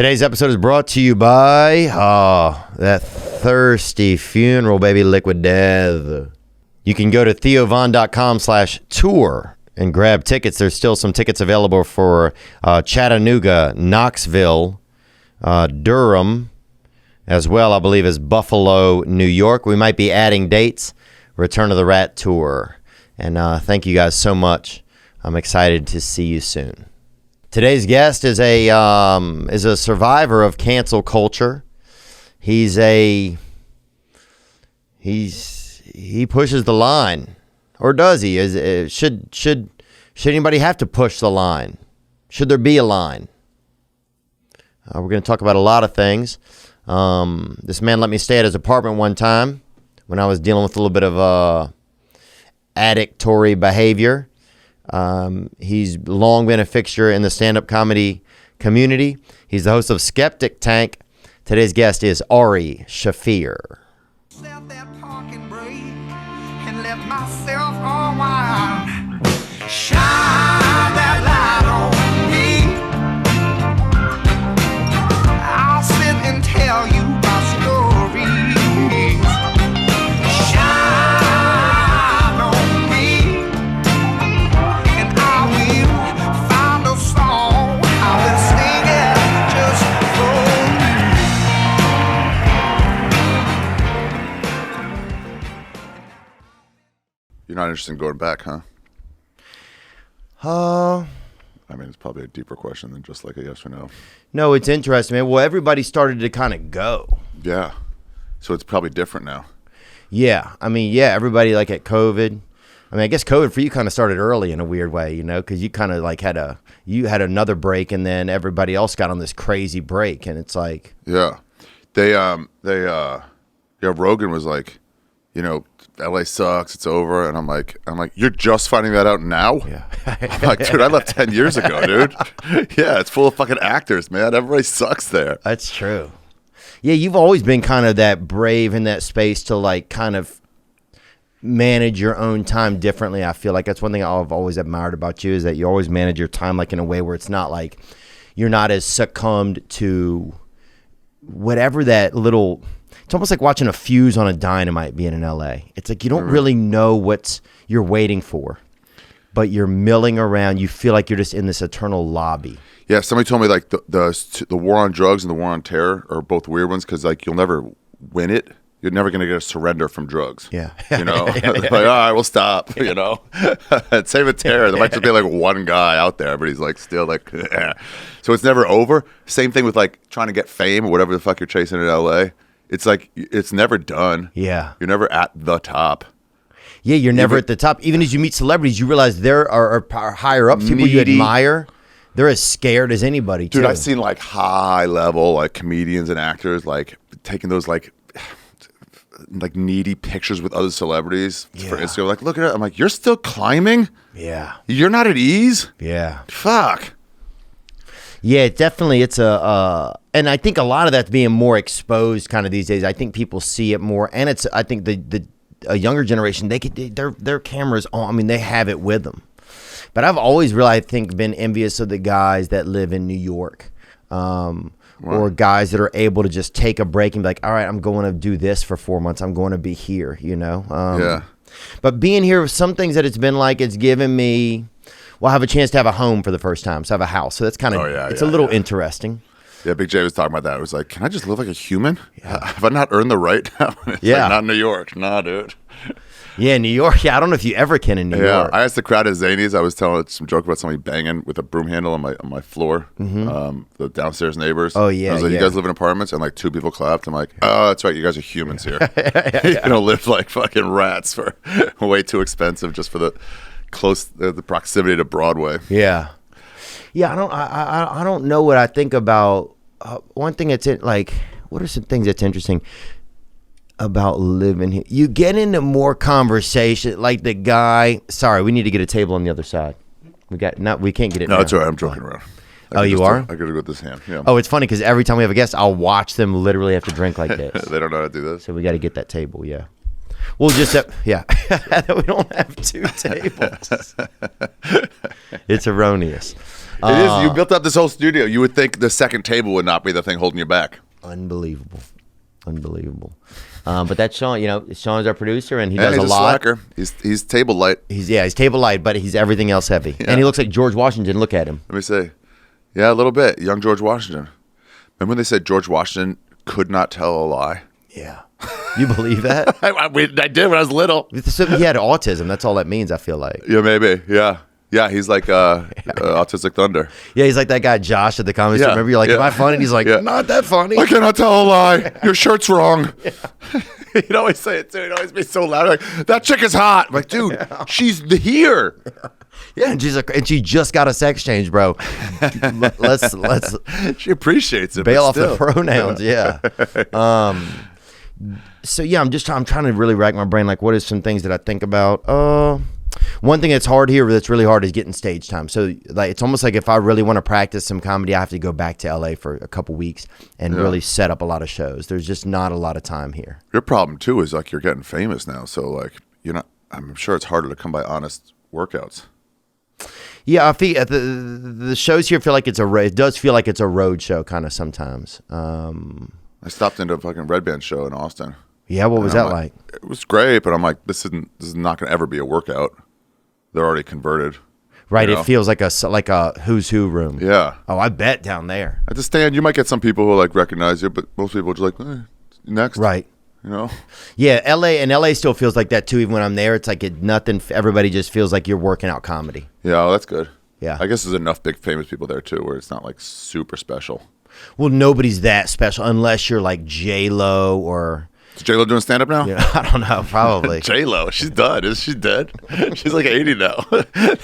Today's episode is brought to you by that thirsty funeral, baby, Liquid Death. You can go to theovon.com/tour and grab tickets. There's still some tickets available for Chattanooga, Knoxville, Durham, as well, I believe, as Buffalo, New York. We might be adding dates. Return of the Rat Tour. And thank you guys so much. I'm excited to see you soon. Today's guest is a survivor of cancel culture. He pushes the line, or does he? Should anybody have to push the line? Should there be a line? We're going to talk about a lot of things. This man let me stay at his apartment one time when I was dealing with a little bit of addictory behavior. He's long been a fixture in the stand-up comedy community. He's the host of Skeptic Tank. Today's guest is Ari Shaffir. Set that parking brake and let myself unwind. Shine that light on me. I'll sit and tell you my stories. Shine on me, and I will find a song. I will sing it just for you. You're not interested in going back, huh? I mean, it's probably a deeper question than just like a yes or no. No, it's interesting, man. Well, everybody started to kind of go. Yeah. So it's probably different now. Yeah. I mean, yeah, everybody like at COVID. I mean, I guess COVID for you kind of started early in a weird way, you know, because you kind of like had another break, and then everybody else got on this crazy break, and it's like, Yeah. Rogan was like, you know, LA sucks, it's over, and I'm like, you're just finding that out now? yeah. I'm like, dude, I left 10 years ago, dude. Yeah, it's full of fucking actors, man. Everybody sucks there. That's true. Yeah, you've always been kind of that brave in that space to like kind of manage your own time differently. I feel like that's one thing I've always admired about you, is that you always manage your time like in a way where it's not like you're not as succumbed to whatever that little. It's almost like watching a fuse on a dynamite being in LA. It's like you don't really know what you're waiting for, but you're milling around. You feel like you're just in this eternal lobby. Yeah, somebody told me like the war on drugs and the war on terror are both weird ones because like you'll never win it. You're never going to get a surrender from drugs. Yeah. You know? Like, all right, we'll stop, you know? Same with terror. There might just be like one guy out there, but he's like still like, eh. So it's never over. Same thing with like trying to get fame or whatever the fuck you're chasing in LA. It's like, it's never done. Yeah. You're never at the top. Yeah, you're never at the top. Even as you meet celebrities, you realize there are higher ups, people you admire. They're as scared as anybody, Dude, too. I've seen like high level like comedians and actors like taking those like needy pictures with other celebrities for Instagram. Like, look at it. I'm like, you're still climbing? Yeah. You're not at ease? Yeah. Fuck. Yeah, definitely. It's and I think a lot of that's being more exposed kind of these days. I think people see it more, and it's, I think a younger generation, their cameras on. I mean, they have it with them. But I've always really, I think, been envious of the guys that live in New York, or guys that are able to just take a break and be like, all right, I'm going to do this for 4 months. I'm going to be here, you know? Yeah. But being here, some things that it's been like, it's given me, well, I have a chance to have a home for the first time. So I have a house. So that's kind of, it's a little interesting. Yeah, Big J was talking about that. It was like, can I just live like a human? Have I not earned the right now? It's like, not in New York. Nah, dude. Yeah, New York. Yeah, I don't know if you ever can in New York. I asked the crowd at Zanies. I was telling some joke about somebody banging with a broom handle on my floor. The downstairs neighbors. Oh yeah. I was like, you guys live in apartments? And like 2 people clapped. I'm like, oh, that's right. You guys are humans here. You don't live like fucking rats for way too expensive just for the proximity to Broadway. Yeah. Yeah, I don't know what I think about. One thing that's like, what are some things that's interesting about living here? You get into more conversation, like the guy. Sorry, we need to get a table on the other side. We can't get it. No, now. it's all right. I'm joking around. Oh, you are? I gotta go with this hand. Yeah. Oh, it's funny because every time we have a guest, I'll watch them literally have to drink like this. They don't know how to do this. So we got to get that table. Yeah. We'll just we don't have 2 tables. It's erroneous. It is. You built up this whole studio. You would think the second table would not be the thing holding you back. Unbelievable. But that's Sean. Sean's our producer, and he Yeah, does he's a lot. Slacker. He's table light. He's table light, but he's everything else heavy. Yeah. And he looks like George Washington. Look at him. Let me see. Yeah, a little bit. Young George Washington. Remember when they said George Washington could not tell a lie? Yeah. You believe that? I did when I was little. So he had autism. That's all that means, I feel like. Yeah, maybe. Yeah. Yeah, he's like Autistic Thunder. Yeah, he's like that guy Josh at the comedy store. Yeah, Remember, you're like, yeah. am I funny? And he's like, Yeah. not that funny. I cannot tell a lie. Your shirt's wrong. He'd always say it too. He'd always be so loud. Like, that chick is hot. I'm like, dude, she's here. Yeah, and she's like, and she just got a sex change, bro. let's She appreciates it. bail but off the still. pronouns. Yeah. So yeah, I'm trying to really rack my brain. Like, what is some things that I think about? One thing that's hard here, that's really hard, is getting stage time. So like, it's almost like if I really want to practice some comedy, I have to go back to LA for a couple weeks and really set up a lot of shows. There's just not a lot of time here. Your problem too is like you're getting famous now, so like you're not. I'm sure it's harder to come by honest workouts. Yeah, I feel the shows here feel like it does feel like it's a road show kind of sometimes. I stopped into a fucking Red Band show in Austin. Yeah, what was And that I'm like? It was great, but I'm like, this is not going to ever be a workout. They're already converted. Right, you it know? feels like a who's who room. Yeah. Oh, I bet down there. At the stand, you might get some people who like recognize you, but most people are just like, next. Right. You know? Yeah, LA still feels like that too. Even when I'm there, it's like nothing. Everybody just feels like you're working out comedy. Yeah, well, that's good. Yeah. I guess there's enough big famous people there too, where it's not like super special. Well, nobody's that special unless you're like J-Lo or. Is J-Lo doing stand up now? I don't know, probably. J-Lo, she's done. Is she dead? She's like 80 now.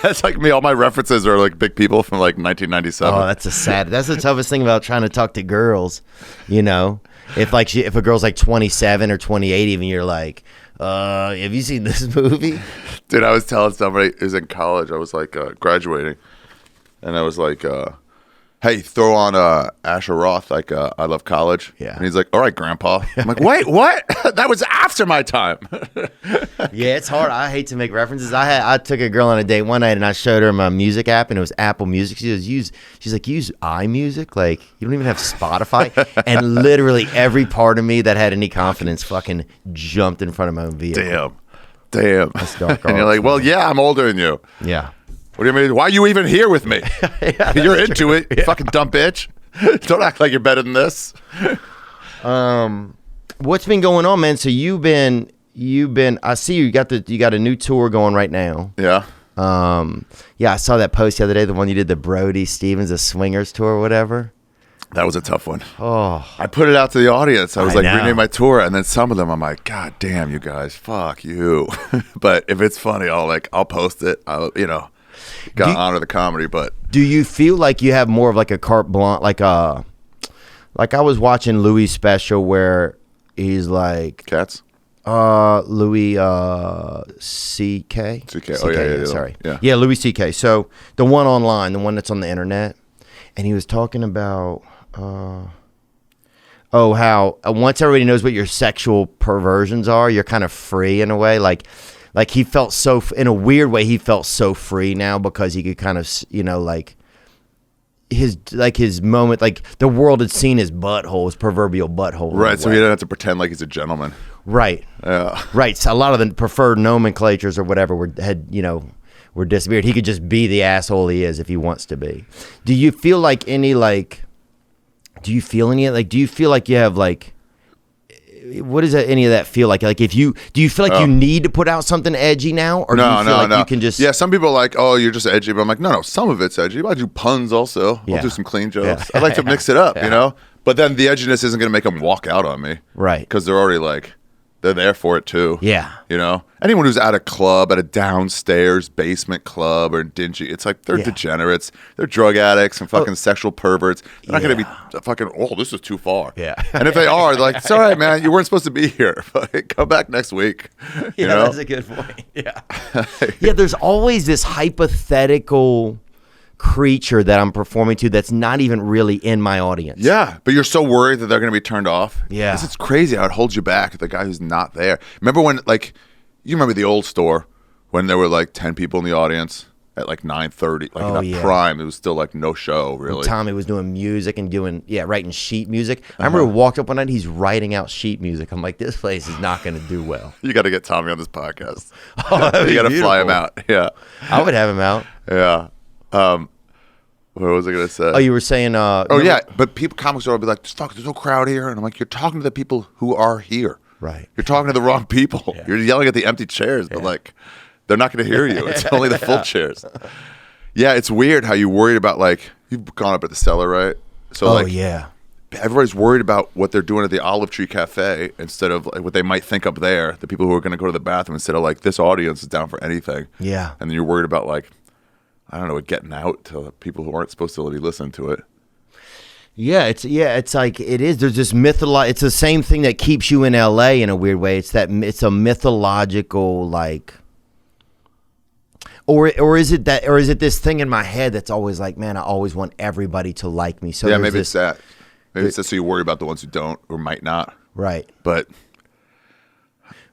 That's like me. All my references are like big people from like 1997. Oh, that's the toughest thing about trying to talk to girls. You know, if a girl's like 27 or 28, even you're like, have you seen this movie? Dude, I was telling somebody who's in college. I was like graduating, and I was like, hey, throw on Asher Roth, like I Love College. Yeah. And he's like, all right, Grandpa. I'm like, wait, what? That was after my time. Yeah, it's hard. I hate to make references. I took a girl on a date one night and I showed her my music app and it was Apple Music. She's like, use iMusic? Like, you don't even have Spotify? And literally every part of me that had any confidence fucking jumped in front of my own vehicle. Damn. That's dark And you're arts, like, well, yeah, I'm older than you. Yeah. What do you mean? Why are you even here with me? Yeah, You're into it, you fucking dumb bitch. Don't act like you're better than this. What's been going on, man? So you've been I see you got a new tour going right now. Yeah. Yeah, I saw that post the other day, the one you did, the Brody Stevens, the Swingers tour or whatever. That was a tough one. Oh, I put it out to the audience. I was I like, know. rename my tour. And then some of them, I'm like, God damn, you guys, fuck you. But if it's funny, I'll post it. Gotta honor the comedy. But do you feel like you have more of like a carte blanche, like I was watching Louis' special where he's like, Cats? Louis C.K. CK. Oh, yeah. Sorry. Yeah. Louis C.K. So the one online, the one that's on the internet, and he was talking about how once everybody knows what your sexual perversions are, you're kind of free in a way. Like he felt so, in a weird way, he felt so free now because he could kind of, like his moment, like the world had seen his butthole, his proverbial butthole. in a Right. So way. he didn't have to pretend like he's a gentleman. Right. Yeah. Right. So a lot of the preferred nomenclatures or whatever were disappeared. He could just be the asshole he is if he wants to be. Do you feel like do you feel like you have like, what does any of that feel like? Like do you feel like you need to put out something edgy now? Or do you feel like you can just. Yeah, some people are like, oh, you're just edgy. But I'm like, no, some of it's edgy. But I do puns also. Yeah. I'll do some clean jokes. Yeah. I like to mix it up, you know? But then the edginess isn't going to make them walk out on me. Right. Because they're already like, they're there for it too. Yeah. You know? Anyone who's at a club, at a downstairs basement club or dingy, it's like they're degenerates. They're drug addicts and fucking sexual perverts. They're not going to be fucking, oh, this is too far. Yeah. And if they are, they're like, it's all right, man. You weren't supposed to be here. Come back next week. You know? That's a good point. Yeah. Yeah, there's always this hypothetical creature that I'm performing to that's not even really in my audience. Yeah, but you're so worried that they're going to be turned off. Yeah. 'Cause it's crazy how it holds you back, the guy who's not there. Remember when, like, you remember the old store when there were like 10 people in the audience at like 9:30, like Oh, at yeah. prime. It was still like no show really. Tommy was doing music and writing sheet music. I remember we walked up one night, he's writing out sheet music. I'm like, this place is not going to do well. You got to get Tommy on this podcast. Oh, that'd You be got to fly him beautiful. out. Yeah, I would have him out. yeah. What was I gonna say? Oh, you were saying. Oh yeah, but comics will be like, there's no crowd here, and I'm like, you're talking to the people who are here. Right. You're talking to the wrong people. Yeah. You're yelling at the empty chairs, but like, they're not going to hear you. It's only the full chairs. Yeah, it's weird how you worried about like you've gone up at the Cellar, right? So Oh like, yeah. everybody's worried about what they're doing at the Olive Tree Cafe instead of like what they might think up there. The people who are going to go to the bathroom instead of like this audience is down for anything. Yeah. And then you're worried about like, I don't know, it getting out to people who aren't supposed to be listening to it. Yeah, it's like it is. There's this it's the same thing that keeps you in LA in a weird way. It's a mythological like, or is it this thing in my head that's always like, man, I always want everybody to like me. So Yeah, there's maybe this, it's that. Maybe it's that, so you worry about the ones who don't or might not. right? But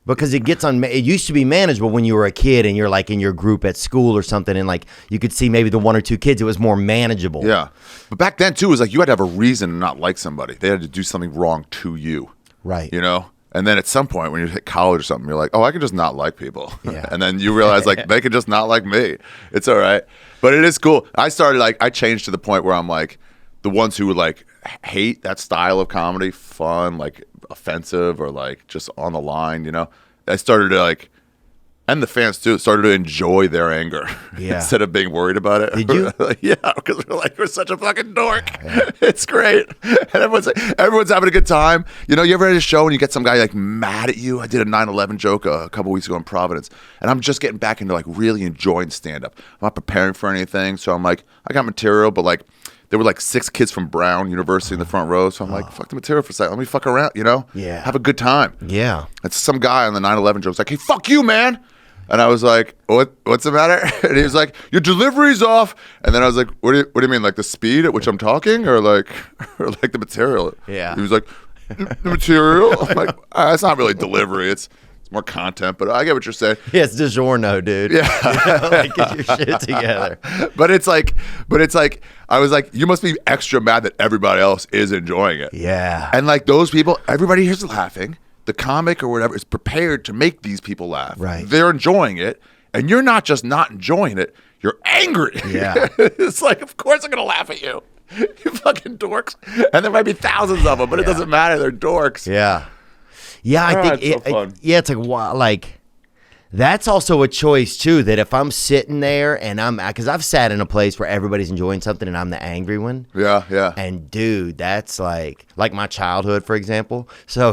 Because it gets it used to be manageable when you were a kid and you're like in your group at school or something, and like you could see maybe the one or two kids. It was more manageable. yeah, but back then too, it was like you had to have a reason to not like somebody. They had to do something wrong to you, Right. you know. And then at some point when you hit college or something, you're like, oh, I can just not like people. Yeah. And then you realize like they can just not like me. It's all right. But it is cool. I changed to the point where I'm like, the ones who would like hate that style of comedy, fun, like offensive or like just on the line, you know, I started to like, and the fans too, started to enjoy their anger Yeah. instead of being worried about it. Did you? Yeah, because we're such a fucking dork. It's great. And everyone's having a good time. You know, you ever had a show and you get some guy like mad at you? I did a 9/11 joke a couple weeks ago in Providence, and I'm just getting back into like really enjoying stand-up. I'm not preparing for anything, so I'm like, I got material, but like, there were like 6 kids from Brown University in the front row, so I'm like, fuck the material for a second. Let me fuck around, you know? Yeah. Have a good time. Yeah. And some guy on the 9/11 joke was like, hey, fuck you, man. And I was like, what's the matter? And he was like, your delivery's off. And then I was like, what do you mean, like the speed at which I'm talking or like the material? Yeah. He was like, the material? I'm like, it's not really delivery. It's more content, but I get what you're saying. Yeah, it's DiGiorno, dude. Yeah. You know, like, get your shit together. But it's like, I was like, you must be extra mad that everybody else is enjoying it. Yeah. And like those people, everybody here's laughing. The comic or whatever is prepared to make these people laugh. Right. They're enjoying it. And you're not just not enjoying it, you're angry. Yeah. It's like, of course I'm going to laugh at you. You fucking dorks. And there might be thousands of them, but it doesn't matter. They're dorks. Yeah. Yeah, I think it's so fun. it's like wow, like that's also a choice too. That if I'm sitting there and because I've sat in a place where everybody's enjoying something and I'm the angry one. Yeah, yeah. And dude, that's like my childhood, for example. So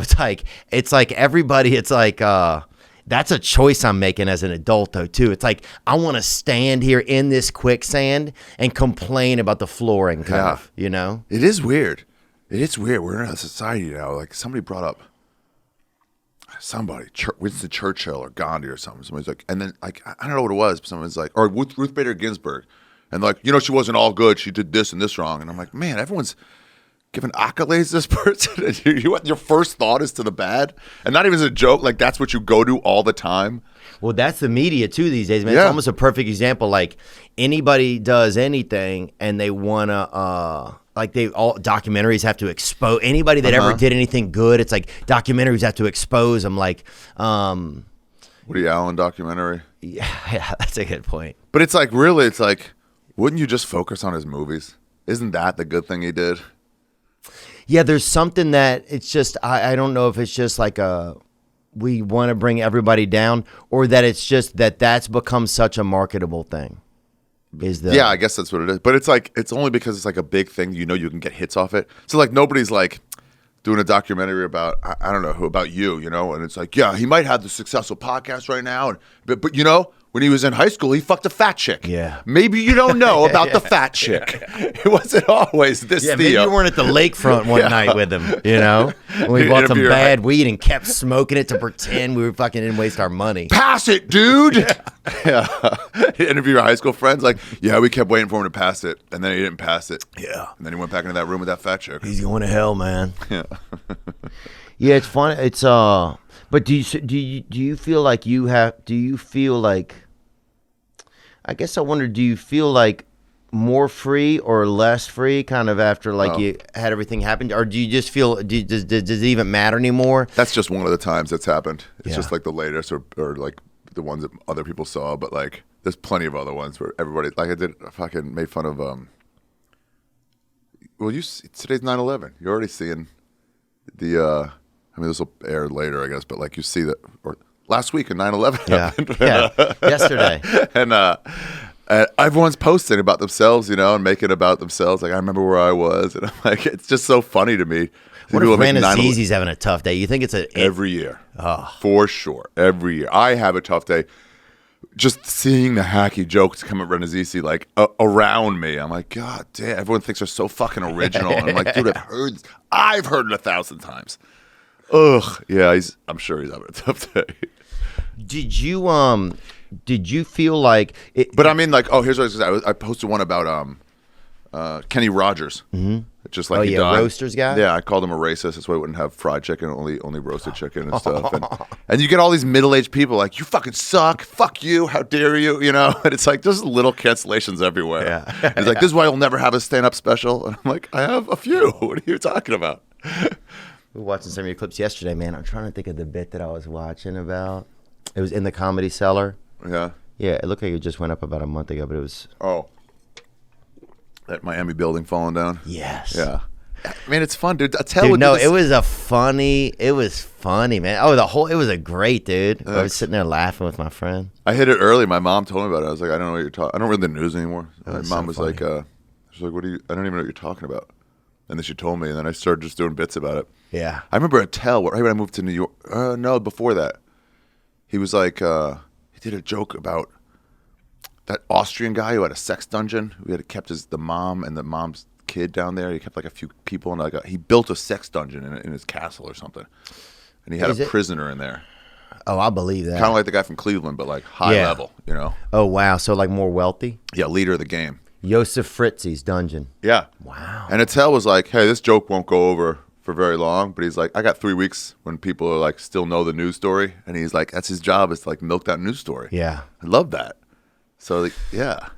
it's like everybody. It's like that's a choice I'm making as an adult though too. It's like I want to stand here in this quicksand and complain about the flooring, kind of. You know, It is weird. It is weird. We're in a society now. Like somebody brought up Winston Churchill or Gandhi or something. Somebody's like, and then like I don't know what it was, but someone's like, or Ruth Bader Ginsburg, and like, you know, she wasn't all good. She did this and this wrong. And I'm like, man, everyone's giving accolades to this person. And your first thought is to the bad, and not even as a joke. Like that's what you go to all the time. well, that's the media too these days, man. Yeah. It's almost a perfect example. Like anybody does anything, and they wanna like all documentaries have to expose anybody that ever did anything good. It's like documentaries have to expose them. Like, Woody Allen documentary. yeah, that's a good point. But it's like really, it's like, wouldn't you just focus on his movies? Isn't that the good thing he did? Yeah, there's something that it's just I don't know if it's just like we want to bring everybody down, or that it's just that's become such a marketable thing. Yeah, I guess that's what it is. But it's like, it's only because it's like a big thing, you know, you can get hits off it. So like nobody's like doing a documentary about, I don't know who, about you know, and it's like, yeah, he might have the successful podcast right now. But you know, when he was in high school, he fucked a fat chick. Yeah. Maybe you don't know about the fat chick. It wasn't always this Yeah, Theo. maybe you weren't at the lakefront one night with him, you know? When we bought some Interview, bad right? weed and kept smoking it to pretend we were fucking didn't waste our money. Pass it, dude. Yeah. Interview your high school friends, like, yeah, we kept waiting for him to pass it, and then he didn't pass it. Yeah. And then he went back into that room with that fat chick. He's going to hell, man. Yeah. Yeah, it's fun. It's but do you feel like I guess I wonder, do you feel like more free or less free kind of after like you had everything happen? Or do you just feel, does it even matter anymore? That's just one of the times that's happened. It's Yeah. just like the latest or like the ones that other people saw, but like there's plenty of other ones where everybody, like I fucking made fun of, well, today's 9/11. You're already seeing the, I mean, this will air later, I guess, but like you see that, or last week in 9/11 happened. Yeah, yesterday. And everyone's posting about themselves, you know, and making about themselves. Like, I remember where I was. And I'm like, it's just so funny to me. What if Brandon Zeezy's having a tough day? You think it's every year. For sure. Every year. I have a tough day. Just seeing the hacky jokes come at Renazizi, like, around me. I'm like, God damn, everyone thinks they're so fucking original. And I'm like, dude, I've heard it 1,000 times. Ugh. Yeah, I'm sure he's having a tough day. Did you feel like it? But I mean, like, here's what I was gonna say. I posted one about Kenny Rogers. Mm-hmm. Just like he died. Roasters guy. Yeah, I called him a racist. That's why he wouldn't have fried chicken, only roasted chicken and stuff. And you get all these middle-aged people like, you fucking suck. Fuck you. How dare you? You know. And it's like there's little cancellations everywhere. Yeah. And it's like, this is why you'll never have a stand-up special. And I'm like, I have a few. What are you talking about? We were watching some of your clips yesterday, man. I'm trying to think of the bit that I was watching about. It was in the Comedy Cellar. Yeah. Yeah, it looked like it just went up about a month ago, but it was. Oh. That Miami building falling down? Yes. Yeah. Man, it's fun, dude. It was funny, man. It was a great, dude. I was sitting there laughing with my friend. I hit it early. My mom told me about it. I was like, I don't know what you're talking. I don't read the news anymore. Oh, My mom was like, she's like, I don't even know what you're talking about. And then she told me, and then I started just doing bits about it. Yeah. I remember at Tell, right when I moved to New York. No, before that. He was like, he did a joke about that Austrian guy who had a sex dungeon. Who had kept the mom and the mom's kid down there. He kept like a few people, and he built a sex dungeon in his castle or something. And he had a prisoner in there. Oh, I believe that. Kind of like the guy from Cleveland, but like high level, you know? Oh, wow. So like more wealthy? Yeah, leader of the game. Joseph Fritzi's dungeon. Yeah. Wow. And Attell was like, hey, this joke won't go over for very long, but he's like, I got 3 weeks when people are like still know the news story, and he's like, that's his job, is to like milk that news story. Yeah. I love that. So like, yeah.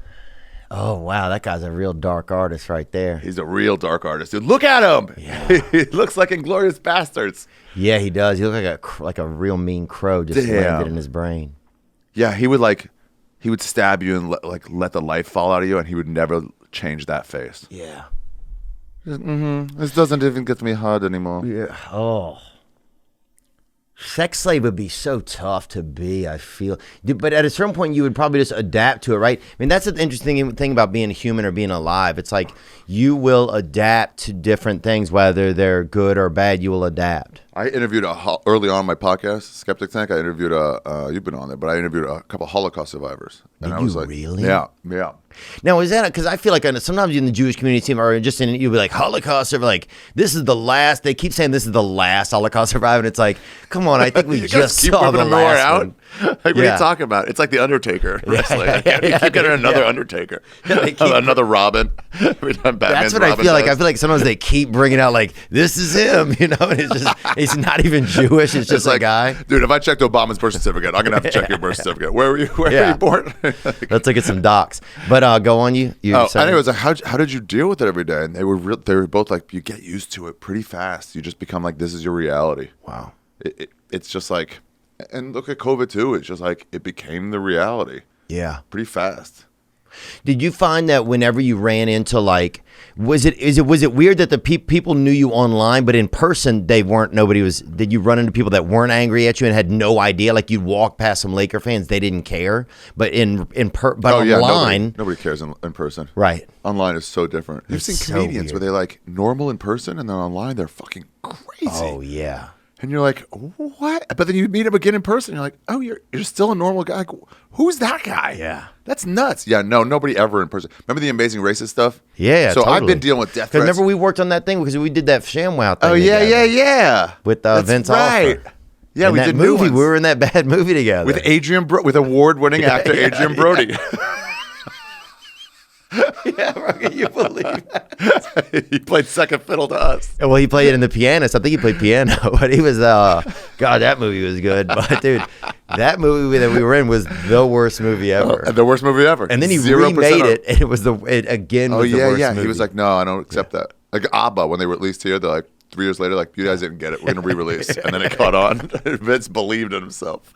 Oh wow, that guy's a real dark artist right there. He's a real dark artist, dude. Look at him. Yeah. He looks like Inglourious Bastards. Yeah, he does. He looks like a real mean crow just landed in his brain. Yeah, he would stab you and let the life fall out of you, and he would never change that face. Yeah. This doesn't even get me hard anymore. Yeah. Oh. Sex slave would be so tough to be, I feel. But at a certain point, you would probably just adapt to it, right? I mean, that's the interesting thing about being human or being alive. It's like you will adapt to different things, whether they're good or bad, you will adapt. I interviewed early on my podcast, Skeptic Tank. I interviewed you've been on there, but I interviewed a couple Holocaust survivors. And I you was like, really? Yeah. Now, is that because I feel like sometimes in the Jewish community, or just in you'll be like Holocaust survivor, like this is the last. They keep saying this is the last Holocaust survivor, and it's like, come on, I think we just saw the last one. Like, what are you talking about? It's like the Undertaker wrestling. You keep getting another Undertaker, another Robin. Every time Batman's That's what I Robin feel like. does. I feel like sometimes they keep bringing out like this is him, you know, and it's just he's not even Jewish. It's just like, a guy. Dude, if I checked Obama's birth certificate, I'm gonna have to check your birth certificate. Where were you? Where were you born? Let's look at some docs. But go on, you. And it was like, how did you deal with it every day? And they were both like, you get used to it pretty fast. You just become like, this is your reality. Wow. It's just like, and look at COVID too. It's just like it became the reality. Yeah. Pretty fast. Did you find that whenever you ran into like, was it weird that the people knew you online, but in person they weren't? Did you run into people that weren't angry at you and had no idea? Like you'd walk past some Laker fans, they didn't care, but online, nobody cares in person. Right. Online is so different. You've seen comedians where they're like normal in person and then online they're fucking crazy. Oh yeah. And you're like, what? But then you meet him again in person. You're like, oh, you're still a normal guy. Like, who's that guy? Yeah. That's nuts. Yeah, no, nobody ever in person. Remember the Amazing Racist stuff? Yeah, So totally. I've been dealing with death threats. Remember we worked on that thing because we did that ShamWow thing. Oh, yeah. With That's Vince right. Offer. Yeah, and we that did movie. new ones. We were in that bad movie together. With award-winning actor Adrian Brody. Yeah, bro, can you believe that? He played second fiddle to us. Well, he played in The Pianist. I think he played piano, but he was, God, that movie was good. But dude, That movie that we were in was the worst movie ever. The worst movie ever. And then he 0% remade it, and it was again. Oh was the yeah, worst yeah. movie. He was like, no, I don't accept that. Like ABBA, when they were released here, they're like 3 years later, like you guys didn't get it. We're gonna re-release, and then it caught on. Vince believed in himself.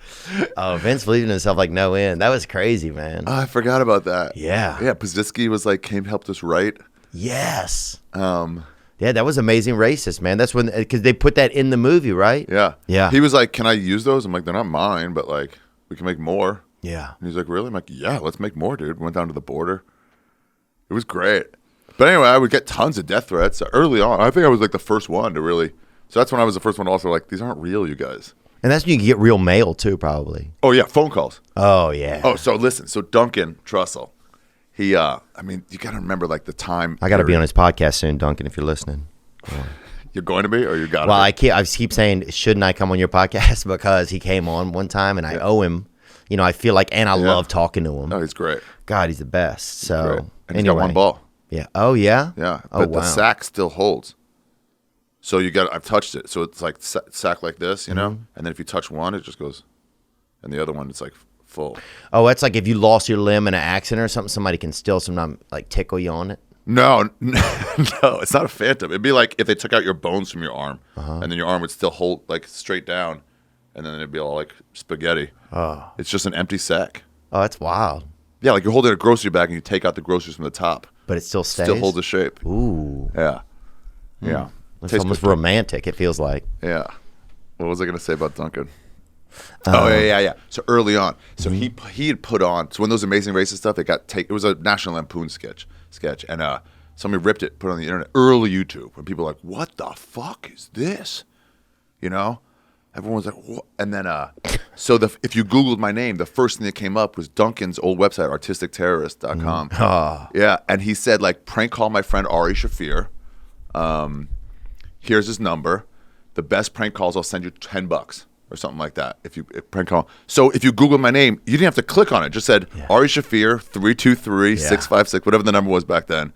Oh, Vince believed in himself like no end. That was crazy, man. Oh, I forgot about that. Yeah. Yeah. Pazitsky was like helped us write. Yes. Yeah, that was Amazing Racist, man. That's when because they put that in the movie, right? Yeah. Yeah. He was like, "Can I use those?" I'm like, "They're not mine, but like we can make more." Yeah. And he's like, "Really?" I'm like, "Yeah, let's make more, dude." We went down to the border. It was great. But anyway, I would get tons of death threats early on. I think I was like the first one to really. So that's when I was the first one to also like, these aren't real, you guys. And that's when you can get real mail too, probably. Oh yeah, phone calls. Oh yeah. Oh, so listen, so Duncan Trussell, he, I mean, you got to remember like the time. I got to be on his podcast soon, Duncan, if you're listening. You're going to be, or you got to. Well, I keep saying, shouldn't I come on your podcast? Because he came on one time, and I owe him. You know, I feel like, and I love talking to him. Oh, he's great. God, he's the best. So, Great. And anyway. he's got one ball. Yeah. Oh, yeah? Yeah. Oh, But wow. the sack still holds. So I've touched it. So it's like sack like this, you know? And then if you touch one, it just goes, and the other one, it's like full. Oh, that's like if you lost your limb in an accident or something, somebody can still sometimes like tickle you on it. No, it's not a phantom. It'd be like if they took out your bones from your arm, and then your arm would still hold like straight down, and then it'd be all like spaghetti. Oh. It's just an empty sack. Oh, that's wild. Yeah, like you're holding a grocery bag and you take out the groceries from the top. But it still stays? Still holds the shape. Ooh. Yeah. Yeah. It's Tastes almost good. romantic, it feels like. Yeah. What was I going to say about Duncan? Yeah. So early on, so he had put on. So when those Amazing Racist stuff, it was a National Lampoon sketch, and somebody ripped it, put it on the internet, early YouTube, when people were like, "What the fuck is this?" You know, everyone was like, "What?" And then, so if you Googled my name, the first thing that came up was Duncan's old website, artisticterrorist.com. Yeah, and he said like, "Prank call my friend Ari Shaffir. Here's his number. The best prank calls, I'll send you $10." Or something like that. If prank call. So if you Google my name, you didn't have to click on it. Just said Ari Shaffir 323-656, whatever the number was back then.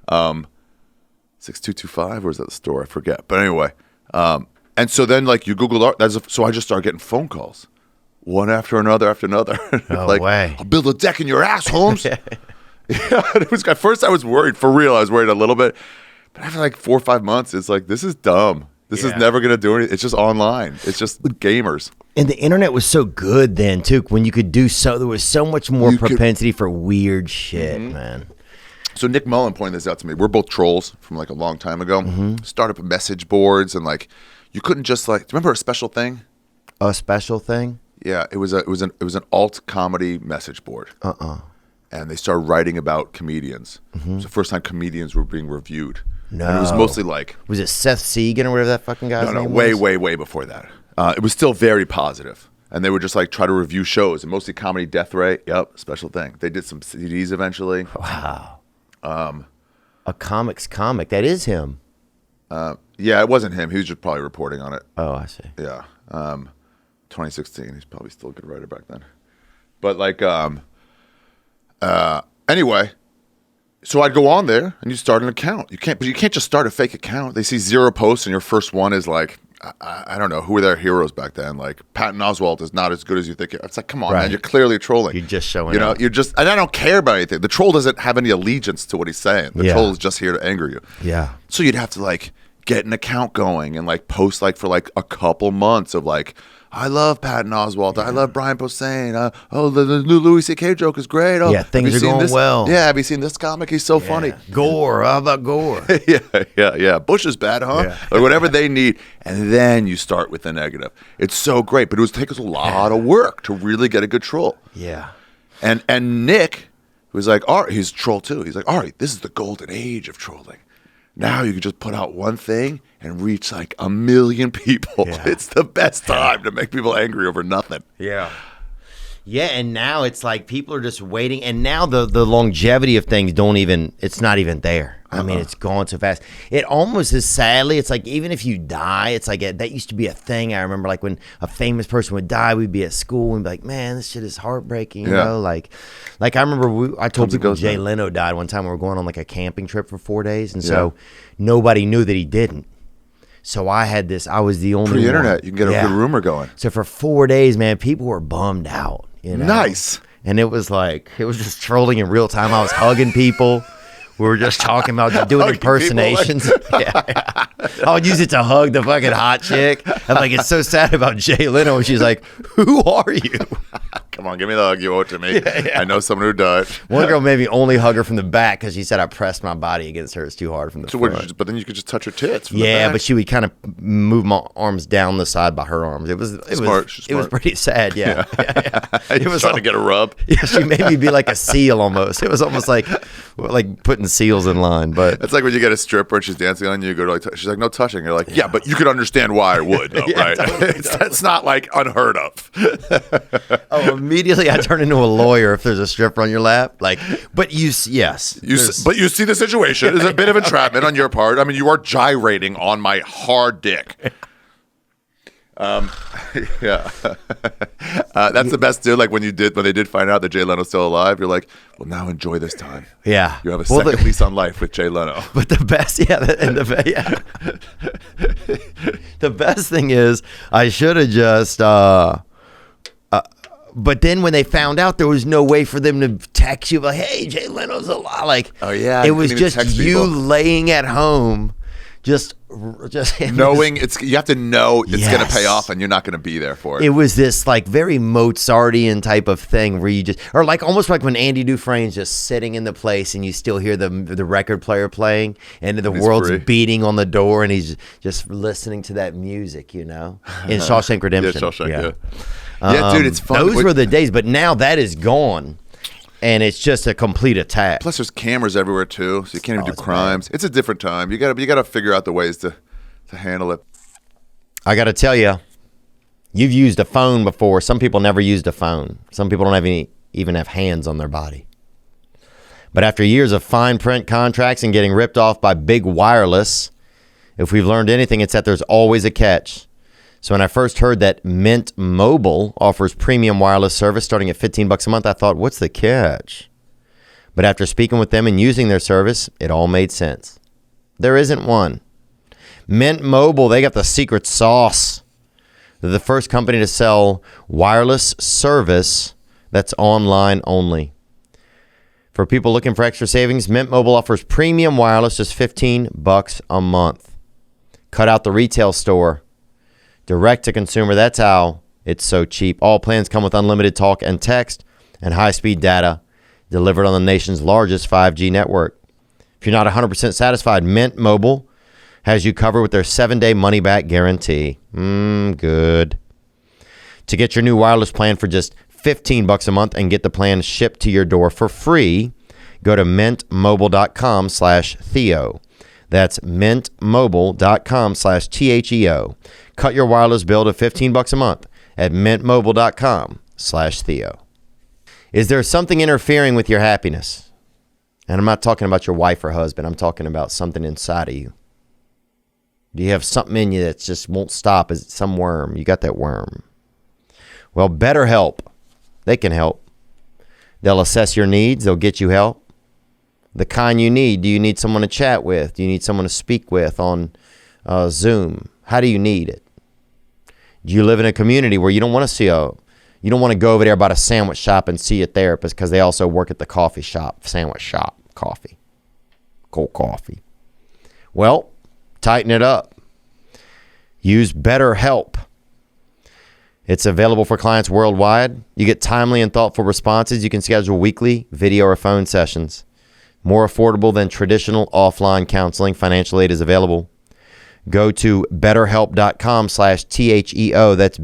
6225, or was that the store? I forget. But anyway, and so then like you Googled art. So I just started getting phone calls, one after another. No like, way. "I'll build a deck in your ass, Holmes." Yeah, it was. At first, I was worried. For real, I was worried a little bit. But after like 4 or 5 months, it's like, this is dumb. This is never going to do anything. It's just online. It's just gamers. And the internet was so good then, too, when you could do so. There was so much more propensity for weird shit, man. So Nick Mullen pointed this out to me. We're both trolls from like a long time ago. Started up message boards, and like you couldn't just like. Do you remember A Special Thing? A Special Thing? Yeah, it was an alt comedy message board. And they started writing about comedians. It was the first time comedians were being reviewed. No. And it was mostly like. Was it Seth Segan or whatever that fucking guy's name was? way before that. It was still very positive. And they would just like try to review shows, and mostly Comedy Death Ray. Yep, Special Thing. They did some CDs eventually. Wow. A comic's comic. That is him. Yeah, it wasn't him. He was just probably reporting on it. Oh, I see. Yeah. 2016. He's probably still a good writer back then. But like, anyway, so I'd go on there and you start an account. You can't just start a fake account. They see 0 posts and your first one is like, I don't know, who were their heroes back then? Like Patton Oswalt is not as good as you think. It's like, come on, man, you're clearly trolling. You're just showing You know, up. you're just, and I don't care about anything. The troll doesn't have any allegiance to what he's saying. The troll is just here to anger you. Yeah. So you'd have to like get an account going and like post like for like a couple months of like, I love Patton Oswalt. I love Brian Posehn. The new Louis C.K. joke is great. Oh, Yeah, things are going well. Yeah, have you seen this comic? He's so funny. Gore. How about Gore? Yeah. Bush is bad, huh? Yeah. Or whatever they need. And then you start with the negative. It's so great, but it would take us a lot of work to really get a good troll. Yeah. And Nick was like, Ari, he's a troll too. He's like, Ari, this is the golden age of trolling. Now you can just put out one thing and reach like 1 million people. Yeah. It's the best time to make people angry over nothing. Yeah. Yeah, and now it's like people are just waiting, and now the longevity of things it's not even there. I mean, it's gone so fast. It almost is, sadly, it's like even if you die, it's like that used to be a thing. I remember like when a famous person would die, we'd be at school and be like, man, this shit is heartbreaking, you know? Like I remember I told people Jay Leno died one time. We were going on like a camping trip for 4 days, and so nobody knew that he didn't. So I was the only Pre-internet, one. you can get a good rumor going. So for 4 days, man, people were bummed out. You know? Nice. And it was just trolling in real time. I was hugging people. We were just talking about doing Hugging impersonations. Yeah. I would use it to hug the fucking hot chick. I'm like, it's so sad about Jay Leno. And she's like, who are you? Come on, give me the hug. You owe it to me. I know someone who does. One girl made me only hug her from the back because she said I pressed my body against hers too hard from the front. But then you could just touch her tits. From the Yeah, back. but she would kind of move my arms down the side by her arms. It was pretty sad. Yeah, It was trying to get a rub. Yeah, she made me be like a seal almost. It was almost like putting seals in line. But It's like when you get a stripper and she's dancing on you. You go to she's like, no touching. You're like, yeah, but you could understand why I would, though, Yeah, right? totally, That's not like unheard of. immediately I turn into a lawyer if there's a stripper on your lap. But you see the situation. There's a bit of entrapment on your part. I mean, you are gyrating on my hard dick. Yeah, that's the best, dude. Like when they did find out that Jay Leno's still alive, you're like, well, now enjoy this time. Yeah, You have a second lease on life with Jay Leno. But the best, the best thing is I should have just. But then when they found out, there was no way for them to text you like, "Hey, Jay Leno's alive." Like, Oh, yeah, it you was couldn't even just text you people. laying at home, just Knowing you have to know it's going to Yes. pay off, and you're not going to be there for it. It was this like very Mozartian type of thing where you just, or like almost like when Andy Dufresne's just sitting in the place and you still hear the record player playing and the He's world's free. beating on the door and he's just listening to that music, in Shawshank Redemption. Yeah, Shawshank, yeah. Yeah, dude, it's fun. Those were the days, but now that is gone, and it's just a complete attack. Plus, there's cameras everywhere too, so you can't even do it's crimes. It's a different time. You gotta figure out the ways to handle it. I got to tell you, you've used a phone before. Some people never used a phone. Some people don't even have hands on their body. But after years of fine print contracts and getting ripped off by big wireless, if we've learned anything, it's that there's always a catch. So when I first heard that Mint Mobile offers premium wireless service starting at $15 a month, I thought, what's the catch? But after speaking with them and using their service, it all made sense. There isn't one. Mint Mobile, they got the secret sauce. They're the first company to sell wireless service that's online only. For people looking for extra savings, Mint Mobile offers premium wireless just $15 a month. Cut out the retail store. Direct to consumer, that's how it's so cheap. All plans come with unlimited talk and text and high-speed data delivered on the nation's largest 5G network. If you're not 100% satisfied, Mint Mobile has you covered with their 7-day money-back guarantee. Good. To get your new wireless plan for just $15 a month and get the plan shipped to your door for free, go to mintmobile.com/Theo. That's mintmobile.com/THEO. Cut your wireless bill to $15 a month at mintmobile.com/Theo. Is there something interfering with your happiness? And I'm not talking about your wife or husband. I'm talking about something inside of you. Do you have something in you that just won't stop? Is it some worm? You got that worm. Well, BetterHelp. They can help. They'll assess your needs. They'll get you help. The kind you need. Do you need someone to chat with? Do you need someone to speak with on Zoom? How do you need it? Do you live in a community where you don't want to you don't want to go over there about a sandwich shop and see a therapist because they also work at the coffee shop, sandwich shop, coffee, cold coffee? Well, tighten it up. Use BetterHelp. It's available for clients worldwide. You get timely and thoughtful responses. You can schedule weekly video or phone sessions. More affordable than traditional offline counseling. Financial aid is available. Go to betterhelp.com/THEO. That's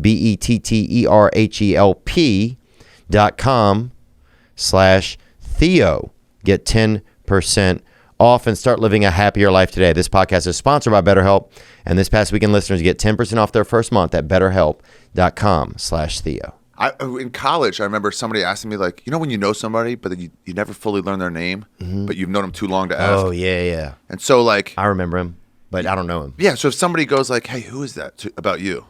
BETTERHELP.com/Theo. Get 10% off and start living a happier life today. This podcast is sponsored by BetterHelp, and this past weekend listeners get 10% off their first month at betterhelp.com/Theo. In college, I remember somebody asking me, like, when you know somebody, but then you never fully learn their name, but you've known them too long to ask. Oh, yeah. And so, like, I remember him, but I don't know him. yeah, so if somebody goes like, hey, who is that about you?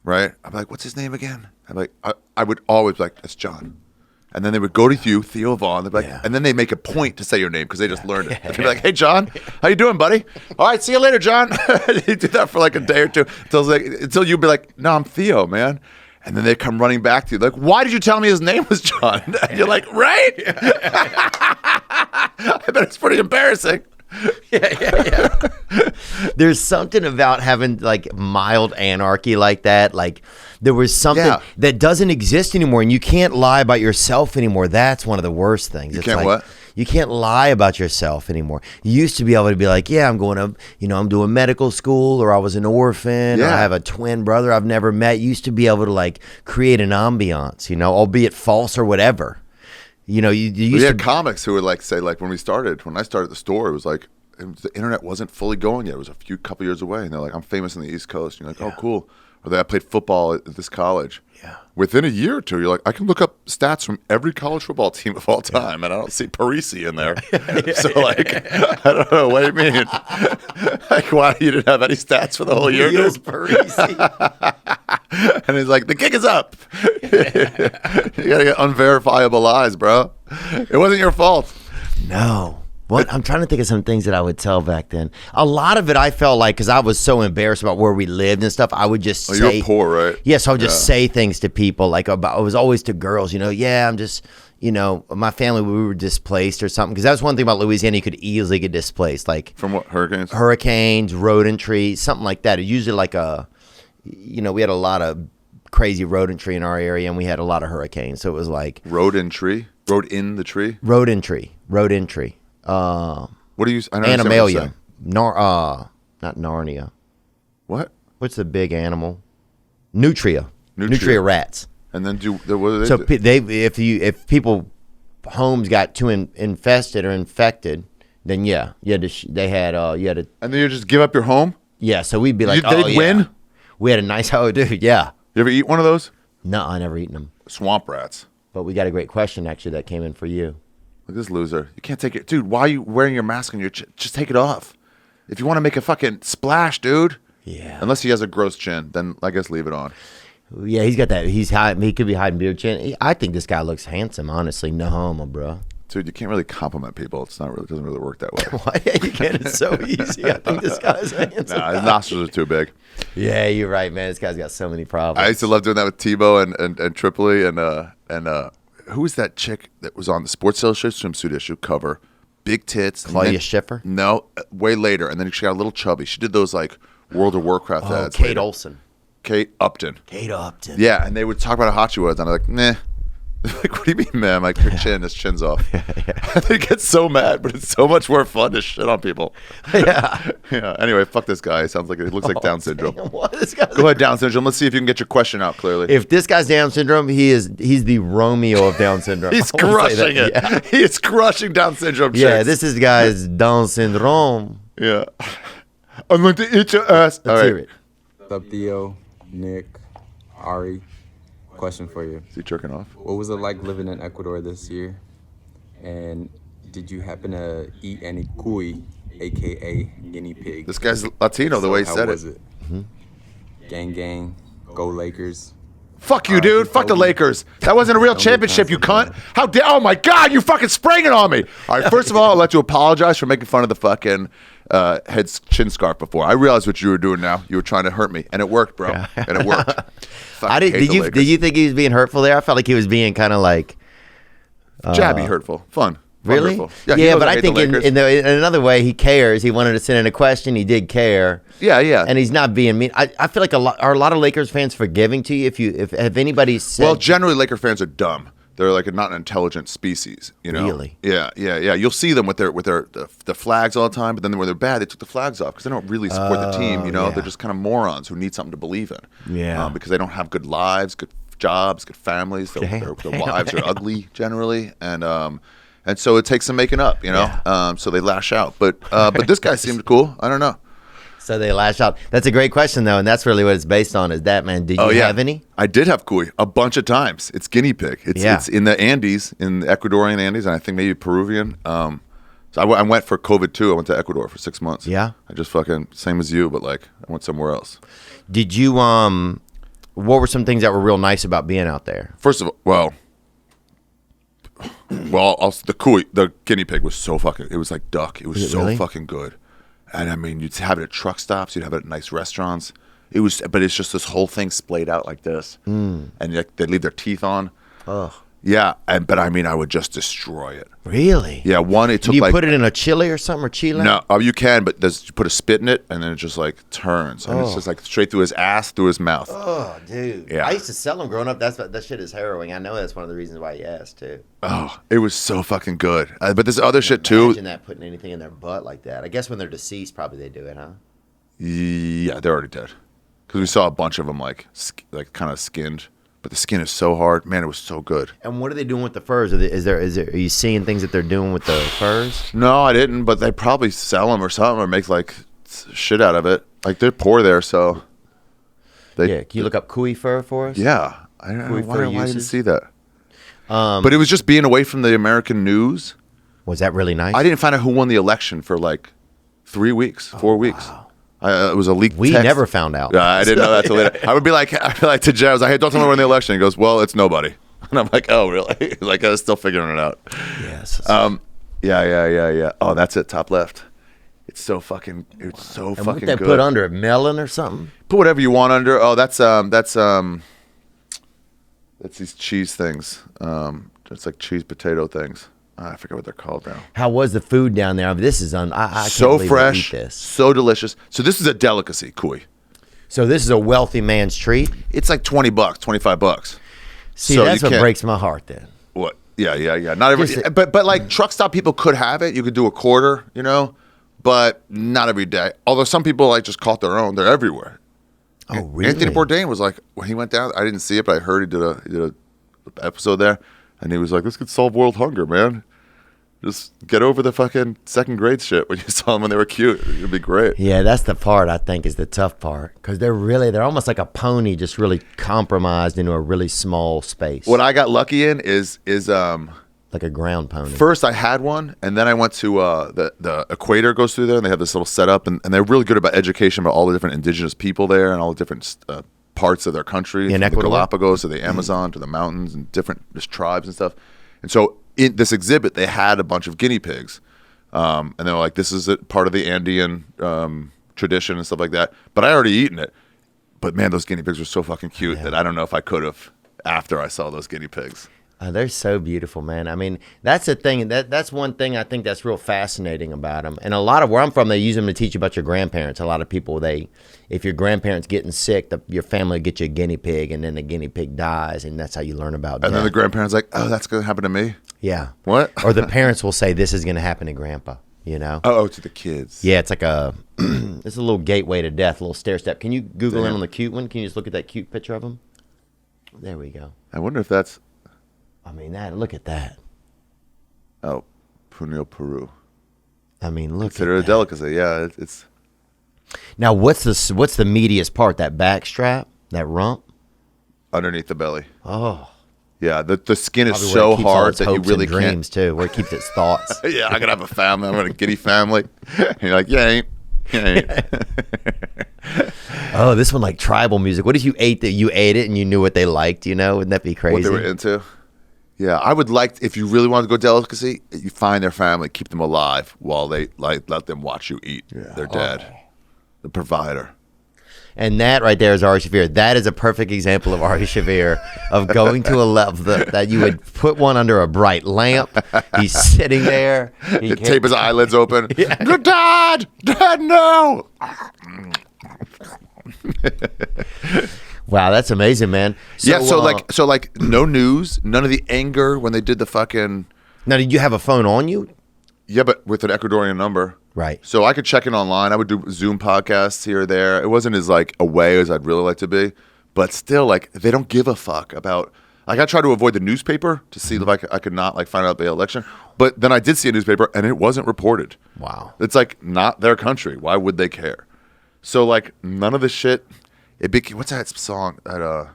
Right? I'm like, what's his name again? I'm like, I would always be like, that's John. And then they would go to you, Theo Vaughn. They'd be like, and then they make a point to say your name because they just learned it. They'd be like, "Hey, John, how you doing, buddy? All right, see you later, John." You do that for like a day or two until you'd be like, "No, I'm Theo, man." And then they come running back to you like, "Why did you tell me his name was John?" And you're like, "Right?" I bet it's pretty embarrassing. Yeah. There's something about having like mild anarchy like that. Like there was something that doesn't exist anymore, and you can't lie about yourself anymore. That's one of the worst things. You can't what? You can't lie about yourself anymore. You used to be able to be like, yeah, I'm going to, I'm doing medical school, or I was an orphan, or I have a twin brother I've never met. You used to be able to like create an ambiance, albeit false or whatever. You used had comics who would like say like when I started the store, it was like the internet wasn't fully going yet. It was a couple years away, and they're like, "I'm famous in the East Coast." And you're like, "Oh, cool." Or I played football at this college. Yeah. Within a year or two, you're like, I can look up stats from every college football team of all time, and I don't see Parisi in there. So like, I don't know. What do you mean? Like, why you didn't have any stats for the whole year? Parisi. And he's like, the gig is up. You gotta get unverifiable lies, bro. It wasn't your fault. No. What I'm trying to think of some things that I would tell back then. A lot of it I felt like, because I was so embarrassed about where we lived and stuff, I would just say. You're poor, right? Yes, I would just say things to people like about. It was always to girls, I'm just, my family, we were displaced or something. Because that was one thing about Louisiana, you could easily get displaced, like from what, hurricanes? Hurricanes, rodentry, something like that. It usually like we had a lot of crazy rodentry in our area, and we had a lot of hurricanes, so it was like rodentry, rode in the tree, rodentry. What do you? I don't Animalia, not Narnia. What? What's the big animal? Nutria rats. And then what do they so do? If people homes got too infested or infected, then you had to. And then you just give up your home. Yeah, so we'd be like, they'd win. We had a nice dude. Yeah. You ever eat one of those? No, I never eaten them. Swamp rats. But we got a great question actually that came in for you. Look at this loser. You can't take it. Dude, why are you wearing your mask on your chin? Just take it off. If you want to make a fucking splash, dude. Yeah. Unless he has a gross chin, then I guess leave it on. Yeah, he's got that. He could be hiding beard chin. I think this guy looks handsome, honestly. No homo, bro. Dude, you can't really compliment people. It doesn't really work that way. Why? You can. It's so easy. I think this guy's handsome. Nah, his nostrils are too big. Yeah, you're right, man. This guy's got so many problems. I used to love doing that with Tebow and Tripoli and who was that chick that was on the Sports Illustrated swimsuit issue cover? Big tits. Claudia Schiffer? No, way later. And then she got a little chubby. She did those like World of Warcraft ads. Kate later. Olsen. Kate Upton. Kate Upton. Yeah, and they would talk about how hot she was, and I'm like, nah. Like, what do you mean, man? Like, her chin, his chin's off. They get so mad, but it's so much more fun to shit on people. Yeah. Yeah. Anyway, fuck this guy. He sounds like it looks like Down syndrome. Damn, what? This guy's Go ahead, Down syndrome. Let's see if you can get your question out clearly. If this guy's Down syndrome, he's the Romeo of Down syndrome. He's crushing it. Yeah. He is crushing Down syndrome chicks. Yeah, this is guy's Down syndrome. Yeah. I'm going to eat your ass. Let's hear it. What's up, Theo, Nick, Ari? Question for you. Is he jerking off? What was it like living in Ecuador this year? And did you happen to eat any cuy, aka guinea pig? This guy's Latino, the way he how said was it. Gang, gang, go Lakers. Fuck you, dude. Fuck the Lakers. That wasn't a real championship, you cunt. How dare? Oh my God, you fucking sprang it on me. All right, first of all, I'd like to apologize for making fun of the fucking head chin scarf before. I realized what you were doing now. You were trying to hurt me, and it worked, bro. And it worked. Did you think he was being hurtful there? I felt like he was being kind of like jabby, hurtful, fun. Really? Hurtful. Yeah, but I think in another way, he cares. He wanted to send in a question. He did care. Yeah. And he's not being mean. I feel like are a lot of Lakers fans forgiving to you if have anybody said? Well, generally Laker fans are dumb. They're like not an intelligent species, you know. Really? Yeah. You'll see them with the flags all the time, but then when they're bad, they took the flags off because they don't really support the team. You know, yeah. They're just kind of morons who need something to believe in. Yeah. Because they don't have good lives, good jobs, good families. Their wives are ugly generally, and so it takes some making up. You know. Yeah. So they lash out, but this guy seemed cool. I don't know. So they lash out. That's a great question, though, and that's really what it's based on. Is that, man? Did you have any? I did have cuy a bunch of times. It's guinea pig. It's in the Andes, in the Ecuadorian Andes, and I think maybe Peruvian. So I went for COVID too. I went to Ecuador for 6 months. Yeah. I just fucking same as you, but like I went somewhere else. Did you what were some things that were real nice about being out there? First of all, well, Well, also the guinea pig was so fucking. It was like duck. It was so fucking good. And I mean, you'd have it at truck stops. You'd have it at nice restaurants. It was, but it's just this whole thing splayed out like this, and like they leave their teeth on. Oh, Yeah, but I mean, I would just destroy it. really? Yeah, it took Do you like put it in a chili or something, or chile? no, you can, but you put a spit in it, and then it just like turns, and it's just like straight through his ass, through his mouth. Oh, dude. Yeah. I used to sell them growing up. That shit is harrowing. I know that's one of the reasons why you asked too. Oh, it was so fucking good. But there's other shit too. Imagine that putting anything in their butt like that. I guess when they're deceased, probably they do it, huh? Yeah, they're already dead. Because we saw a bunch of them like kind of skinned, but the skin is so hard. Man, it was so good. And what are they doing with the furs? Are you seeing things that they're doing with the furs? No, I didn't, but they probably sell them or something or make like shit out of it. Like they're poor there, so. Yeah, can you look up kui fur for us? Yeah, I don't know why I didn't uses? see that. But it was just being away from the American news. Was that really nice? I didn't find out who won the election for like 4 weeks. It was a leaked We text. never found out. Yeah, I didn't know that till later. I would be like to Jay, I was like, hey, don't tell me when the election. He goes, well, it's nobody. And I'm like, oh, really? He's like, I was still figuring it out. Yes. Yeah. Oh, that's it, top left. It's so fucking and fucking what they good. put under it? Melon or something? Put whatever you want under. Oh, that's these cheese things. It's like cheese potato things. I forget what they're called now. How was the food down there? I mean, this is I can't So believe fresh, we eat this. so delicious. So this is a delicacy, kui. So this is a wealthy man's treat. It's like $20, $25. See, So that's you what can't- breaks my heart. Then What? Yeah. Not every, Just- but like truck stop people could have it. You could do a quarter, but not every day. Although some people like just caught their own. They're everywhere. oh really? Anthony Bourdain was like when he went down. I didn't see it, but I heard he did a episode there, and he was like, "This could solve world hunger, man. Just get over the fucking second grade shit when you saw them when they were cute. It'd be great." Yeah, that's the part I think is the tough part because they're almost like a pony, just really compromised into a really small space. What I got lucky in is like a ground pony. first I had one, and then I went to the equator goes through there, and they have this little setup, and they're really good about education about all the different indigenous people there and all the different parts of their country, In from the Ecuador? Galapagos to the Amazon to the mountains and different just tribes and stuff. And so in this exhibit, they had a bunch of guinea pigs, and they were like, "This is part of the Andean tradition and stuff like that." But I already eaten it. But man, those guinea pigs were so fucking cute that I don't know if I could have after I saw those guinea pigs. They're so beautiful, man. I mean, that's the thing. That's one thing I think that's real fascinating about them. And a lot of where I'm from, they use them to teach you about your grandparents. A lot of people, if your grandparents getting sick, your family get you a guinea pig, and then the guinea pig dies, and that's how you learn about And then the death. grandparents like, "Oh, that's gonna happen to me." Yeah. What? Or the parents will say, "This is going to happen to Grandpa." Oh, to the kids. Yeah, it's like it's a little gateway to death, a little stair step. Can you Google in on the cute one? Can you just look at that cute picture of him? There we go. I wonder if that's I mean, look at that. Punio, Peru. I mean, look Consider at it a that. delicacy. Yeah, it's Now, what's the meatiest part? That back strap, that rump? underneath the belly. Oh, Yeah, the skin is probably where it so keeps all hard its that you hopes really and dreams too, where it keeps its thoughts. can't. Yeah, I gotta have a family. I'm in a guinea family. And you're like, you ain't. Oh, this one like tribal music. What if you ate it and you knew what they liked? Wouldn't that be crazy? What they were into. Yeah, I would like if you really wanted to go delicacy, you find their family, keep them alive while they let them watch you eat. They're dead. The provider. And that right there is Ari Shaffir. That is a perfect example of Ari Shaffir of going to a level that you would put one under a bright lamp. He's sitting there. He Tape his eyelids open. Good Dad, no. Wow, that's amazing, man. So like no news, none of the anger when they did the fucking. Now, did you have a phone on you? Yeah, but with an Ecuadorian number. Right. So I could check in online. I would do Zoom podcasts here or there. It wasn't as like away as I'd really like to be, but still, like they don't give a fuck about. Like I try to avoid the newspaper to see if I could not like find out the election. But then I did see a newspaper and it wasn't reported. Wow. It's like not their country. Why would they care? So like none of the shit. What's that song? The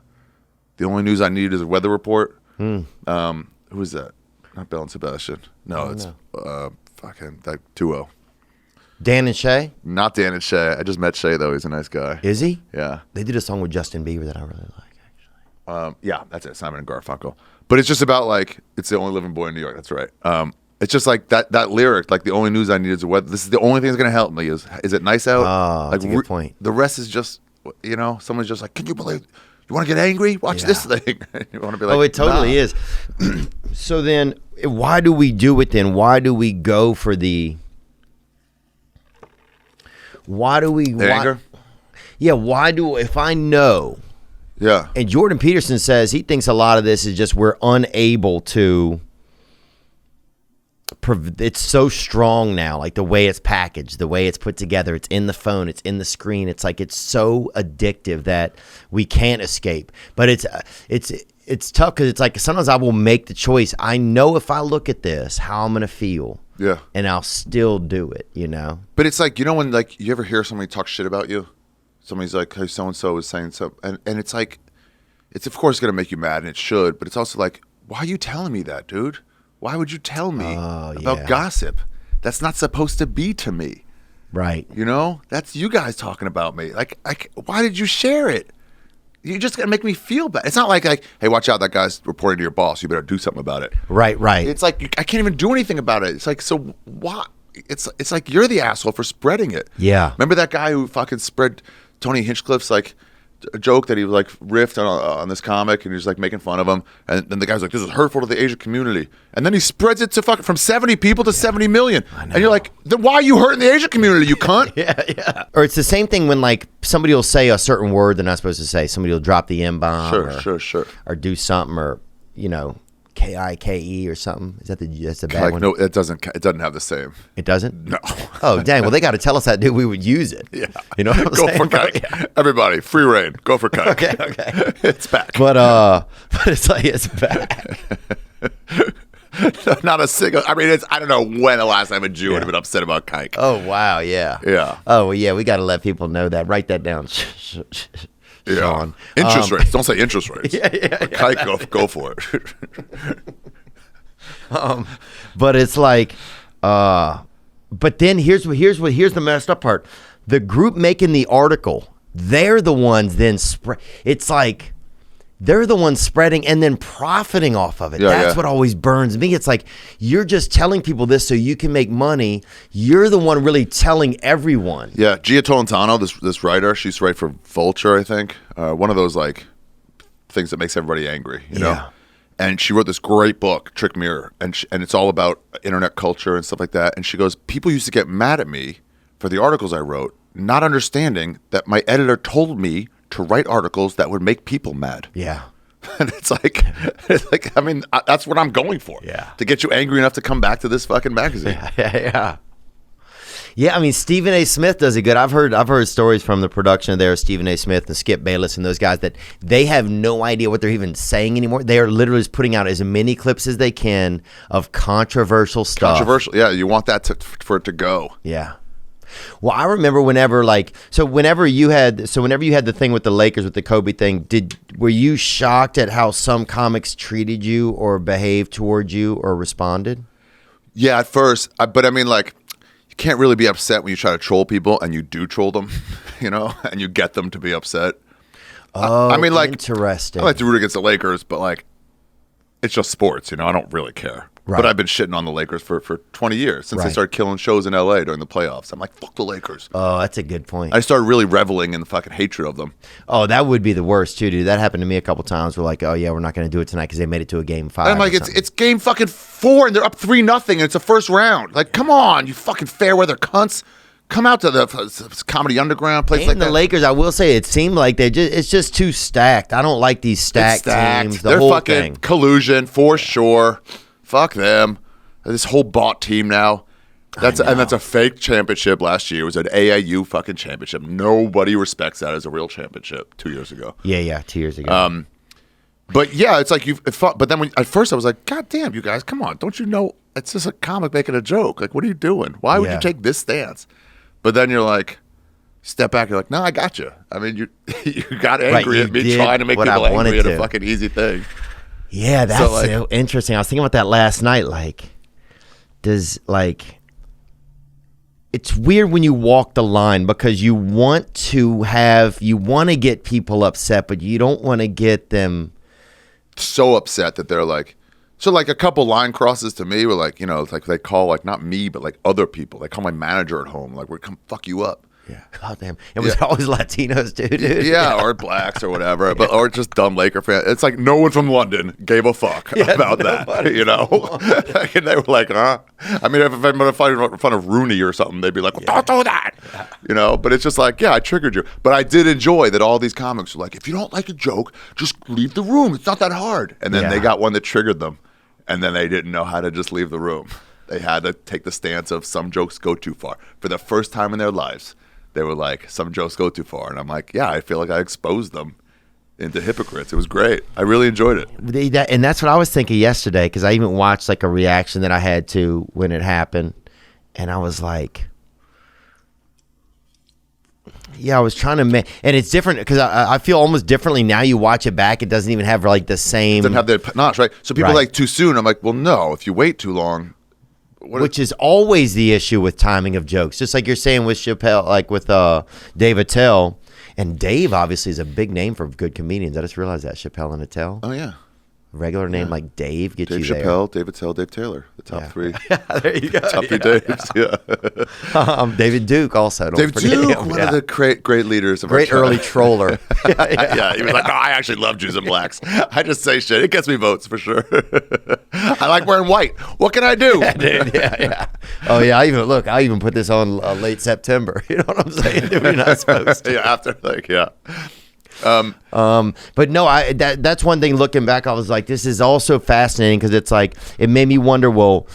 only news I need is a weather report. Who is that? Not Bell and Sebastian. No, it's fucking that duo. Dan and Shay? Not Dan and Shay. I just met Shay though. He's a nice guy. Is he? Yeah. They did a song with Justin Bieber that I really like, actually. Yeah, that's it. Simon and Garfunkel. But it's just about like it's the only living boy in New York. That's right. It's just like that lyric. Like the only news I need is the weather. This is the only thing that's gonna help me. Is it nice out? Oh, like that's a good point. The rest is just someone's just like, can you believe? You want to get angry? Watch this thing. You want to be like, oh, it totally is. So then, why do we do it then? Why do we go for the? Why do we? Anger? Yeah. Why do if I know? Yeah. And Jordan Peterson says he thinks a lot of this is just we're unable to. It's so strong now, like the way it's packaged, the way it's put together. It's in the phone, it's in the screen. It's like it's so addictive that we can't escape. But it's tough because it's like sometimes I will make the choice. I know if I look at this, how I'm gonna feel. Yeah. And I'll still do it. But it's like when like you ever hear somebody talk shit about you? Somebody's like, hey, so and so is saying so, and it's like, it's of course gonna make you mad, and it should. But it's also like, why are you telling me that, dude? Why would you tell me about gossip? That's not supposed to be to me. Right. That's you guys talking about me. Like, why did you share it? You're just going to make me feel bad. It's not like, hey, watch out, that guy's reporting to your boss. You better do something about it. Right. It's like, I can't even do anything about it. It's like, so what? It's like you're the asshole for spreading it. Yeah. Remember that guy who fucking spread Tony Hinchcliffe's like a joke that he was like riffed on this comic, and he was like making fun of him, and then the guy's like, this is hurtful to the Asian community, and then he spreads it to fucking from 70 people to 70 million, and you're like, then why are you hurting the Asian community, you cunt? Yeah. Or it's the same thing when like somebody will say a certain word they're not supposed to say. Somebody will drop the M-bomb Sure. or do something, or K-I-K-E or something. That's the bad one? No, it doesn't have the same. It doesn't? No. Oh, dang. Well, they got to tell us that, dude. We would use it. Yeah. You know what I'm Go saying? for kike. Yeah. Everybody, free reign. Go for kike. Okay. It's back. But it's like, it's back. Not a single. I mean, I don't know when the last time a Jew would have been upset about kike. Oh, wow. Yeah. Yeah. Oh, well, yeah. We got to let people know that. Write that down. Yeah. Sean. Interest rates. Don't say interest rates. Yeah. Kike, go for it. But it's like, but then here's the messed up part. The group making the article, they're the ones then spread. It's like they're the ones spreading and then profiting off of it. That's what always burns me. It's like you're just telling people this so you can make money. You're the one really telling everyone. Yeah, Gia Tolentano, this writer, she used to write for Vulture, I think. One of those like things that makes everybody angry, you know. And she wrote this great book, Trick Mirror, and it's all about internet culture and stuff like that. And she goes, people used to get mad at me for the articles I wrote, not understanding that my editor told me to write articles that would make people mad. Yeah. And it's like, I mean, that's what I'm going for. Yeah. To get you angry enough to come back to this fucking magazine. Yeah. Yeah, I mean, Stephen A. Smith does it good. I've heard stories from the production there of Stephen A. Smith and Skip Bayless and those guys that they have no idea what they're even saying anymore. They are literally just putting out as many clips as they can of controversial stuff. Controversial, yeah. You want that for it to go. Yeah. Well, I remember whenever you had the thing with the Lakers with the Kobe thing, were you shocked at how some comics treated you or behaved towards you or responded? Yeah, at first, but I mean, like, you can't really be upset when you try to troll people and you do troll them, and you get them to be upset. Oh, I mean, like, interesting. I like to root against the Lakers, but like, it's just sports, I don't really care. Right. But I've been shitting on the Lakers for 20 years since they started killing shows in LA during the playoffs. I'm like, fuck the Lakers. Oh, that's a good point. I started really reveling in the fucking hatred of them. Oh, that would be the worst too, dude. That happened to me a couple times. We're like, oh yeah, we're not going to do it tonight because they made it to a game 5. And I'm like, it's game fucking 4 and they're up 3-0 and it's the first round. Like, come on, you fucking fair weather cunts. Come out to the Comedy Underground place like the that. Lakers, I will say, it seemed like it's just too stacked. I don't like these stacked teams. They're whole fucking thing. collusion for sure. Fuck them. This whole bought team now. That's a fake championship last year. It was an AAU fucking championship. Nobody respects that as a real championship 2 years ago. Yeah, 2 years ago. But yeah, it's like but then at first I was like, God damn, you guys, come on. Don't you know it's just a comic making a joke? Like, what are you doing? Why would you take this stance? But then you're like, step back, you're like, no, I got you. I mean, you got angry at me trying to make people angry at a fucking easy thing. Yeah, that's so interesting. I was thinking about that last night. It's weird when you walk the line because you want to get people upset, but you don't want to get them so upset that they're like, so like a couple line crosses to me were like, you know, it's like they call like not me, but like other people. They call my manager at home, like we're come fuck you up. Yeah. God damn. It was always Latinos too, dude. Yeah, or blacks or whatever, but or just dumb Laker fans. It's like no one from London gave a fuck about that, you know. And they were like, huh? I mean, if I'm gonna fight in front of Rooney or something, they'd be like, well, don't do that, you know. But it's just like, yeah, I triggered you. But I did enjoy that all these comics were like, if you don't like a joke, just leave the room. It's not that hard. And then they got one that triggered them, and then they didn't know how to just leave the room. They had to take the stance of some jokes go too far. For the first time in their lives, they were like, some jokes go too far. And I'm like, yeah, I feel like I exposed them into hypocrites. It was great. I really enjoyed it. And that's what I was thinking yesterday, because I even watched like a reaction that I had to when it happened. And I was like, yeah, I was trying to make, and it's different because I feel almost differently now. You watch it back, it doesn't even have like the same. It doesn't have the notch, right? So people are like, too soon. I'm like, well, no, if you wait too long. Which is always the issue with timing of jokes. Just like you're saying with Chappelle, like with Dave Attell. And Dave obviously is a big name for good comedians. I just realized that. Chappelle and Attell. Oh, yeah. Regular name like Dave gets Dave you Chappelle, Dave Attell, Dave Taylor. The top three. There you go. Top three Daves, yeah. David Duke also. Dave Duke, one of the great leaders of great our early troller. Yeah, he was like, no, I actually love Jews and blacks. I just say shit. It gets me votes for sure. I like wearing white. What can I do? Dude, yeah. Oh, yeah. I even put this on late September. You know what I'm saying? We're not supposed to. Yeah, after, like, yeah. But no, that's one thing. Looking back, I was like, this is also fascinating because it's like it made me wonder. Well,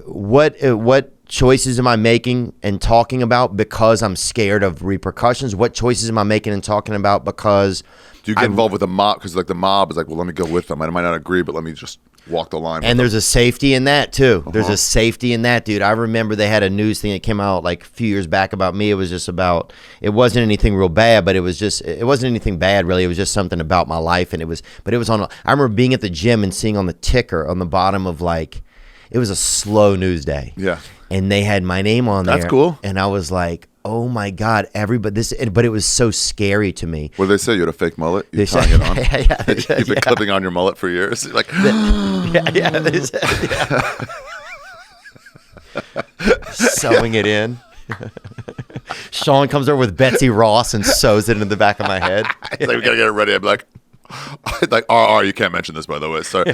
what choices am I making and talking about because I'm scared of repercussions? What choices am I making and talking about because do you get involved with the mob? Because like the mob is like, well, let me go with them. I might not agree, but let me just walk the line. And there's a safety in that too. There's a safety in that, dude. I remember they had a news thing that came out like a few years back about me. It was just about, it wasn't anything real bad, but it wasn't anything bad really. It was just something about my life. And it was on, I remember being at the gym and seeing on the ticker on the bottom of like, it was a slow news day. Yeah. And they had my name on there. That's cool. And I was like, oh my God, but it was so scary to me. What did they say? You had a fake mullet? You're tying it on? Yeah, You've been clipping on your mullet for years? You're like, they said, sewing it in. Sean comes over with Betsy Ross and sews it into the back of my head. It's like, we gotta get it ready. I'm like, you can't mention this, by the way. Sorry.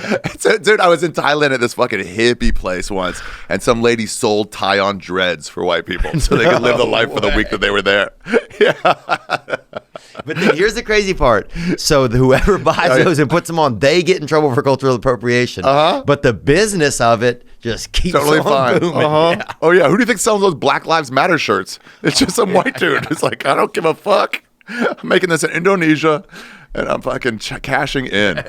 Dude, I was in Thailand at this fucking hippie place once, and some lady sold tie-on dreads for white people so they could live the life for the week that they were there. Yeah. But then here's the crazy part. So whoever buys those and puts them on, they get in trouble for cultural appropriation. But the business of it just keeps totally on fine. booming. Yeah. Oh, yeah. Who do you think sells those Black Lives Matter shirts? It's just some white dude. It's like, I don't give a fuck. I'm making this in Indonesia. And I'm fucking cashing in.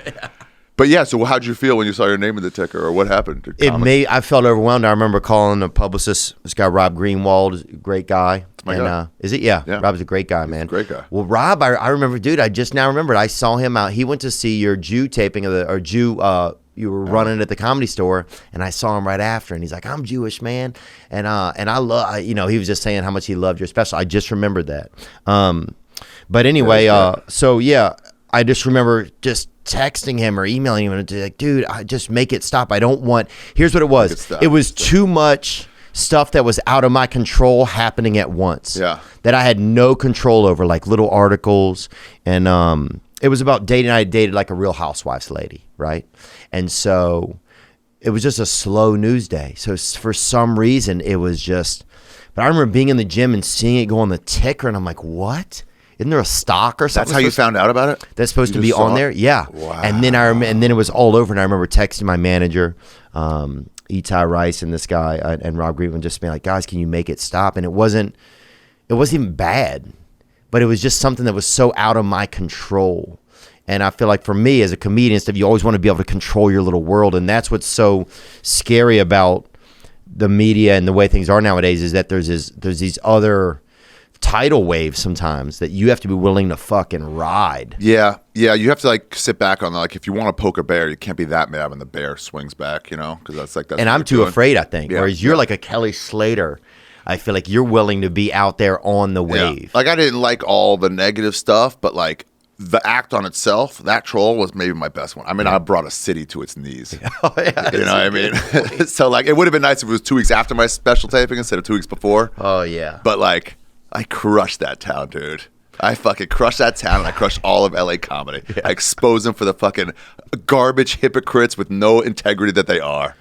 But yeah, so how'd you feel when you saw your name in the ticker, or what happened? I felt overwhelmed. I remember calling a publicist, this guy Rob Greenwald, is a great guy. That's my guy. Is it? Yeah. Rob's a great guy, man. Great guy. Well, Rob, I remember, dude, I just now remembered. I saw him out. He went to see your Jew taping of you were running at the Comedy Store, and I saw him right after, and he's like, I'm Jewish, man. And I love, he was just saying how much he loved your special. I just remembered that. But anyway, so yeah, I just remember just texting him or emailing him and like, dude, I just make it stop. I don't want, here's what it was. It was too much stuff that was out of my control happening at once. Yeah. That I had no control over, like little articles. And it was about dating. I dated like a Real Housewives lady, right? And so it was just a slow news day. So for some reason, it was just, but I remember being in the gym and seeing it go on the ticker, and I'm like, what? Isn't there a stock or something? That's how you found out about it? That's supposed to be on there? Yeah. Wow. And then and then it was all over, and I remember texting my manager, Itai Rice, and this guy, and Rob Greenwald, just being like, guys, can you make it stop? And it wasn't even bad, but it was just something that was so out of my control. And I feel like for me as a comedian, you always want to be able to control your little world, and that's what's so scary about the media and the way things are nowadays, is that there's these other tidal waves sometimes that you have to be willing to fucking ride. Yeah, you have to like sit back on like, if you want to poke a bear, you can't be that mad when the bear swings back, because that's and I'm too afraid, I think. Yeah. Whereas you're like a Kelly Slater. I feel like you're willing to be out there on the wave. Like I didn't like all the negative stuff, but like the act on itself, that troll was maybe my best one. I mean, I brought a city to its knees. Oh, yeah, you know what I mean? So like, it would have been nice if it was 2 weeks after my special taping instead of 2 weeks before. Oh yeah. But like, I crushed that town, dude. I fucking crushed that town, and I crushed all of LA comedy. Yeah. I exposed them for the fucking garbage hypocrites with no integrity that they are.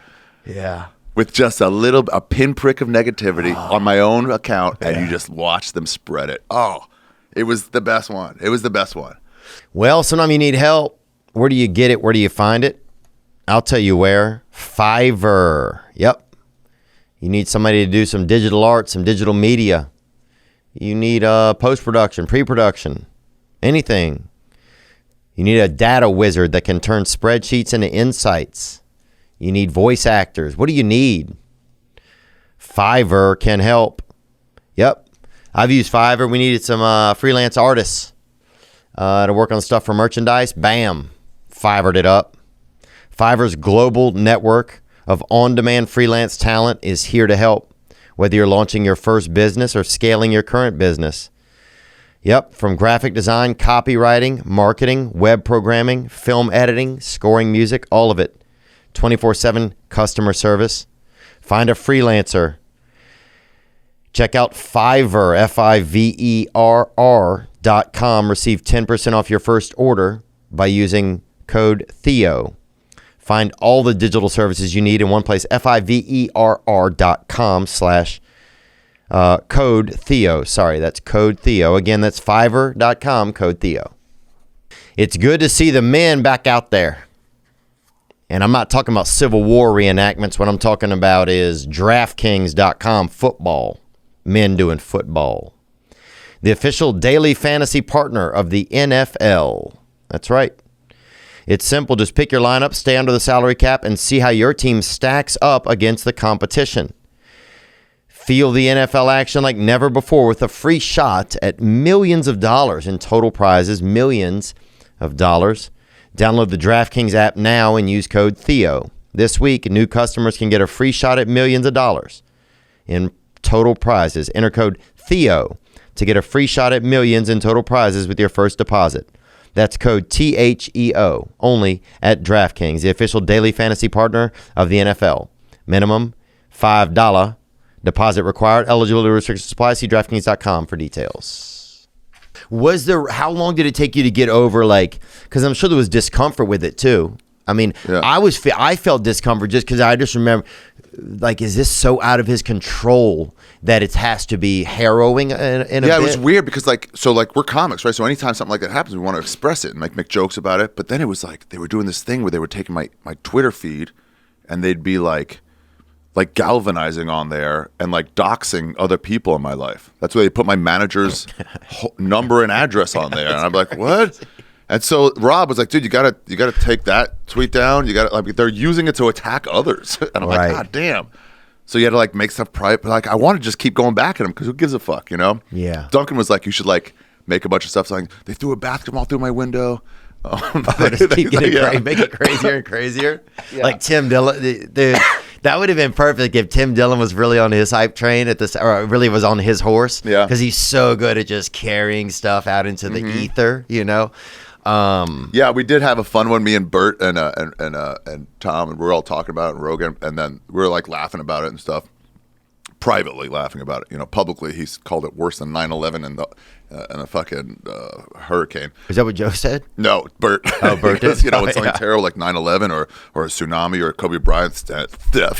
Yeah. With just a pinprick of negativity on my own account, and you just watch them spread it. Oh, it was the best one. It was the best one. Well, sometimes you need help. Where do you get it? Where do you find it? I'll tell you where. Fiverr. Yep. You need somebody to do some digital art, some digital media. You need post-production, pre-production, anything. You need a data wizard that can turn spreadsheets into insights. You need voice actors. What do you need? Fiverr can help. Yep. I've used Fiverr. We needed some freelance artists to work on stuff for merchandise. Bam. Fiverred it up. Fiverr's global network of on-demand freelance talent is here to help, whether you're launching your first business or scaling your current business. Yep, from graphic design, copywriting, marketing, web programming, film editing, scoring music, all of it. 24/7 customer service. Find a freelancer. Check out Fiverr, Fiverr.com. Receive 10% off your first order by using code Theo. Find all the digital services you need in one place, Fiverr.com/code Theo. Sorry, that's code Theo. Again, that's Fiverr.com, code Theo. It's good to see the men back out there. And I'm not talking about Civil War reenactments. What I'm talking about is DraftKings.com football. Men doing football. The official daily fantasy partner of the NFL. That's right. It's simple. Just pick your lineup, stay under the salary cap, and see how your team stacks up against the competition. Feel the NFL action like never before with a free shot at millions of dollars in total prizes. Millions of dollars. Download the DraftKings app now and use code Theo. This week, new customers can get a free shot at millions of dollars in total prizes. Enter code Theo to get a free shot at millions in total prizes with your first deposit. That's code THEO only at DraftKings, the official daily fantasy partner of the NFL. Minimum $5 deposit required. Eligibility restrictions apply. See DraftKings.com for details. How long did it take you to get over, like, because I'm sure there was discomfort with it too. I mean, yeah. I felt discomfort just because I just remember, like, is this so out of his control that it has to be harrowing in a bit? Yeah, it was weird because, like, we're comics, right? So anytime something like that happens, we want to express it and, like, make jokes about it. But then it was like they were doing this thing where they were taking my Twitter feed and they'd be like galvanizing on there and like doxing other people in my life. That's where they put my manager's number and address on there. And I'm like, what? And so Rob was like, dude, you gotta take that tweet down. You gotta, like, they're using it to attack others. And I'm like, God damn. So you had to like make stuff private. But like, I want to just keep going back at him because who gives a fuck, you know? Yeah. Duncan was like, you should like make a bunch of stuff. So like, they threw a basketball through my window. Just keep getting make it crazier and crazier. Yeah. Like Tim Dillon, dude. That would have been perfect if Tim Dillon was really on his hype train or really was on his horse. Yeah, because he's so good at just carrying stuff out into the ether, you know. Yeah, we did have a fun one. Me and Bert and Tom, and we were all talking about it, and Rogan, and then we were like laughing about it and stuff. Privately laughing about it, you know. Publicly, he's called it worse than 9/11 and a fucking hurricane. Is that what Joe said? No, Bert. Oh, Bert did? You know, it's something terrible like 9/11 or a tsunami or Kobe Bryant's death. You're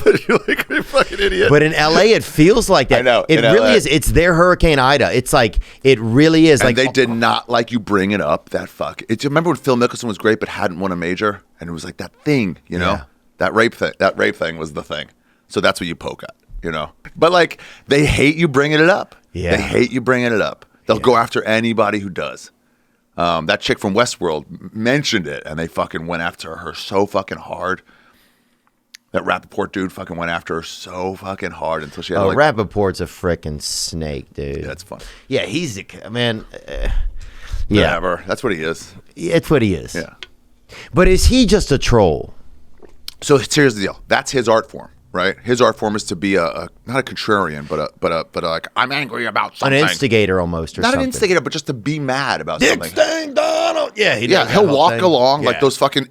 like, you fucking idiot. But in LA, it feels like that. I know. It really is. It's their Hurricane Ida. It's like, it really is. And like they did not like you bring it up. That fuck. Remember when Phil Mickelson was great but hadn't won a major? And it was like that thing, you know? Yeah. That rape thing was the thing. So that's what you poke at. You know, but like they hate you bringing it up. Yeah, they hate you bringing it up. They'll go after anybody who does. That chick from Westworld mentioned it, and they fucking went after her so fucking hard. That Rappaport dude fucking went after her so fucking hard until she had like... Rappaport's a freaking snake, dude. Yeah, that's fun. Yeah, he's a man. Yeah, whatever. That's what he is. It's what he is. Yeah. But is he just a troll? So here's the deal. That's his art form. Right, his art form is to be not a contrarian, but like I'm angry about something. An instigator almost, or not something. An instigator, but just to be mad about something. Dick Sting Donald. Yeah, he Yeah, does that he'll whole walk thing. along Yeah. like those fucking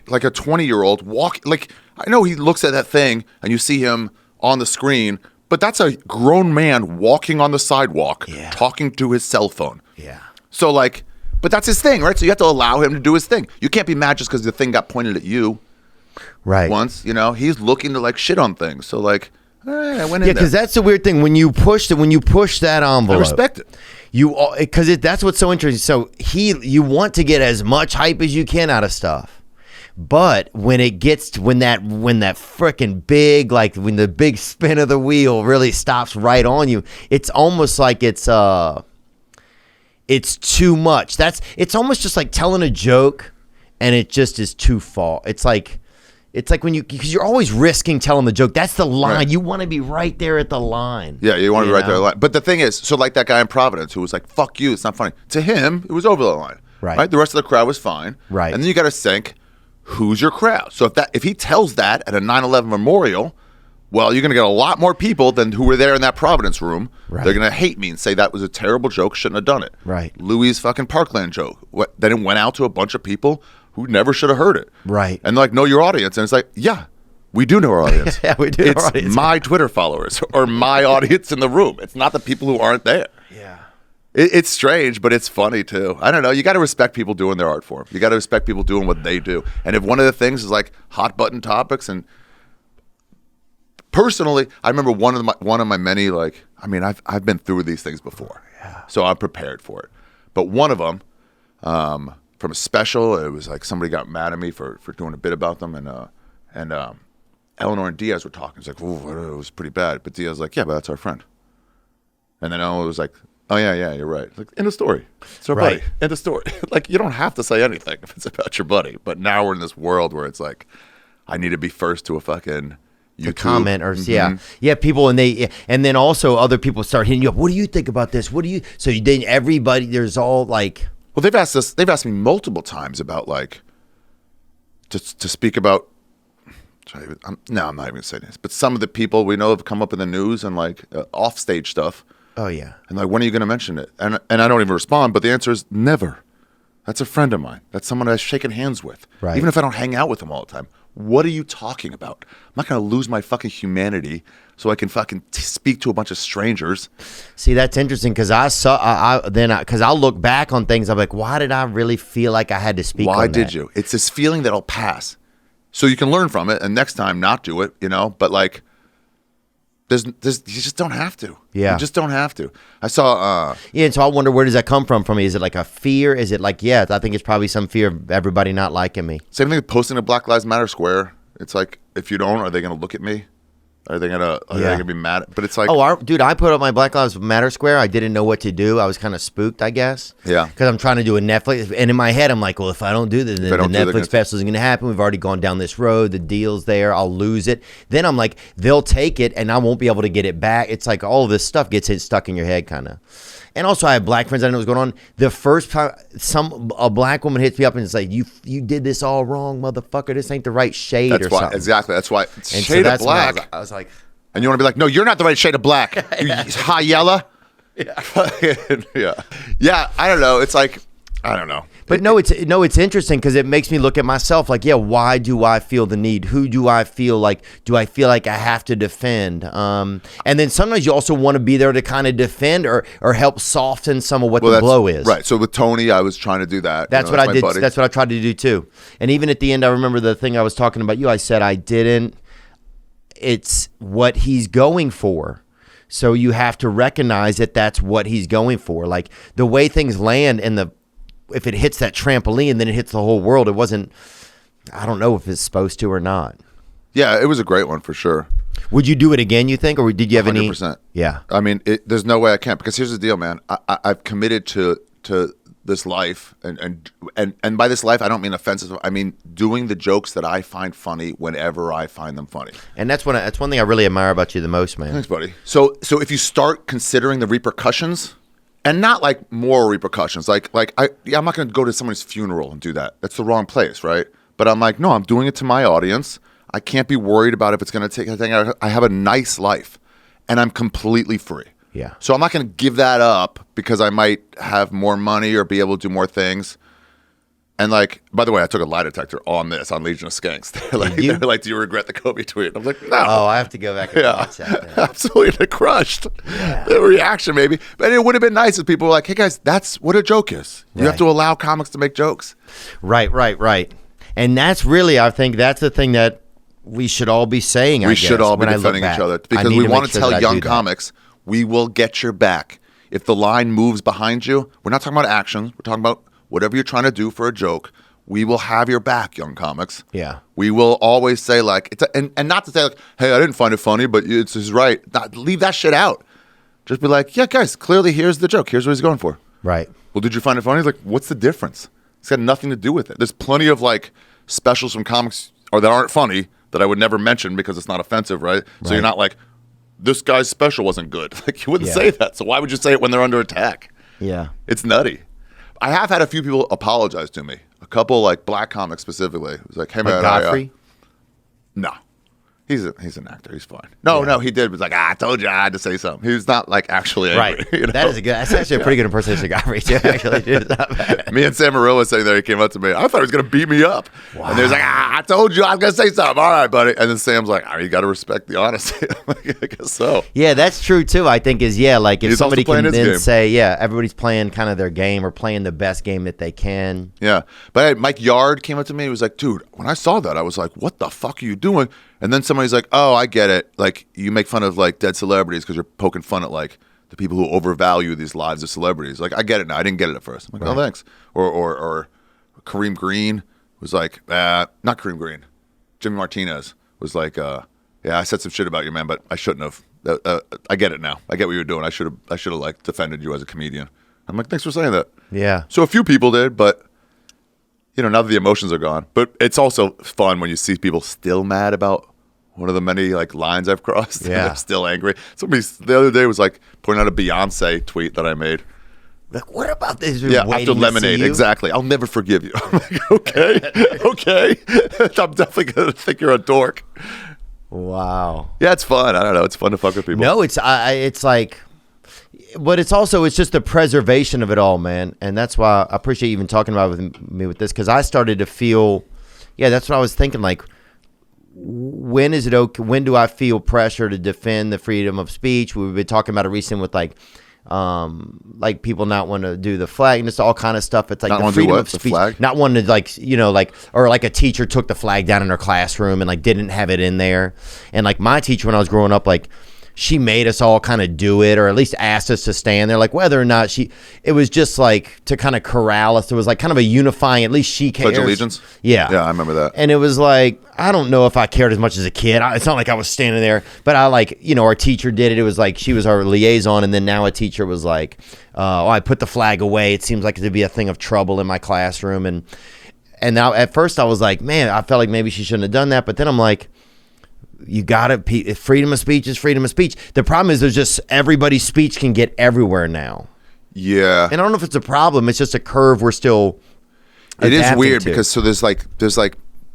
like a 20-year-old walk. Like I know he looks at that thing and you see him on the screen, but that's a grown man walking on the sidewalk, Yeah. talking to his cell phone. Yeah. So like, but that's his thing, right? So you have to allow him to do his thing. You can't be mad just because the thing got pointed at you Right. once. You know, he's looking to like shit on things. So like, I went in Yeah, because there. that's the weird thing when you push that I envelope. respect it. Because that's what's so interesting. So you want to get as much hype as you can out of stuff, but when it gets to, when that freaking big, like when the big spin of the wheel really stops right on you, it's almost like it's too much. It's almost just like telling a joke, and it just is too far. It's like when because you're always risking telling the joke. That's the line. Right. You want to be right there at the line. Yeah, you want to be right know? there. But the thing is, so like that guy in Providence who was like, fuck you, it's not funny. To him, it was over the line. Right. The rest of the crowd was fine. Right. And then you got to think, who's your crowd? So if he tells that at a 9/11 memorial, well, you're going to get a lot more people than who were there in that Providence room. Right. They're going to hate me and say that was a terrible joke, shouldn't have done it. Right. Louis' fucking Parkland joke. Then it went out to a bunch of people who never should have heard it. Right. And like, know your audience. And it's like, yeah. We do know our audience. Yeah, we do know It's our audience. my Twitter followers or my audience in the room. It's not the people who aren't there. Yeah. It's strange, but it's funny too. I don't know. You got to respect people doing their art form. You got to respect people doing what they do. And if one of the things is like hot button topics, and personally, I remember one of my many like. I mean, I've been through these things before, so I'm prepared for it. But one of them, from a special, it was like somebody got mad at me for doing a bit about them, and Eleanor and Diaz were talking. It's like, ooh, it was pretty bad. But Diaz was like, yeah, but that's our friend. And then Eleanor was like, oh, yeah, you're right. Like, end of story. It's our Right. buddy. End of story. Like, you don't have to say anything if it's about your buddy. But now we're in this world where it's like, I need to be first to a fucking YouTube. To comment or yeah, people and then also other people start hitting you up. What do you think about this? What do you? So then everybody, there's all like, Well, they've asked me multiple times about like, to speak about, I'm not even going to say this, but some of the people we know have come up in the news and like offstage stuff. oh yeah, And like, when are you going to mention it? And I don't even respond, but the answer is never. That's a friend of mine. That's someone I've shaken hands with. Right. Even if I don't hang out with them all the time. What are you talking about? I'm not going to lose my fucking humanity so I can fucking speak to a bunch of strangers. see that's interesting because because I'll look back on things. I'm like, why did I really feel like I had to speak? Why on did that? you? It's this feeling that'll pass. So you can learn from it and next time not do it, you know? But like, there's you just don't have to. Yeah. You just don't have to. I saw, Yeah, and so I wonder, where does that come from me? Is it like a fear? Is it like, yeah, I think it's probably some fear of everybody not liking me. same thing with posting a Black Lives Matter square. It's like, if you don't, are they going to look at me? Are they gonna be mad? But it's like, Dude, I put up my Black Lives Matter square. I didn't know what to do. I was kind of spooked, I guess. Yeah. Because I'm trying to do a Netflix, and in my head, I'm like, well, if I don't do this, then the don't do it, they're Netflix gonna- special isn't going to happen. We've already gone down this road. The deal's there. I'll lose it. Then I'm like, they'll take it, and I won't be able to get it back. It's like all of this stuff gets stuck in your head, kind of. And also, I have black friends. I know what's going on. The first time a black woman hits me up and is like, "You did this all wrong, motherfucker. This ain't the right shade that's or why, something." exactly. That's why. And so Shade of that's when black. I was like, And you want to be like, no, you're not the right shade of black. You high yellow. Yeah. Yeah. I don't know. It's like, I don't know. But it's interesting because it makes me look at myself like, yeah, why do I feel the need? Who do I feel like? Do I feel like I have to defend? And then sometimes you also want to be there to kind of defend or help soften some of what the blow is. Right. So with Tony, I was trying to do that. That's what I did. buddy. That's what I tried to do too. And even at the end, I remember the thing I was talking about you. I said I didn't. It's what he's going for. So you have to recognize that that's what he's going for. Like the way things land and if it hits that trampoline, then it hits the whole world. It wasn't, I don't know if it's supposed to or not. Yeah, it was a great one for sure. Would you do it again, you think? Or did you have 100%. Yeah. I mean, there's no way I can't, because here's the deal, man. I've committed to this life, and by this life, I don't mean offensive. I mean doing the jokes that I find funny whenever I find them funny. And that's one thing I really admire about you the most, man. Thanks, buddy. So if you start considering the repercussions, and not like moral repercussions, I'm not going to go to somebody's funeral and do that. That's the wrong place, right? But I'm like, no, I'm doing it to my audience. I can't be worried about if it's going to take. I have a nice life, and I'm completely free. Yeah. So I'm not going to give that up because I might have more money or be able to do more things. And like, by the way, I took a lie detector on Legion of Skanks. They're like, do you regret the Kobe tweet? I'm like, no. Oh, I have to go back and watch that. Then. Absolutely crushed. Yeah. The reaction, maybe. But it would have been nice if people were like, hey guys, that's what a joke is. You have to allow comics to make jokes. Right. And that's really, I think that's the thing that we should all be saying, We should all be defending each other. Because we want to tell young comics, we will get your back. If the line moves behind you, we're not talking about actions. We're talking about whatever you're trying to do for a joke. We will have your back, young comics. Yeah. We will always say like, and not to say like, hey, I didn't find it funny, but it's right. Leave that shit out. Just be like, yeah, guys, clearly here's the joke. Here's what he's going for. Right. Well, did you find it funny? Like, what's the difference? It's got nothing to do with it. There's plenty of like specials from comics or that aren't funny that I would never mention because it's not offensive, right? So you're not like, this guy's special wasn't good. Like, you wouldn't say that. So why would you say it when they're under attack? Yeah. It's nutty. I have had a few people apologize to me. A couple, like black comics specifically. It was like, hey, man. Godfrey? No. He's an actor. He's fine. No, he did. It was like, I told you I had to say something. He was not like actually angry. Right. You know? That's actually a pretty good impersonation of Godfrey, too, actually. It's not bad. Me and Sam Morril was sitting there. He came up to me. I thought he was going to beat me up. Wow. And he was like, I told you I was going to say something. All right, buddy. And then Sam's like, you got to respect the honesty. I'm like, I guess so. Yeah, that's true, too. I think like if He's somebody can then game. say, everybody's playing kind of their game or playing the best game that they can. Yeah. But Mike Yard came up to me. He was like, dude, when I saw that, I was like, what the fuck are you doing? And then somebody's like, oh, I get it. Like, you make fun of, like, dead celebrities because you're poking fun at, like, the people who overvalue these lives of celebrities. Like, I get it now. I didn't get it at first. I'm like, oh, thanks. Or Kareem Green was like, not Kareem Green. Jimmy Martinez was like, yeah, I said some shit about you, man, but I shouldn't have. I get it now. I get what you're doing. I should have, like, defended you as a comedian. I'm like, thanks for saying that. Yeah. So a few people did, but... You know, now that the emotions are gone. But it's also fun when you see people still mad about one of the many like lines I've crossed. Yeah. And they're still angry. Somebody the other day was like pointing out a Beyonce tweet that I made. Like, what about this? Yeah, after Lemonade. Exactly. I'll never forgive you. I'm like, okay. I'm definitely going to think you're a dork. Wow. Yeah, it's fun. I don't know. It's fun to fuck with people. No, it's like... But it's just the preservation of it all, man. And that's why I appreciate you even talking about me with this, because I started to feel, that's what I was thinking. Like, when is it okay? When do I feel pressure to defend the freedom of speech? We've been talking about it recently with like people not want to do the flag and it's all kind of stuff. It's like the freedom of speech, not wanting to or like a teacher took the flag down in her classroom and like didn't have it in there. And like my teacher when I was growing up, like, she made us all kind of do it, or at least asked us to stand there. Like whether or not it was just like to kind of corral us. It was like kind of a unifying, at least she cares. Pledge Allegiance? Yeah. Yeah, I remember that. And it was like, I don't know if I cared as much as a kid. It's not like I was standing there, but I like, our teacher did it. It was like, she was our liaison. And then now a teacher was like, I put the flag away. It seems like it'd be a thing of trouble in my classroom. And now at first I was like, man, I felt like maybe she shouldn't have done that. But then I'm like, you got it. Freedom of speech is freedom of speech. The problem is there's just everybody's speech can get everywhere now. Yeah. And I don't know if it's a problem. It's just a curve we're still It is weird to. because there's like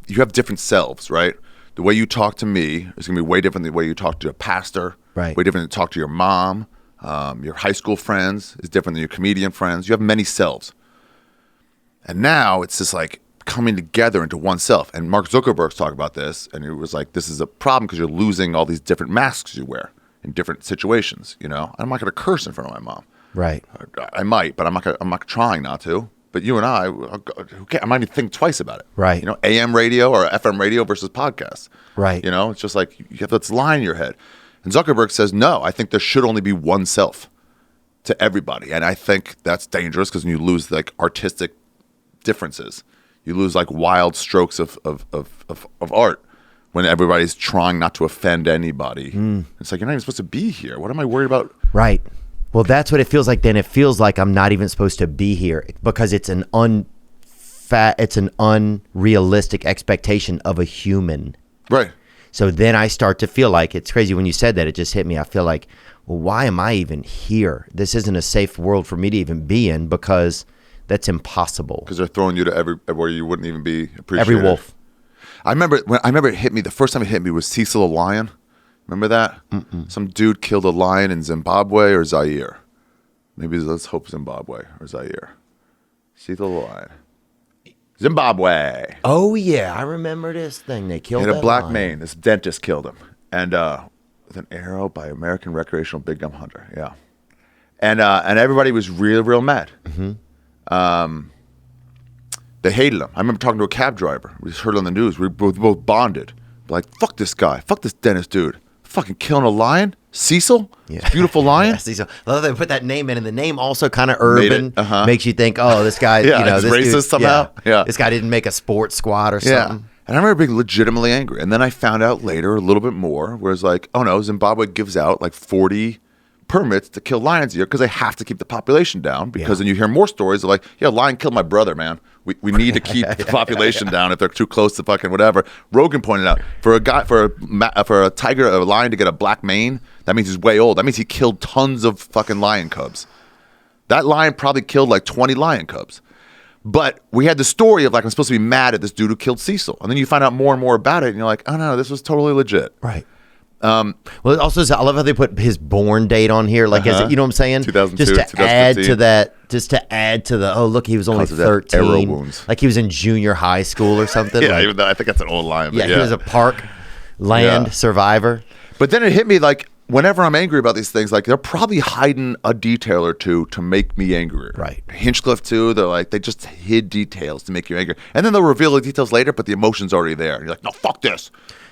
you have different selves, right? The way you talk to me is going to be way different than the way you talk to a pastor. Right. Way different than talk to your mom. Your high school friends is different than your comedian friends. You have many selves. And now it's just like coming together into one self. And Mark Zuckerberg's talking about this, and he was like, this is a problem because you're losing all these different masks you wear in different situations, I'm not going to curse in front of my mom. Right. I might, but I'm not trying not to. But you and I might even think twice about it. Right. AM radio or FM radio versus podcasts. Right. It's just like you have this line in your head. And Zuckerberg says, no, I think there should only be one self to everybody. And I think that's dangerous because when you lose like artistic differences, you lose like wild strokes of art when everybody's trying not to offend anybody. It's like, you're not even supposed to be here. What am I worried about? Right. Well, that's what it feels like then. It feels like I'm not even supposed to be here because it's an unrealistic expectation of a human. Right. So then I start to feel like, it's crazy when you said that, it just hit me. I feel like, well, why am I even here? This isn't a safe world for me to even be in because that's impossible. Because they're throwing you to where you wouldn't even be appreciated. Every wolf. I remember it hit me. The first time it hit me was Cecil the Lion. Remember that? Some dude killed a lion in Zimbabwe or Zaire. Maybe let's hope Zimbabwe or Zaire. Cecil the Lion. Zimbabwe. Oh yeah, I remember this thing. They He killed had a that black lion. mane. This dentist killed him. And with an arrow by American recreational big game hunter. Yeah. And everybody was real mad. They hated him. I remember talking to a cab driver. We just heard it on the news. We were both bonded. Like, fuck this guy. Fuck this dentist dude. Fucking killing a lion? Cecil? Yeah. This beautiful lion? Yeah, Cecil. I love they put that name in, and the name also kind of urban. it, Makes you think, oh, this guy, Yeah, you know, it's this racist dude, somehow. Yeah. This guy didn't make a sports squad or Yeah. something. And I remember being legitimately angry. And then I found out later a little bit more, where it's like, oh no, Zimbabwe gives out like 40 permits to kill lions a year because they have to keep the population down. Because then you hear more stories of like, yeah, lion killed my brother, man. We need to keep the population down if they're too close to fucking whatever. Rogan pointed out for a tiger, a lion to get a black mane, that means he's way old. That means he killed tons of fucking lion cubs. That lion probably killed like 20 lion cubs. But we had the story of like, I'm supposed to be mad at this dude who killed Cecil. And then you find out more and more about it and you're like, oh no, this was totally legit. Right. Well, it also I love how they put his born date on here, like as you know what I'm saying, 2002, just to add to 2015. that, just to add to the. Oh, look, he was only Causes arrow 13, wounds. like he was in junior high school or something. Yeah, like, even though I think that's an old lion. yeah, But he was a park land Yeah. survivor. But then it hit me like, whenever I'm angry about these things, like they're probably hiding a detail or two to make me angrier. Right. Hinchcliffe too, they're like, they just hid details to make you angry. And then they'll reveal the details later, but the emotion's already there. And you're like, no, fuck this.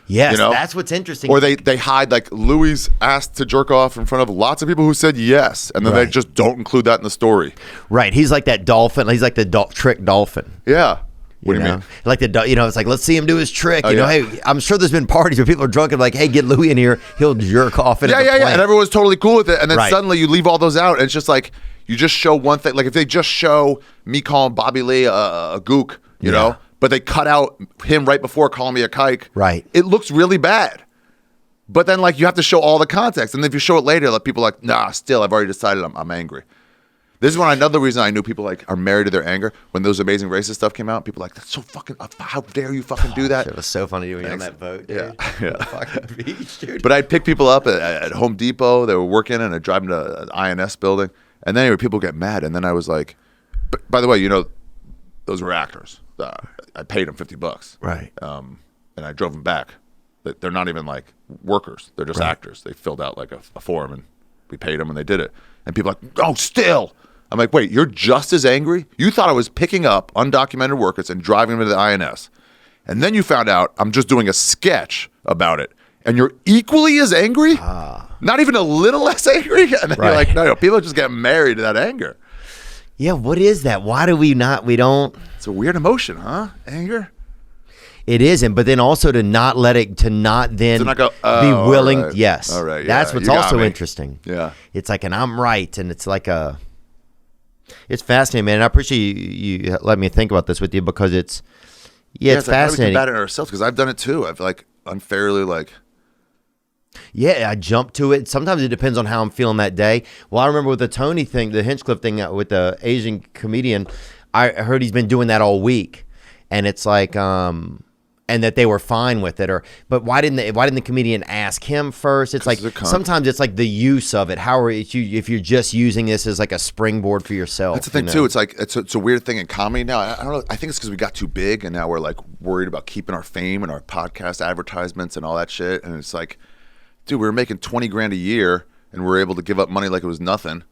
Yes, You know? that's what's interesting. Or they hide, like Louis asked to jerk off in front of lots of people who said yes. And then they Right. just don't include that in the story. Right, he's like that dolphin. He's like the trick dolphin. Yeah. What do you know? mean? Like it's like, let's see him do his trick. Oh, you know, yeah. hey, I'm sure there's been parties where people are drunk and like, hey, get Louis in here. He'll jerk off in Yeah. And everyone's totally cool with it. And then Right. suddenly you leave all those out. And it's just like, you just show one thing. Like if they just show me calling Bobby Lee a gook, you know, but they cut out him right before calling me a kike. Right. It looks really bad. But then like you have to show all the context. And if you show it later, like people are like, nah, still, I've already decided I'm angry. This is another reason I knew people like are married to their anger. When those Amazing Racist stuff came out, people were like, that's so fucking, how dare you fucking do that? It was so funny when you were on Thanks. that boat, dude. Yeah. On the fucking beach, dude. But I'd pick people up at Home Depot. They were working and I'd drive them to an INS building. And then anyway, people get mad. And then I was like, by the way, you know, those were actors. I paid them $50. Right. And I drove them back. They're not even like workers. They're just actors. They filled out like a form and we paid them and they did it. And people are like, oh, still. I'm like, wait, you're just as angry? You thought I was picking up undocumented workers and driving them to the INS. And then you found out I'm just doing a sketch about it. And you're equally as angry? Not even a little less angry? And then you're Right. like, no, people just get married to that anger. Yeah, what is that? Why do we don't? It's a weird emotion, huh? Anger? It isn't, but then also to not let it, to not then To not go, be oh, willing. all right. Yes. All right, That's yeah, what's you got also me. interesting. Yeah. It's like, and I'm right. And it's like it's fascinating, man. And I appreciate you let me think about this with you because it's It's fascinating. Like, how do we combat it ourselves? Because I've done it too. I've like unfairly like, Yeah, I jump to it. Sometimes it depends on how I'm feeling that day. Well, I remember with the Tony thing, the Hinchcliffe thing with the Asian comedian, I heard he's been doing that all week. And it's like, and that they were fine with it. But why didn't the comedian ask him first? It's like, he's a cunt. sometimes it's like the use of it. How are you, if you're just using this as like a springboard for yourself? that's the thing you know? too. It's like, it's a weird thing in comedy now. I don't know. I think it's because we got too big and now we're like worried about keeping our fame and our podcast advertisements and all that shit. And it's like, dude, we were making 20 grand a year and we were able to give up money like it was nothing.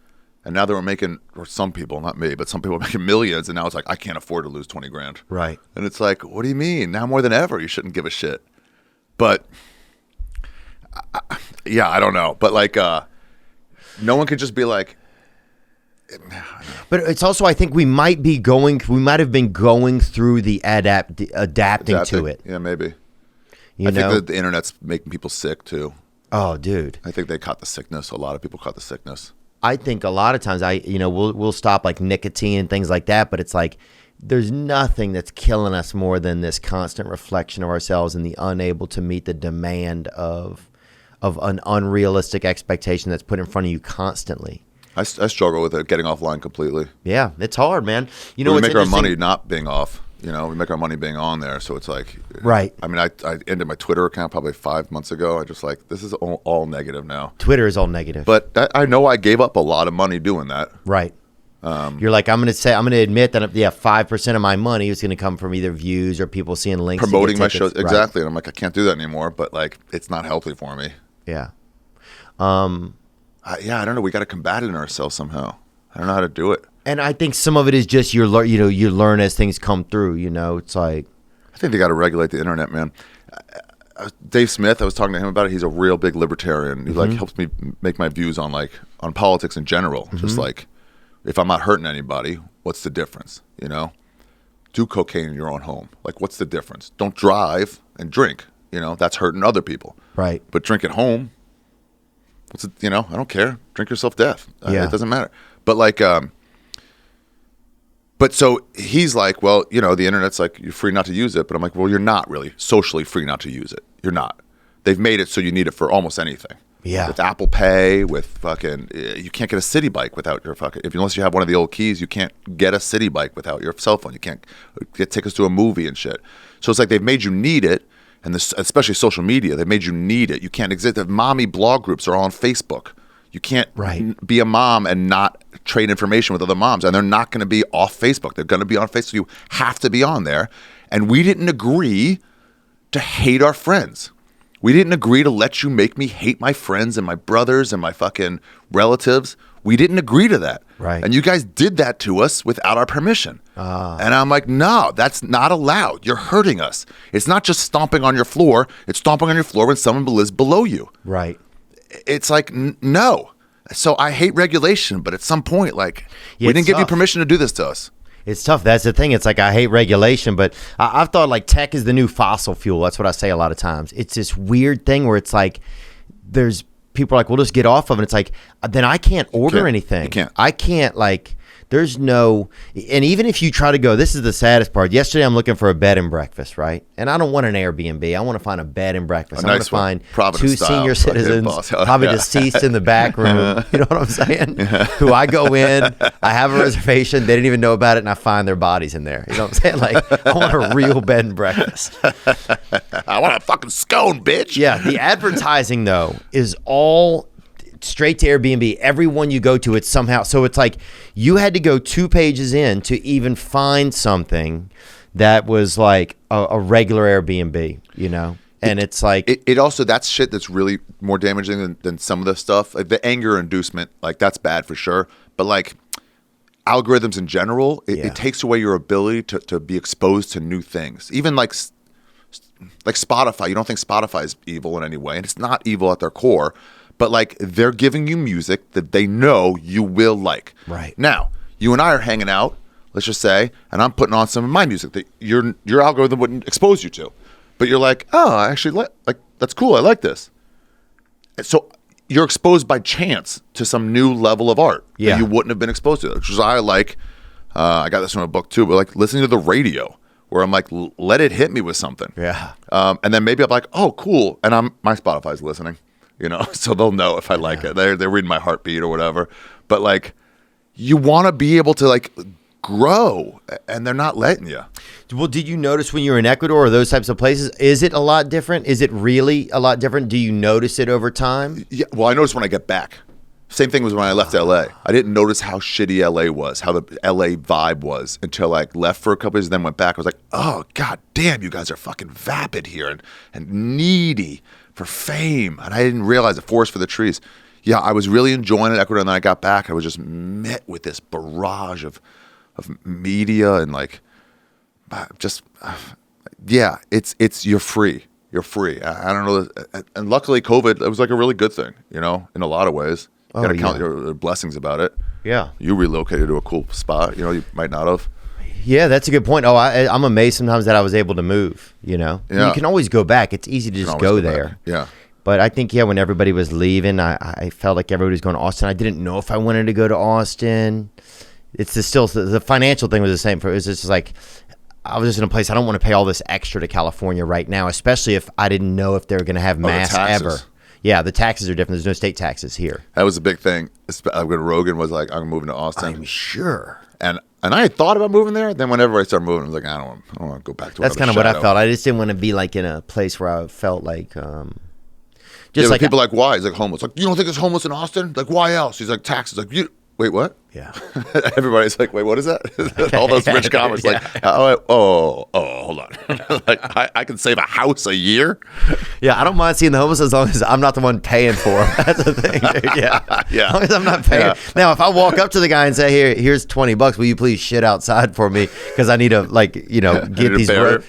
And now that we're making, or some people, not me, but some people are making millions. And now it's like, I can't afford to lose 20 grand. Right. And it's like, what do you mean? Now more than ever, you shouldn't give a shit. But yeah, I don't know. But like, no one could just be like, But it's also, I think we might have been going through the adapting to it. Yeah, maybe. You I know? think that the internet's making people sick too. Oh, dude. I think they caught the sickness. A lot of people caught the sickness. I think a lot of times we'll stop like nicotine and things like that, but it's like there's nothing that's killing us more than this constant reflection of ourselves and the unable to meet the demand of an unrealistic expectation that's put in front of you constantly. I struggle with it, getting offline completely. Yeah, it's hard, man. You know, we what's make our interesting- money not being off. You know, we make our money being on there. So it's like, Right. I mean, I ended my Twitter account probably 5 months ago. I just like, this is all negative now. Twitter is all negative. But I know I gave up a lot of money doing that. Right. You're like, I'm going to admit that 5% of my money is going to come from either views or people seeing links to promoting get my tickets. shows. Exactly. And I'm like, I can't do that anymore, but like, it's not healthy for me. Yeah. I don't know. We got to combat it in ourselves somehow. I don't know how to do it. And I think some of it is just you learn as things come through, it's like. I think they got to regulate the internet, man. Dave Smith, I was talking to him about it. He's a real big libertarian. He like helps me make my views on politics in general. Just like, if I'm not hurting anybody, what's the difference? Do cocaine in your own home. Like, what's the difference? Don't drive and drink. That's hurting other people. Right. But drink at home. I don't care. Drink yourself death. Yeah. It doesn't matter. But like, but so he's like, well, the internet's like, you're free not to use it. But I'm like, well, you're not really socially free not to use it. You're not. They've made it so you need it for almost anything. Yeah. With Apple Pay, with fucking, you can't get a city bike without your fucking, unless you have one of the old keys, you can't get a city bike without your cell phone. You can't get tickets to a movie and shit. So it's like they've made you need it. And this, especially social media, they made you need it. You can't exist. The mommy blog groups are all on Facebook. You can't be a mom and not trade information with other moms. And they're not going to be off Facebook. They're going to be on Facebook. You have to be on there. And we didn't agree to hate our friends. We didn't agree to let you make me hate my friends and my brothers and my fucking relatives. We didn't agree to that. Right. And you guys did that to us without our permission. And I'm like, no, that's not allowed. You're hurting us. It's not just stomping on your floor. It's stomping on your floor when someone lives below you. Right. It's like, no. So I hate regulation, but at some point, like, we didn't give you permission to do this to us. It's tough. That's the thing. It's like, I hate regulation, but I've thought like tech is the new fossil fuel. That's what I say a lot of times. It's this weird thing where it's like, there's people are like, we'll just get off of it. It's like, then I can't order anything. You can't. I can't there's no, and even if you try to go, this is the saddest part. Yesterday, I'm looking for a bed and breakfast, right? And I don't want an Airbnb. I want to find a bed and breakfast. I want to find Providence two style, senior citizens, probably deceased in the back room. You know what I'm saying? Who I go in, I have a reservation. They didn't even know about it, and I find their bodies in there. You know what I'm saying? Like, I want a real bed and breakfast. I want a fucking scone, bitch. Yeah, the advertising, though, is all straight to Airbnb. Everyone you go to, it's somehow. So it's like you had to go 2 pages in to even find something that was like a regular Airbnb, And it's like it also, that's shit that's really more damaging than some of the stuff. Like the anger inducement, like that's bad for sure. But like algorithms in general, it takes away your ability to be exposed to new things. Even like Spotify, you don't think Spotify is evil in any way, and it's not evil at their core. But like they're giving you music that they know you will like. Right. Now, you and I are hanging out, let's just say, and I'm putting on some of my music that your algorithm wouldn't expose you to. But you're like, oh, I actually like that's cool. I like this. And so you're exposed by chance to some new level of art that you wouldn't have been exposed to. Which is I like. I got this from a book too, but like listening to the radio, where I'm like, let it hit me with something. Yeah. And then maybe I'm like, oh, cool, and my Spotify's listening. So they'll know if I like it. They're reading my heartbeat or whatever. But like, you want to be able to like grow, and they're not letting you. Well, did you notice when you were in Ecuador or those types of places? Is it a lot different? Is it really a lot different? Do you notice it over time? Yeah. Well, I noticed when I get back. Same thing was when I left LA. I didn't notice how shitty LA was, how the LA vibe was until I left for a couple days and then went back. I was like, oh, god damn, you guys are fucking vapid here and needy for fame. And I didn't realize the forest for the trees. Yeah, I was really enjoying it, Ecuador, and then I got back. I was just met with this barrage of media and like just it's you're free. You're free. I don't know. And luckily COVID, it was like a really good thing, in a lot of ways. You got to count your blessings about it. Yeah. You relocated to a cool spot, you might not have. Yeah, that's a good point. Oh, I'm amazed sometimes that I was able to move, Yeah. You can always go back. It's easy to just go there. Back. Yeah. But I think, when everybody was leaving, I felt like everybody was going to Austin. I didn't know if I wanted to go to Austin. It's the financial thing was the same. It was just like, I was just in a place, I don't want to pay all this extra to California right now, especially if I didn't know if they were going to have masks ever. Yeah, the taxes are different. There's no state taxes here. That was a big thing. When Rogan was like, I'm moving to Austin. I'm sure. And I had thought about moving there. Then whenever I started moving, I was like, I don't want to go back to. That's kind of what I felt. I just didn't want to be like in a place where I felt like, just like people like, why? He's like homeless. Like, you don't think it's homeless in Austin? Like, why else? He's like taxes. Like, wait, what? Yeah. Everybody's like, wait, what is that? All those rich comics like, hold on. Like, I can save a house a year? Yeah, I don't mind seeing the homeless as long as I'm not the one paying for them. That's the thing, dude. Yeah. Yeah. As long as I'm not paying. Yeah. Now, if I walk up to the guy and say, here's $20, will you please shit outside for me? Because I need to,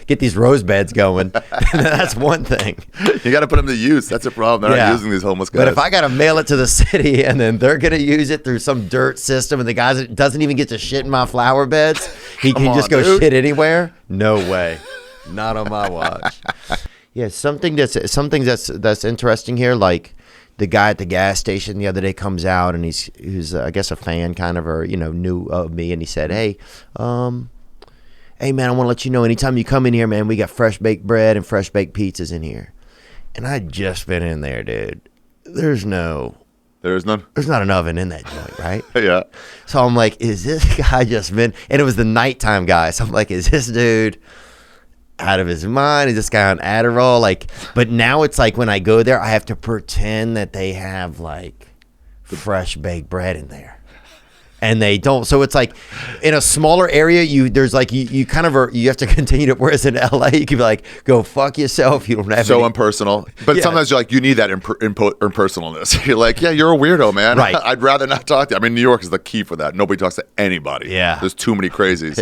get these rose beds going. That's one thing. You got to put them to use. That's a problem. They're not using these homeless guys. But if I got to mail it to the city and then they're going to use it through some dirt system and the guy doesn't even get to shit in my flower beds, he can just go shit anywhere? No way. Not on my watch. Yeah, something that's interesting here, like the guy at the gas station the other day comes out and he's I guess a fan kind of, or knew of me, and he said, hey man, I want to let you know, anytime you come in here, man, we got fresh baked bread and fresh baked pizzas in here. And I'd just been in there, dude. There's none. There's not an oven in that joint, right? Yeah. So I'm like, is this guy just been? And it was the nighttime guy. So I'm like, is this dude out of his mind? Is this guy on Adderall? Like, but now it's like when I go there, I have to pretend that they have like fresh baked bread in there. And they don't. So it's like in a smaller area, you kind of you have to continue to. Whereas in LA, you can be like, go fuck yourself. You don't have so impersonal. But sometimes you're like, you need that impersonalness. You're like, yeah, you're a weirdo, man. Right. I'd rather not talk to you. I mean, New York is the key for that. Nobody talks to anybody. Yeah. There's too many crazies.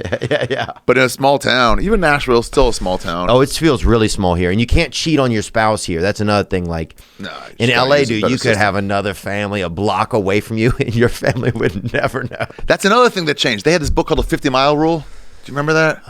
yeah. But in a small town, even Nashville's still a small town. Oh, it feels really small here, and you can't cheat on your spouse here. That's another thing. Like in LA, dude, you could have another family a block away from you, and your family would never know. That's another thing that changed. They had this book called The 50-Mile Rule. Do you remember that?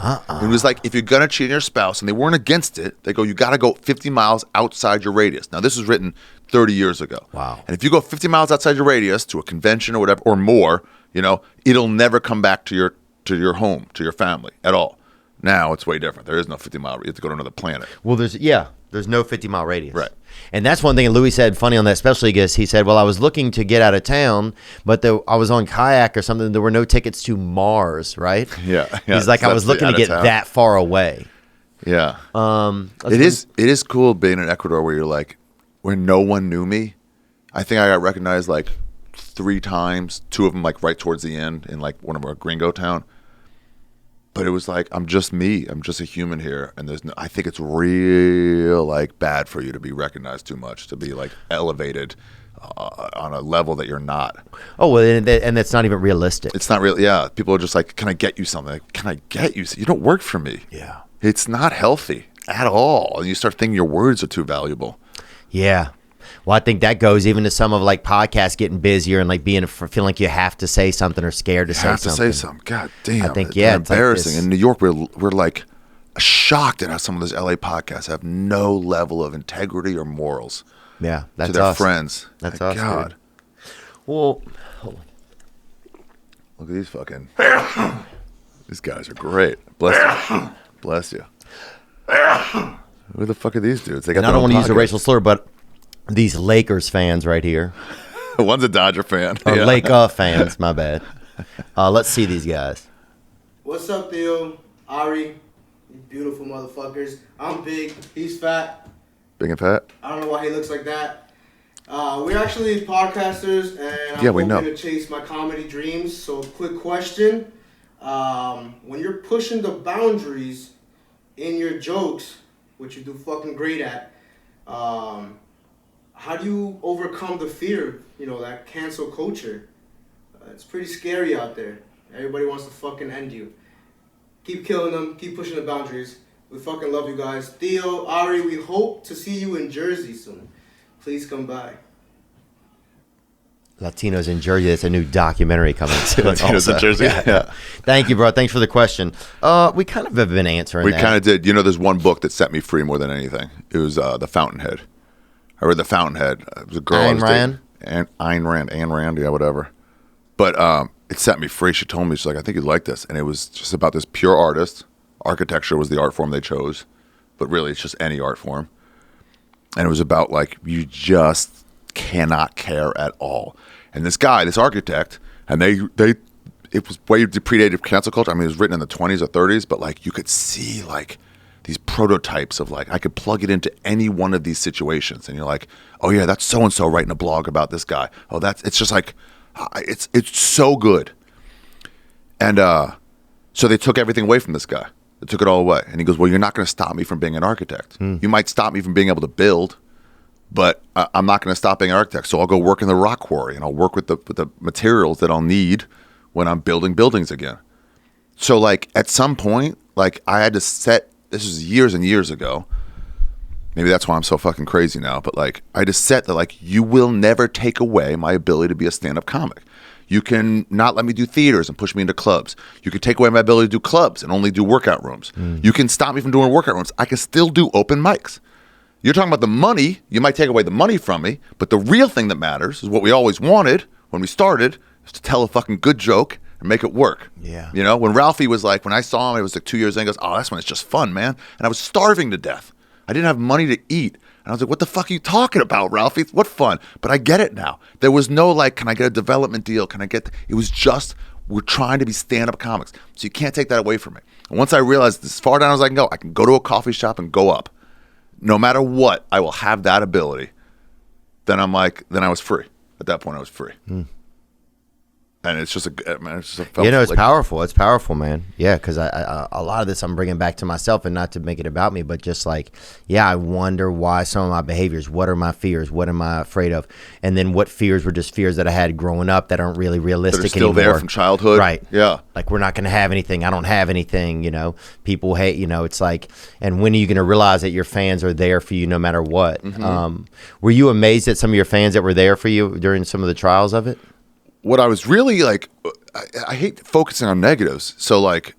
It was like, if you're going to cheat on your spouse, and they weren't against it, they go, you got to go 50 miles outside your radius. Now, this was written 30 years ago. Wow. And if you go 50 miles outside your radius to a convention or whatever, or more, it'll never come back to your home, to your family at all. Now, it's way different. There is no 50-mile radius. You have to go to another planet. Well, there's no 50-mile radius. Right. And that's one thing Louis said, funny on that, especially because he said, well, I was looking to get out of town, but I was on kayak or something. There were no tickets to Mars, right? Yeah. He's like, I was looking to get that far away. Yeah. It is cool being in Ecuador where you're like, where no one knew me. I think I got recognized like 3 times, 2 of them like right towards the end in like one of our gringo town. But it was like, I'm just me. I'm just a human here. And I think it's real like bad for you to be recognized too much, to be like elevated on a level that you're not. Oh, well, and that's not even realistic. It's not real. Yeah. People are just like, can I get you something? Like, can I get you? You don't work for me. Yeah. It's not healthy at all. And you start thinking your words are too valuable. Yeah. Well, I think that goes even to some of like podcasts getting busier and like feeling like you have to say something or scared to say something. You have to say something. God damn. I think, it's Like embarrassing. In New York, we're like shocked at how some of those LA podcasts have no level of integrity or morals. Yeah, that's to their us. friends. That's My us. God. Dude. Well, hold on. Look at these fucking. These guys are great. Bless you. Bless you. Who the fuck are these dudes? They got. And I don't want to use a racial slur, but these Lakers fans right here. One's a Dodger fan. Or Lake fans, my bad. Let's see these guys. What's up, Theo? Ari, you beautiful motherfuckers. I'm big, he's fat. Big and fat? I don't know why he looks like that. We're actually podcasters, and Yeah, I'm we hoping know. to chase my comedy dreams. So, quick question. When you're pushing the boundaries in your jokes, which you do fucking great at, how do you overcome the fear, that cancel culture? It's pretty scary out there. Everybody wants to fucking end you. Keep killing them. Keep pushing the boundaries. We fucking love you guys. Theo, Ari, we hope to see you in Jersey soon. Please come by. Latinos in Jersey. That's a new documentary coming soon. Latinos in Jersey. Yeah. Thank you, bro. Thanks for the question. We kind of have been answering We that. kind of did. There's one book that set me free more than anything. It was The Fountainhead. I read The Fountainhead. It was a girl. Ayn Rand? Ayn Rand, yeah, whatever. But it set me free. She told me, she's like, I think you'd like this. And it was just about this pure artist. Architecture was the art form they chose. But really, it's just any art form. And it was about, like, you just cannot care at all. And this guy, this architect, and it was way predated cancel culture. I mean, it was written in the 20s or 30s, but, like, you could see, like, these prototypes of, like, I could plug it into any one of these situations. And you're like, oh, yeah, that's so-and-so writing a blog about this guy. Oh, it's just like, it's so good. And so they took everything away from this guy. They took it all away. And he goes, well, you're not going to stop me from being an architect. You might stop me from being able to build, but I'm not going to stop being an architect. So I'll go work in the rock quarry, and I'll work with the materials that I'll need when I'm building buildings again. So like at some point, like I had to set, this was years and years ago. Maybe that's why I'm so fucking crazy now. But like I had to set that like, you will never take away my ability to be a stand-up comic. You can not let me do theaters and push me into clubs. You can take away my ability to do clubs and only do workout rooms. You can stop me from doing workout rooms. I can still do open mics. You're talking about the money. You might take away the money from me, but the real thing that matters is what we always wanted when we started, is to tell a fucking good joke and make it work. Yeah. You know, when Ralphie was like, when I saw him, it was like 2 years in, he goes, oh, that's when it's just fun, man. And I was starving to death. I didn't have money to eat. And I was like, what the fuck are you talking about, Ralphie? What fun? But I get it now. There was no like, can I get a development deal? Can I get, it was just, we're trying to be stand-up comics. So you can't take that away from me. And once I realized as far down as I can go to a coffee shop and go up. No matter what, I will have that ability. Then I'm like, then I was free. At that point, I was free. And it's just It's powerful. It's powerful, man. Yeah, because I a lot of this I'm bringing back to myself, and not to make it about me, but just like, yeah, I wonder why some of my behaviors, what are my fears, what am I afraid of, and then what fears were just fears that I had growing up that aren't really realistic that are still anymore. there from childhood. Right. Yeah. Like, we're not going to have anything. I don't have anything, People hate, it's like, and when are you going to realize that your fans are there for you no matter what? Were you amazed at some of your fans that were there for you during some of the trials of it? What I was really like, I hate focusing on negatives. So like,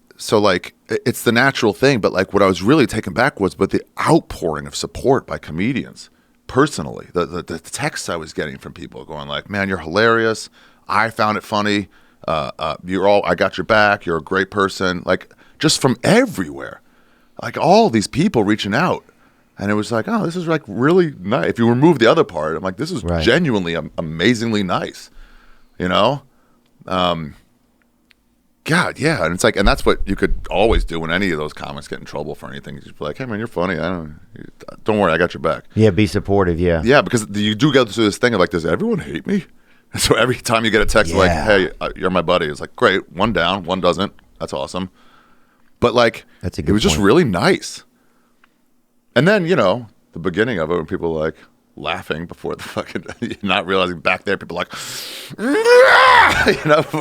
it's the natural thing. But like, what I was really taken back was, but the outpouring of support by comedians, personally, the texts I was getting from people going like, man, you're hilarious. I found it funny. I got your back. You're a great person. Like, just from everywhere, like all these people reaching out. And it was like, oh, this is like really nice. If you remove the other part, I'm like, this is genuinely amazingly nice. God, yeah. And it's like, and that's what you could always do when any of those comics get in trouble for anything. You just be like, hey man, you're funny. Don't worry, I got your back. Yeah, be supportive. Yeah. Yeah, because you do go through this thing of like, does everyone hate me? And so every time you get a text like, hey, you're my buddy, it's like, great, one down, one doesn't. That's awesome. But like, that's a good it was just point. really nice. And then, the beginning of it when people were like, laughing before the fucking, not realizing back there, people like, but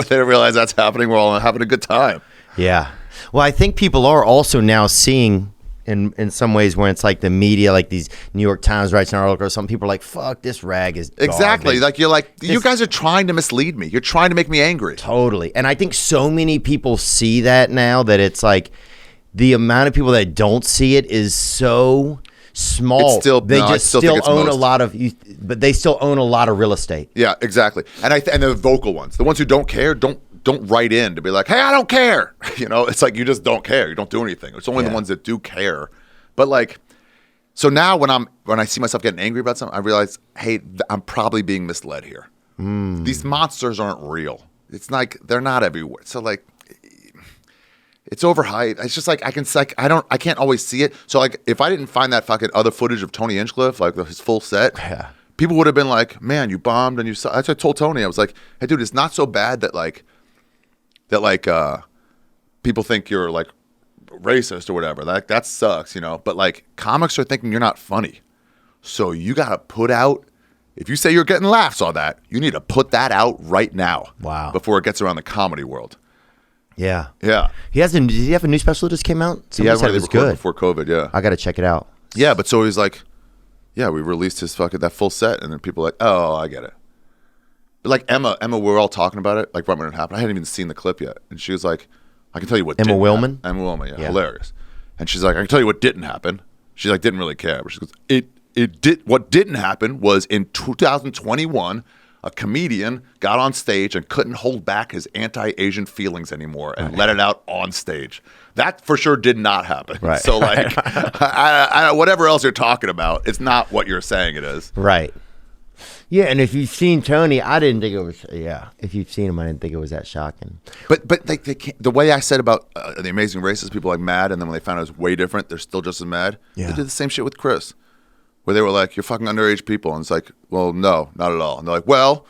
they don't realize that's happening. We're all having a good time. Yeah. Well, I think people are also now seeing in some ways where it's like the media, like these New York Times writes an article, or some people are like, fuck, this rag is garbage. Exactly. Like, you're like, you guys are trying to mislead me. You're trying to make me angry. Totally. And I think so many people see that now that it's like the amount of people that don't see it is so small. They still own a lot of, but they still own a lot of real estate. Yeah, exactly. And and the vocal ones, the ones who don't care, don't write in to be like, hey, I don't care. It's like, you just don't care. You don't do anything. It's only the ones that do care. But like, so now when I see myself getting angry about something, I realize, hey, I'm probably being misled here. These monsters aren't real. It's like, they're not everywhere. So like, it's overhyped. It's just like, I can't always see it. So like, if I didn't find that fucking other footage of Tony Hinchcliffe, like his full set, people would have been like, man, you bombed and you saw. That's what I told Tony. I was like, hey dude, it's not so bad that people think you're like racist or whatever. That sucks, But like, comics are thinking you're not funny. So you gotta put out, if you say you're getting laughs on that, you need to put that out right now. Wow. Before it gets around the comedy world. Yeah. Yeah. Did he have a new special that just came out? Somebody said it was good. Before COVID, yeah. I got to check it out. Yeah, but so he's like, yeah, we released his that full set, and then people are like, oh, I get it. But like Emma, we were all talking about it, like right when it happened. I hadn't even seen the clip yet. And she was like, I can tell you what Emma didn't Willman? happen. Emma Willman, yeah, hilarious. And she's like, I can tell you what didn't happen. She's like, didn't really care. But she goes, what didn't happen was in 2021, a comedian got on stage and couldn't hold back his anti-Asian feelings anymore and let it out on stage. That for sure did not happen. Right. So like, I, whatever else you're talking about, it's not what you're saying it is. Right. Yeah, and if you've seen Tony, I didn't think it was. Yeah, if you've seen him, I didn't think it was that shocking. But they can't, the way I said about The Amazing Race is people like mad, and then when they found out it was way different, they're still just as mad. Yeah. They did the same shit with Chris, where they were like, "You're fucking underage people," and it's like, "Well, no, not at all." And they're like, "Well,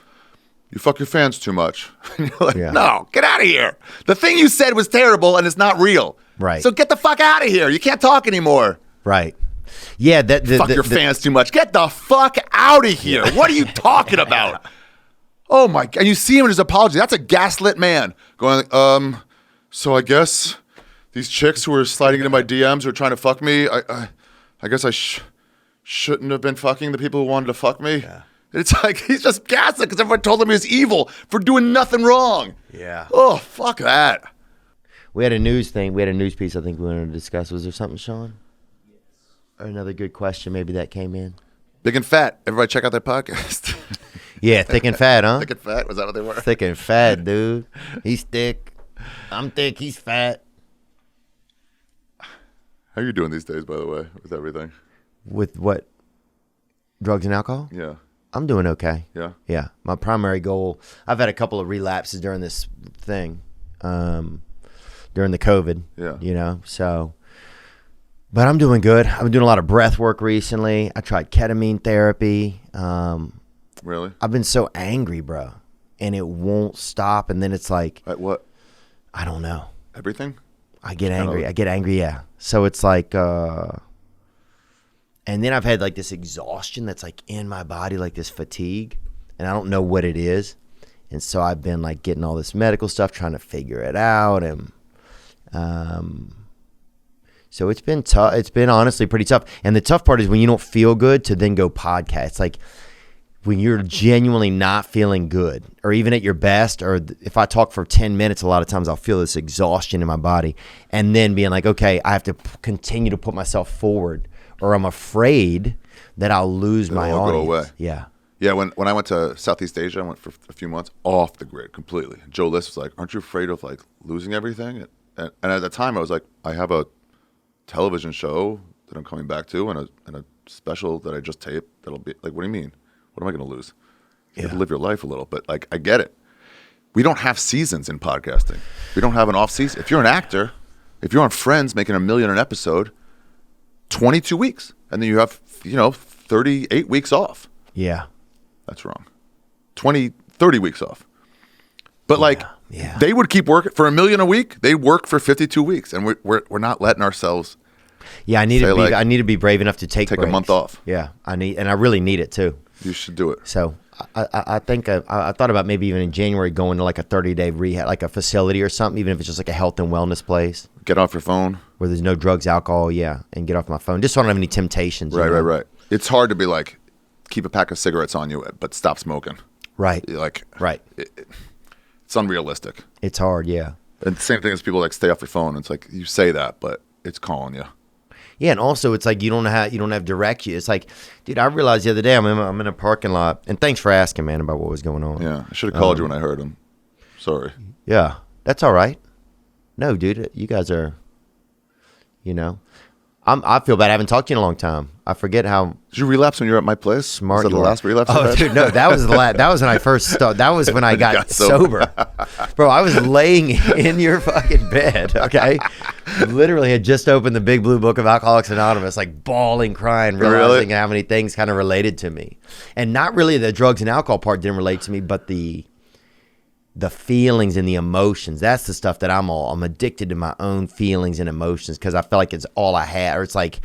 you fuck your fans too much. And you're like, Yeah. no, get out of here. The thing you said was terrible and it's not real. Right. So get the fuck out of here. You can't talk anymore. Right. Yeah. Fuck your fans too much. Get the fuck out of here. What are you talking about? Oh my God. And you see him in his apology. That's a gaslit man going, so I guess these chicks who are sliding into my DMs are trying to fuck me. I guess I shouldn't have been fucking the people who wanted to fuck me. Yeah. It's like he's just gaslit because everyone told him he was evil for doing nothing wrong. Yeah. Oh, fuck that. We had a news thing. We had a news piece I think we wanted to discuss. Was there something, Sean? Yes. Or another good question maybe that came in? Big and Fat. Everybody check out their podcast. Yeah, thick and fat, huh? Thick and Fat. Was that what they were? Thick and fat, dude. He's thick. I'm thick. He's fat. How are you doing these days, by the way, with everything? With what? Drugs and alcohol? Yeah. I'm doing okay. Yeah. Yeah. My primary goal, I've had a couple of relapses during this thing, during the COVID. Yeah. You know, so, but I'm doing good. I've been doing a lot of breath work recently. I tried ketamine therapy. Really? I've been so angry, bro, and it won't stop. And then it's like, At what? I don't know. Everything? I get angry. Yeah. So it's like, and then I've had like this exhaustion that's like in my body, like this fatigue, and I don't know what it is. And so I've been like getting all this medical stuff, trying to figure it out. And, so it's been tough. It's been honestly pretty tough. And the tough part is when you don't feel good to then go podcast. It's like when you're genuinely not feeling good, or even at your best, or if I talk for 10 minutes, a lot of times I'll feel this exhaustion in my body, and then being like, okay, I have to continue to put myself forward, or I'm afraid that I'll lose my It'll all audience. go away. Yeah. Yeah, when I went to Southeast Asia, I went for a few months off the grid completely. Joe List was like, aren't you afraid of like losing everything? And at the time I was like, I have a television show that I'm coming back to and a special that I just taped that'll be like, what do you mean? What am I going to lose? You have to live your life a little bit. Like, I get it. We don't have seasons in podcasting. We don't have an off season. If you're an actor, if you're on Friends making $1 million an episode, 22 weeks. And then you have, 38 weeks off. Yeah. That's wrong. 30 weeks off. But yeah. they would keep working for $1 million a week. They work for 52 weeks, and we're not letting ourselves. Yeah, I need to be brave enough to take a breaks. month off. Yeah, I really need it too. You should do it. So I think I thought about maybe even in January going to like a 30-day rehab, like a facility or something, even if it's just like a health and wellness place Get off your phone. where there's no drugs, alcohol, and get off my phone, just so I don't have any temptations. Right. It's hard to be like, keep a pack of cigarettes on you, but stop smoking. Right. Right. It's unrealistic. It's hard, yeah. And the same thing as people like stay off your phone. It's like you say that, but it's calling you. Yeah, and also it's like you don't have direct. It's like, dude, I realized the other day I'm in a parking lot, and thanks for asking, man, about what was going on. Yeah, I should have called you when I heard him. Sorry. Yeah, that's all right. No, dude, you guys are, I feel bad. I haven't talked to you in a long time. I forget how Did you relapse when you were at my place? smart Was that you the are. last relapse you Oh, had? dude, no, that was that was when I first started. That was when I got sober. Bro, I was laying in your fucking bed, okay? Literally had just opened the Big Blue Book of Alcoholics Anonymous, like bawling, crying, realizing how many things kind of related to me. And not really the drugs and alcohol part didn't relate to me, but the feelings and the emotions. That's the stuff that I'm addicted to, my own feelings and emotions, because I feel like it's all I had, or it's like,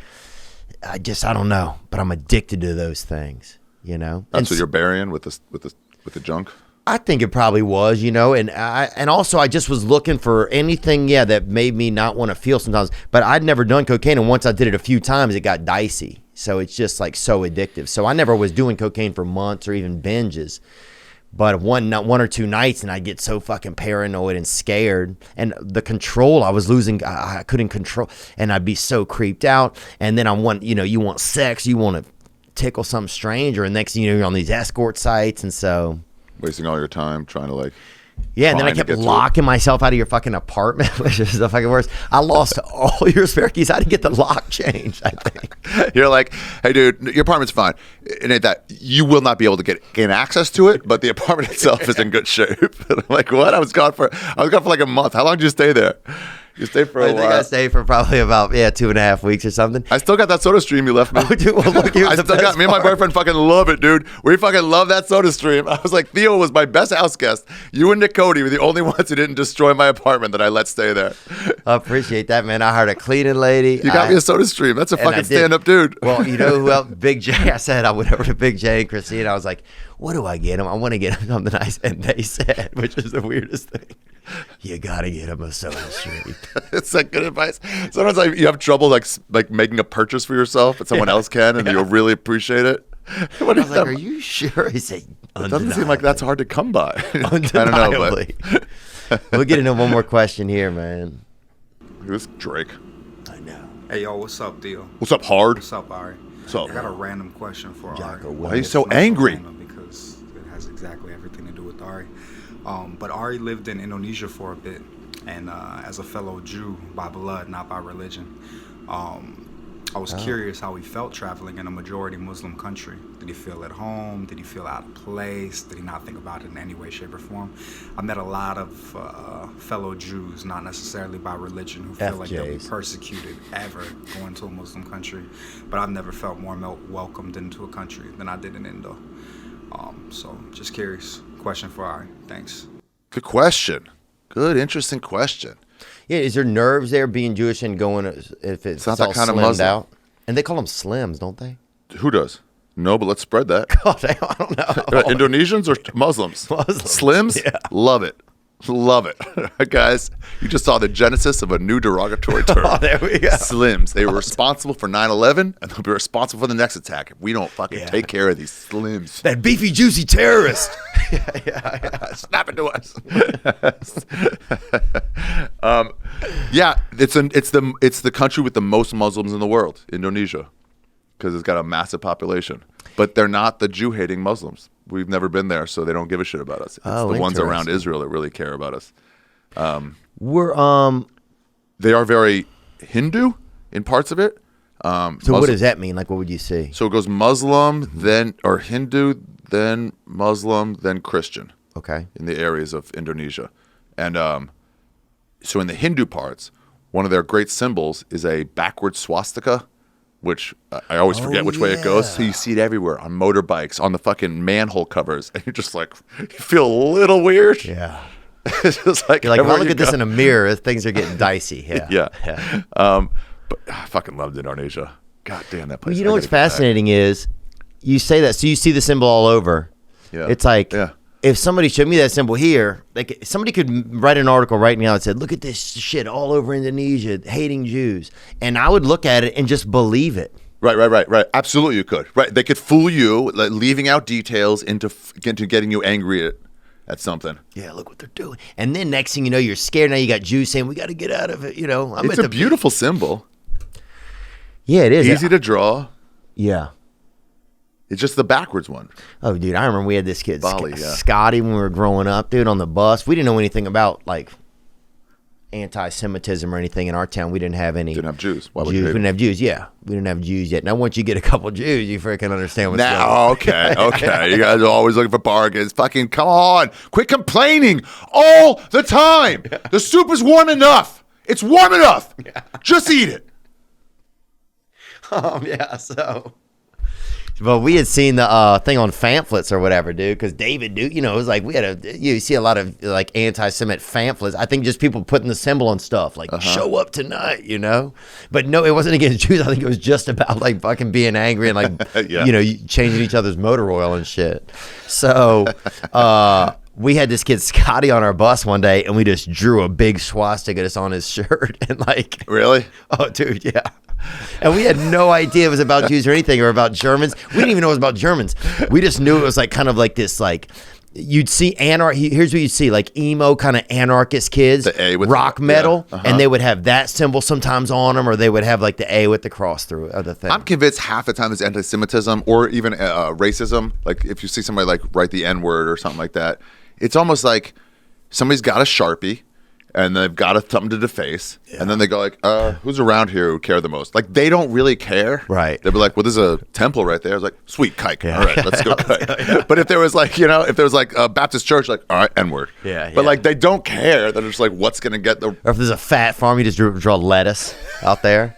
I don't know, but I'm addicted to those things, That's what you're burying with the junk? I think it probably was, and also I just was looking for anything, that made me not want to feel sometimes. But I'd never done cocaine, and once I did it a few times, it got dicey. So it's just like so addictive. So I never was doing cocaine for months or even binges. But one or two nights, and I'd get so fucking paranoid and scared, and the control I was losing, I couldn't control, and I'd be so creeped out. And then you want sex, you want to tickle some stranger, and next thing you know, you're on these escort sites, and so Wasting all your time trying to like. yeah, and then I kept locking myself out of your fucking apartment, which is the fucking worst. I lost all your spare keys. I had to get the lock changed, I think. You're like, hey, dude, your apartment's fine. It ain't that. You will not be able to gain access to it, but the apartment itself is in good shape. And I'm like, what? I was gone for like a month. How long did you stay there? You stayed for a I think while. I stayed for probably about 2.5 weeks or something. I still got that soda stream you left me. Oh, dude, well, look, here's I the still got best me and my part. boyfriend fucking love it, dude. We fucking love that soda stream. I was like, Theo was my best house guest. You and Nick Cody were the only ones who didn't destroy my apartment that I let stay there. I appreciate that, man. I hired a cleaning lady. You got me a soda stream. That's a and I fucking did. stand-up dude. Well, you know who else? Big J. I said I went over to Big J and Christine. I was like, what do I get him? I want to get him something nice. And they said, which is the weirdest thing, you got to get him a soda stream. It's like good advice. Sometimes you have trouble like making a purchase for yourself, but someone else can, and you'll really appreciate it. What I was like, are you sure? He said, It doesn't seem like that's hard to come by. I don't know, undeniably. We'll get into one more question here, man. Who's Drake? I know. Hey, yo, what's up, Theo? What's up, Hard? What's up, Ari? What's up? I got a random question for Ari. Why are you so It's not angry? random because it has exactly everything to do with Ari. But Ari lived in Indonesia for a bit, and as a fellow Jew by blood, not by religion, I was curious how he felt traveling in a majority Muslim country. Did he feel at home? Did he feel out of place? Did he not think about it in any way, shape, or form? I met a lot of fellow Jews, not necessarily by religion, who feel like they'll be FJs. persecuted ever going to a Muslim country. But I've never felt more welcomed into a country than I did in Indo. So just curious. Question for Ari. Thanks. Good question. Good, interesting question. Yeah, is there nerves there being Jewish and going if it's not all that kind of slimmed Muslim. out? And they call them slims, don't they? Who does? No, but let's spread that. God, I don't know. Indonesians or Muslims? Muslims. Slims? Yeah. Love it. Love it. Guys, you just saw the genesis of a new derogatory term. Oh, there we go. Slims. They were responsible for 9/11, and they'll be responsible for the next attack if we don't fucking take care of these slims. That beefy, juicy terrorist. Snap it to us. Yeah, it's the country with the most Muslims in the world, Indonesia, because it's got a massive population. But they're not the Jew-hating Muslims. We've never been there, so they don't give a shit about us. It's Oh, the ones around interesting. Israel that really care about us. We're They are very Hindu in parts of it. So what does that mean? Like, what would you see? So it goes Muslim, then or Hindu, then Muslim, then Christian. Okay. In the areas of Indonesia. And so in the Hindu parts, one of their great symbols is a backward swastika, which I always forget which way it goes. So you see it everywhere on motorbikes, on the fucking manhole covers. And you're just like, you feel a little weird. Yeah. It's just like, You're like, if I everywhere look you at this go. in a mirror, things are getting dicey. Yeah. Yeah. But I fucking loved Indonesia. God damn, that place. Well, you know I what's gotta get back. fascinating is you say that, so you see the symbol all over. Yeah. It's like, Yeah. if somebody showed me that symbol here, like somebody could write an article right now that said, look at this shit all over Indonesia, hating Jews. And I would look at it and just believe it. Right. Absolutely, you could. Right, they could fool you, like, leaving out details into getting you angry at something. Yeah, look what they're doing. And then next thing you know, you're scared. Now you got Jews saying, we got to get out of it. You know, It's a beautiful symbol. Yeah, it is. Easy to draw. Yeah. It's just the backwards one. Oh, dude, I remember we had this kid, Bali, yeah. Scotty, when we were growing up, dude, on the bus. We didn't know anything about, like, anti-Semitism or anything in our town. We didn't have any. Didn't have Jews. Why would Jews. you We hate didn't them? have Jews, yeah. We didn't have Jews yet. Now, once you get a couple Jews, you freaking understand what's going Now, on. okay. You guys are always looking for bargains. Fucking come on. Quit complaining all the time. The soup is warm enough. It's warm enough. Just eat it. Yeah, so. But we had seen the thing on pamphlets or whatever, dude, because David, dude, you know, it was like you see a lot of like anti-Semitic pamphlets. I think just people putting the symbol on stuff like show up tonight, you know. But no, it wasn't against Jews. I think it was just about like fucking being angry and like, Yeah. you know, changing each other's motor oil and shit. So we had this kid Scotty on our bus one day, and we just drew a big swastika just on his shirt and like, Really? oh, dude, yeah. And we had no idea it was about Jews or anything or about Germans. We didn't even know it was about Germans. We just knew it was like kind of like this, like you'd see here's what you'd see, like emo kind of anarchist kids, The A with rock the- metal, yeah, and they would have that symbol sometimes on them, or they would have like the A with the cross through it, or the thing. I'm convinced half the time it's anti-Semitism or even racism. Like if you see somebody like write the N-word or something like that, it's almost like somebody's got a Sharpie and they've got something to deface, and then they go like, who's around here who care the most? Like, they don't really care. Right. They'll be like, well, there's a temple right there. I was like, sweet, kike. All right, let's go kike. But if there was like, if there was like a Baptist church, like, all right, N-word. Yeah, But like, they don't care. They're just like, what's going to get the... Or if there's a fat farm, you just draw lettuce out there.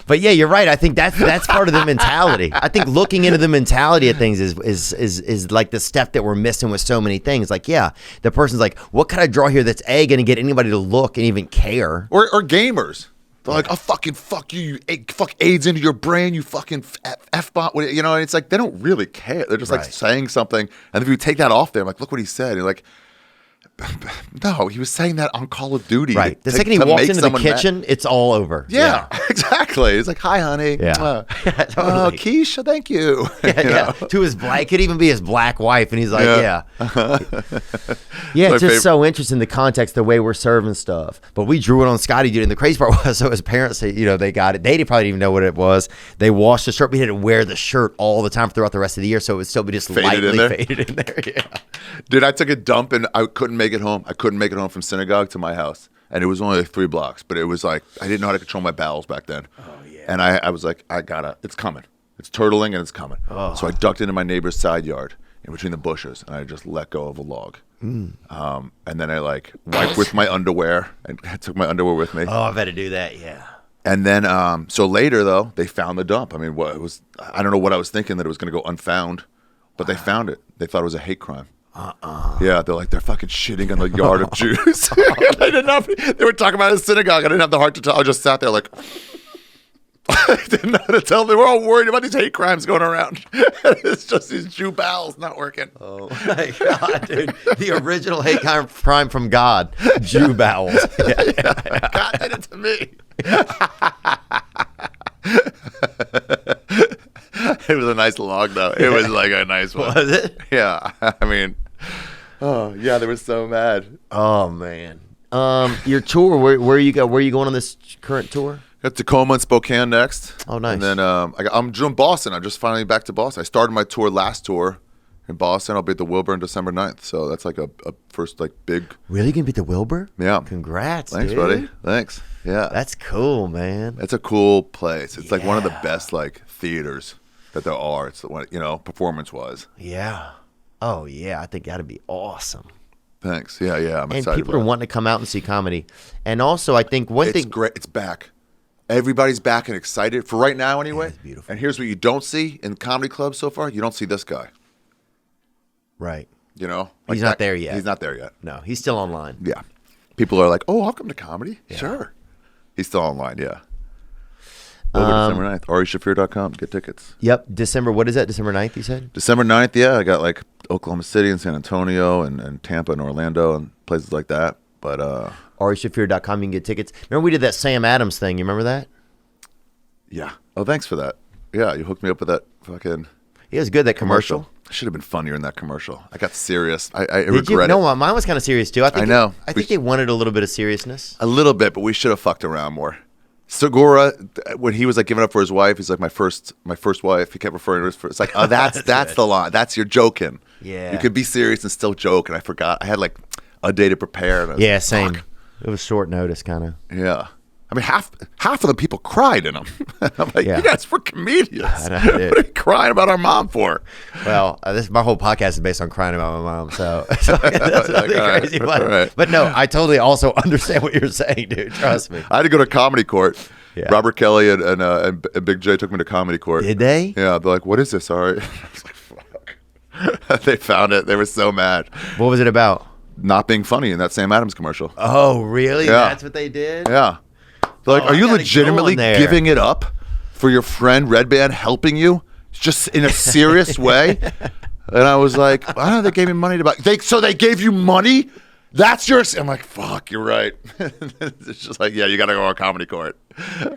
But yeah, you're right. I think that's part of the mentality. I think looking into the mentality of things is like the step that we're missing with so many things. Like, yeah, the person's like, what can I draw here that's going to get anybody to look and even care? Or gamers. They're like, oh, fucking fuck you, fuck AIDS into your brain, you fucking F-bomb. And it's like, they don't really care. They're just like saying something. And if you take that off there, I'm like, look what he said. And you're like, no, he was saying that on Call of Duty. Right. The second he walks into the kitchen, it's all over. Yeah, exactly. He's like, hi, honey. Yeah. Oh, Keisha, thank you. Yeah. To his black, it could even be his black wife. And he's like, yeah. It's just so interesting, the context, the way we're serving stuff. But we drew it on Scotty, dude. And the crazy part was, so his parents, they got it. They probably didn't even know what it was. They washed the shirt. We had to wear the shirt all the time throughout the rest of the year. So it would still be just lightly faded in there. Yeah. Dude, I took a dump and I couldn't make it home. I couldn't make it home from synagogue to my house. And it was only like 3 blocks. But it was like, I didn't know how to control my bowels back then. Oh, yeah. And I was like, it's coming. It's turtling and it's coming. Oh. So I ducked into my neighbor's side yard in between the bushes. And I just let go of a log. And then I like wiped with my underwear. And I took my underwear with me. Oh, I've had to do that, yeah. And then, so later though, they found the dump. I mean, I don't know what I was thinking, that it was going to go unfound. But they found it. They thought it was a hate crime. Yeah, they're fucking shitting on the yard of Jews. They were talking about a synagogue. I didn't have the heart to tell. I just sat there like, I didn't know how to tell. They were all worried about these hate crimes going around. It's just these Jew bowels not working. Oh my God, dude. The original hate crime from God. Jew bowels. Yeah. God did it to me. It was a nice log, though. It was like a nice one. Was it? Yeah. I mean, oh yeah, they were so mad. Oh man. Your tour. Where you go? Where are you going on this current tour? Got Tacoma and Spokane next. Oh, nice. And then I'm doing Boston. I'm just finally back to Boston. I started my last tour in Boston. I'll be at the Wilbur on December 9th. So that's like a first like big. Really, gonna be at the Wilbur? Yeah. Congrats, Thanks, dude. buddy. Thanks. Yeah. That's cool, man. It's a cool place. It's like one of the best like theaters that there are. It's the one, performance wise. Yeah. Oh yeah, I think that'd be awesome. Thanks. Yeah. I'm excited. And people are wanting to come out and see comedy. And also, I think one thing. It's great. It's back. Everybody's back and excited for right now, anyway. It's beautiful. And here's what you don't see in comedy clubs so far: you don't see this guy. Right. Like he's not there yet. He's not there yet. No, he's still online. Yeah. People are like, "Oh, I'll come to comedy." Yeah. Sure. He's still online. Yeah. Over December 9th. AriShaffir.com. Get tickets. Yep. December. What is that? December 9th, you said? December 9th. Yeah. I got like Oklahoma City and San Antonio and Tampa and Orlando and places like that. But AriShaffir.com. You can get tickets. Remember we did that Sam Adams thing. You remember that? Yeah. Oh, thanks for that. Yeah. You hooked me up with that fucking. It was good, that commercial. I should have been funnier in that commercial. I got serious. I Did regret you? it. No, mine was kind of serious too. I know. I think they wanted a little bit of seriousness. A little bit, but we should have fucked around more. Segura, when he was like giving up for his wife, he's like my first wife. He kept referring to her as first. It's like, oh, that's the line. That's your joking. Yeah. You could be serious and still joke. And I forgot. I had like a day to prepare. And I was Yeah, like, same. fuck. It was short notice, kind of. Yeah. I mean, half of the people cried in them. I'm like, Yeah. you guys were comedians. I know, What are you crying about our mom for? Well, my whole podcast is based on crying about my mom, so that's nothing All right, crazy. all right. But no, I totally also understand what you're saying, dude. Trust me. I had to go to Comedy Court. Yeah. Robert Kelly and Big J took me to Comedy Court. Did they? Yeah. They're like, what is this, Ari? I was like, fuck. They found it. They were so mad. What was it about? Not being funny in that Sam Adams commercial. Oh, really? Yeah. That's what they did? Yeah. They're like, Oh, are I you gotta go legitimately on there. giving it up for your friend Red Band helping you just in a serious way? And I was like, I don't know, they gave me money to buy. So they gave you money? That's yours. I'm like, fuck, you're right. It's just like, yeah, you got to go on Comedy Court.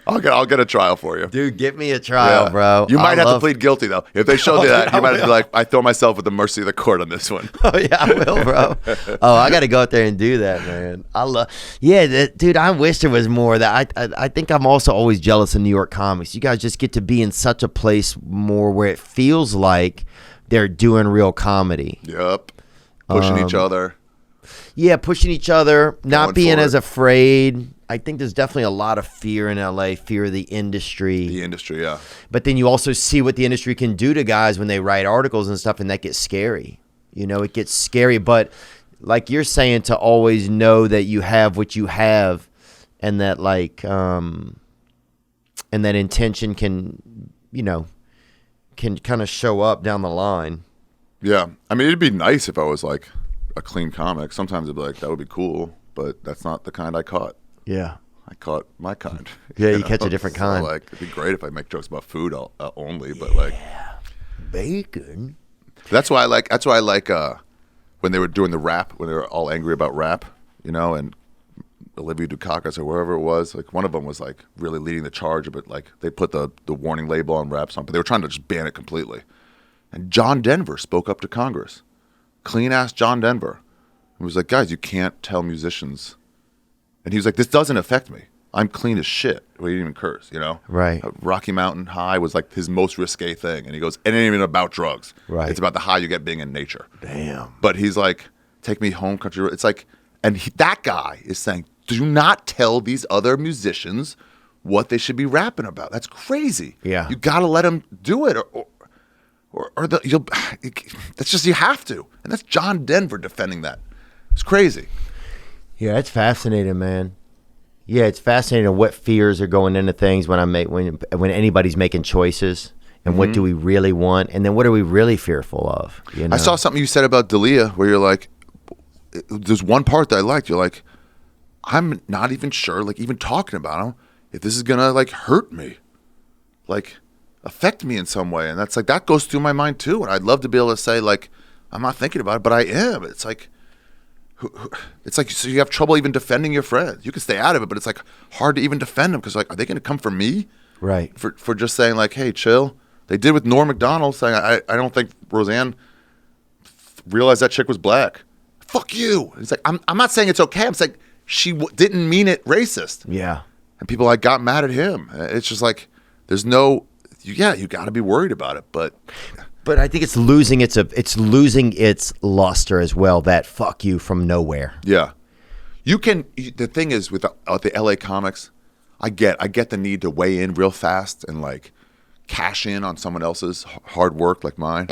I'll get a trial for you. Dude, get me a trial, Yeah. bro. You might I have to love- plead guilty, though. If they show you that, you might have to be like, I throw myself at the mercy of the court on this one. Oh yeah, I will, bro. Oh, I got to go out there and do that, man. Dude. I wish there was more. That I think I'm also always jealous of New York comics. You guys just get to be in such a place more where it feels like they're doing real comedy. Yep. Pushing each other. Yeah, pushing each other, not Going being for as it. afraid. I think there's definitely a lot of fear in LA, fear of the industry. The industry, yeah. But then you also see what the industry can do to guys when they write articles and stuff, and that gets scary. It gets scary. But like you're saying, to always know that you have what you have, and that and that intention can kind of show up down the line. Yeah. I mean, it'd be nice if I was like a clean comic. Sometimes it'd be like, that would be cool, but that's not the kind I caught. Yeah. I caught my kind. Yeah, you catch a different So, kind. like, it'd be great if I make jokes about food only, but like Bacon. that's why I like when they were doing the rap, when they were all angry about rap, and Olivia Dukakis or wherever it was, like one of them was like really leading the charge, but like they put the warning label on rap song, but they were trying to just ban it completely. And John Denver spoke up to Congress. Clean ass John Denver. He was like, guys, you can't tell musicians. And he was like, this doesn't affect me. I'm clean as shit. Well, he didn't even curse, Right. Rocky Mountain High was like his most risque thing. And he goes, it ain't even about drugs. Right. It's about the high you get being in nature. Damn. But he's like, take me home, country road. It's like, and that guy is saying, do not tell these other musicians what they should be rapping about. That's crazy. Yeah. You got to let them do it, that's just, you have to. And that's John Denver defending that. It's crazy. Yeah, it's fascinating, man. Yeah, it's fascinating what fears are going into things when when anybody's making choices, and what do we really want, and then what are we really fearful of? I saw something you said about D'Elia where you're like, there's one part that I liked. You're like, I'm not even sure, like even talking about him, if this is gonna like hurt me, like affect me in some way. And that's like, that goes through my mind too. And I'd love to be able to say like, I'm not thinking about it, but I am. It's like, so you have trouble even defending your friends. You can stay out of it, but it's like hard to even defend them because like, are they going to come for me? Right. For just saying like, hey, chill. They did with Norm Macdonald saying, I don't think Roseanne realized that chick was black. Fuck you. It's like, I'm not saying it's okay. I'm saying she didn't mean it racist. Yeah. And people like got mad at him. It's just like, there's no, you got to be worried about it. But I think it's losing its luster as well. That fuck you from nowhere. yeah, the thing is with the LA comics, I get the need to weigh in real fast and like cash in on someone else's hard work like mine.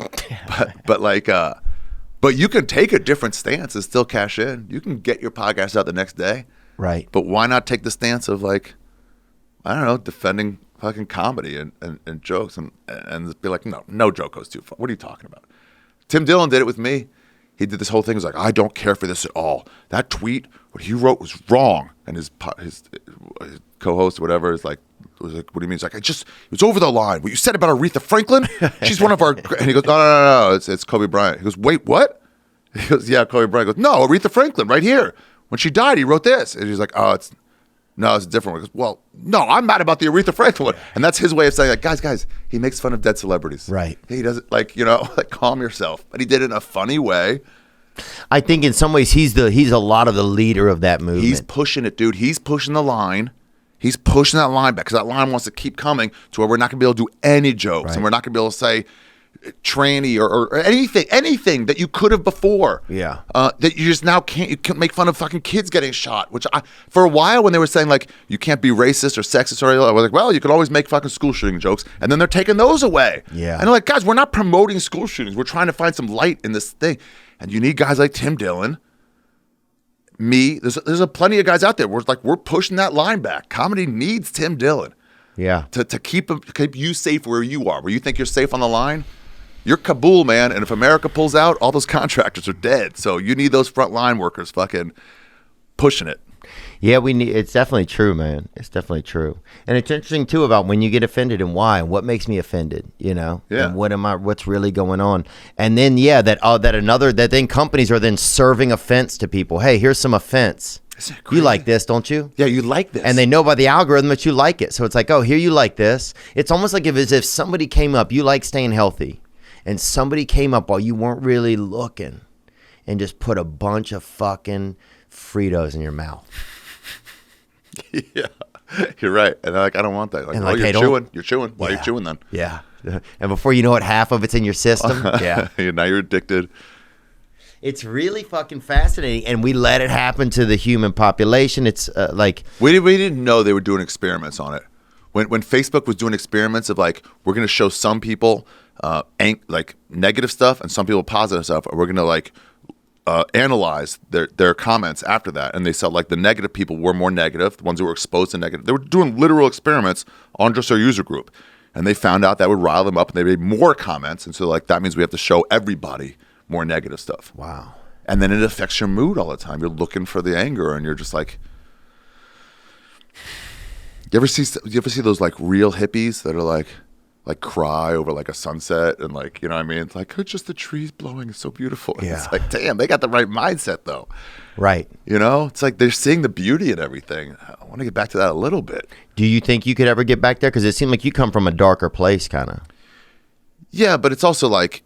But you can take a different stance and still cash in. You can get your podcast out the next day. Right. But why not take the stance of like, I don't know, defending fucking comedy and jokes and be like, no joke goes too far. What are you talking about? Tim Dillon did it with me. He did this whole thing. He was like, I don't care for this at all. That tweet, what he wrote was wrong. And his co-host or whatever was like, what do you mean? He's like, it was over the line. What you said about Aretha Franklin? She's one of our, and he goes, no, it's Kobe Bryant. He goes, wait, what? He goes, yeah, Kobe Bryant. He goes, no, Aretha Franklin right here. When she died, he wrote this. And he's like, it's a different one. He goes, well, no, I'm mad about the Aretha Franklin one. And that's his way of saying, like, guys, he makes fun of dead celebrities. Right. He doesn't, like, like calm yourself. But he did it in a funny way. I think in some ways he's a lot of the leader of that movement. He's pushing it, dude. He's pushing the line. He's pushing that line back because that line wants to keep coming to where we're not going to be able to do any jokes. Right. And we're not going to be able to say tranny or anything that you could have before. Yeah. That you just now can't. You can't make fun of fucking kids getting shot. Which for a while when they were saying like you can't be racist or sexist or I was like, well, you can always make fucking school shooting jokes, and then they're taking those away. Yeah. And they're like, guys, we're not promoting school shootings. We're trying to find some light in this thing, and you need guys like Tim Dillon. Me, there's a plenty of guys out there. We're pushing that line back. Comedy needs Tim Dillon. Yeah. To keep you safe where you are, where you think you're safe on the line. You're Kabul, man, and if America pulls out, all those contractors are dead. So you need those frontline workers fucking pushing it. Yeah, it's definitely true, man. It's definitely true. And it's interesting too about when you get offended and why and what makes me offended, Yeah. And what's really going on. And then that then companies are then serving offense to people. Hey, here's some offense. Isn't it You crazy? like this, don't you? Yeah, you like this. And they know by the algorithm that you like it. So it's like, oh, here you like this. It's almost like if somebody came up, you like staying healthy, and somebody came up while you weren't really looking and just put a bunch of fucking Fritos in your mouth. Yeah, you're right. And they're like, I don't want that. Like, And oh, like, you're hey, chewing. You're chewing. Why are you Yeah. chewing then? Yeah. And before you know it, half of it's in your system. Yeah. Now you're addicted. It's really fucking fascinating, and we let it happen to the human population. It's like we didn't know they were doing experiments on it. When Facebook was doing experiments of like, we're going to show some people like negative stuff and some people positive stuff, and we're going to like analyze their comments after that. And they said like the negative people were more negative, the ones who were exposed to negative. They were doing literal experiments on just their user group, and they found out that would rile them up, and they made more comments. And so like that means we have to show everybody more negative stuff. wow. And then it affects your mood all the time. You're looking for the anger, and you're just like. You ever see those like real hippies that are like cry over like a sunset and like, you know what I mean? It's like, it's just the trees blowing. It's so beautiful. And Yeah. It's like, damn, they got the right mindset though. Right. You know, it's like they're seeing the beauty in everything. I want to get back to that a little bit. Do you think you could ever get back there? Because it seemed like you come from a darker place, kind of. Yeah, but it's also like,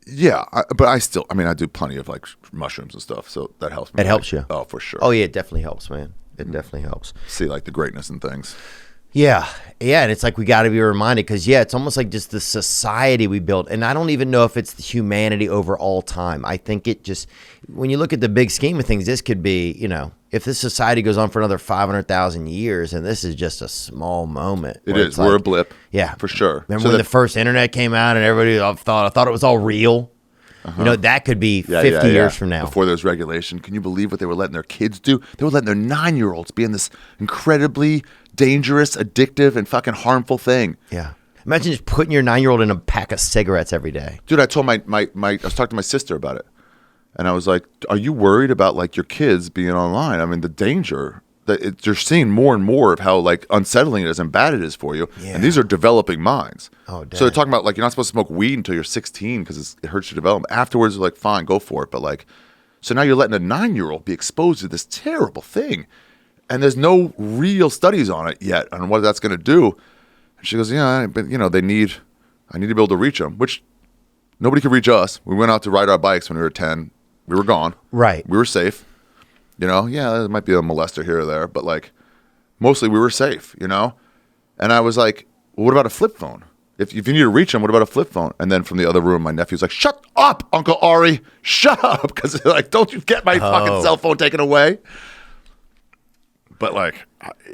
yeah, but I do plenty of like mushrooms and stuff. So that helps me. It helps you. Oh, for sure. Oh yeah, it definitely helps, man. It definitely helps. See like the greatness in things. Yeah, and it's like we got to be reminded because it's almost like just the society we built, and I don't even know if it's the humanity over all time. I think it just, when you look at the big scheme of things, this could be, if this society goes on for another 500,000 years, and this is just a small moment. It where is. it's We're a like, blip. Yeah, for sure. Remember when the first internet came out and everybody thought it was all real? That could be 50 years from now. Before there's regulation. Can you believe what they were letting their kids do? They were letting their 9-year-olds be in this incredibly dangerous, addictive, and fucking harmful thing. Yeah. Imagine just putting your 9-year-old in a pack of cigarettes every day. Dude, I told I was talking to my sister about it. And I was like, are you worried about like your kids being online? I mean, the danger that you're seeing more and more of how like unsettling it is and bad it is for you. Yeah. And these are developing minds. Oh, damn. So they're talking about like, you're not supposed to smoke weed until you're 16 because it hurts your development. Afterwards, they're like, fine, go for it. But like, so now you're letting a 9-year-old be exposed to this terrible thing. And there's no real studies on it yet on what that's going to do. And she goes, yeah, but I need to be able to reach them, which nobody could reach us. We went out to ride our bikes when we were 10. We were gone. Right. We were safe. There might be a molester here or there, but like mostly we were safe, And I was like, well, what about a flip phone? If you need to reach them, what about a flip phone? And then from the other room, my nephew's like, shut up, Uncle Ari, shut up. Because like, don't you get my fucking cell phone taken away? But like,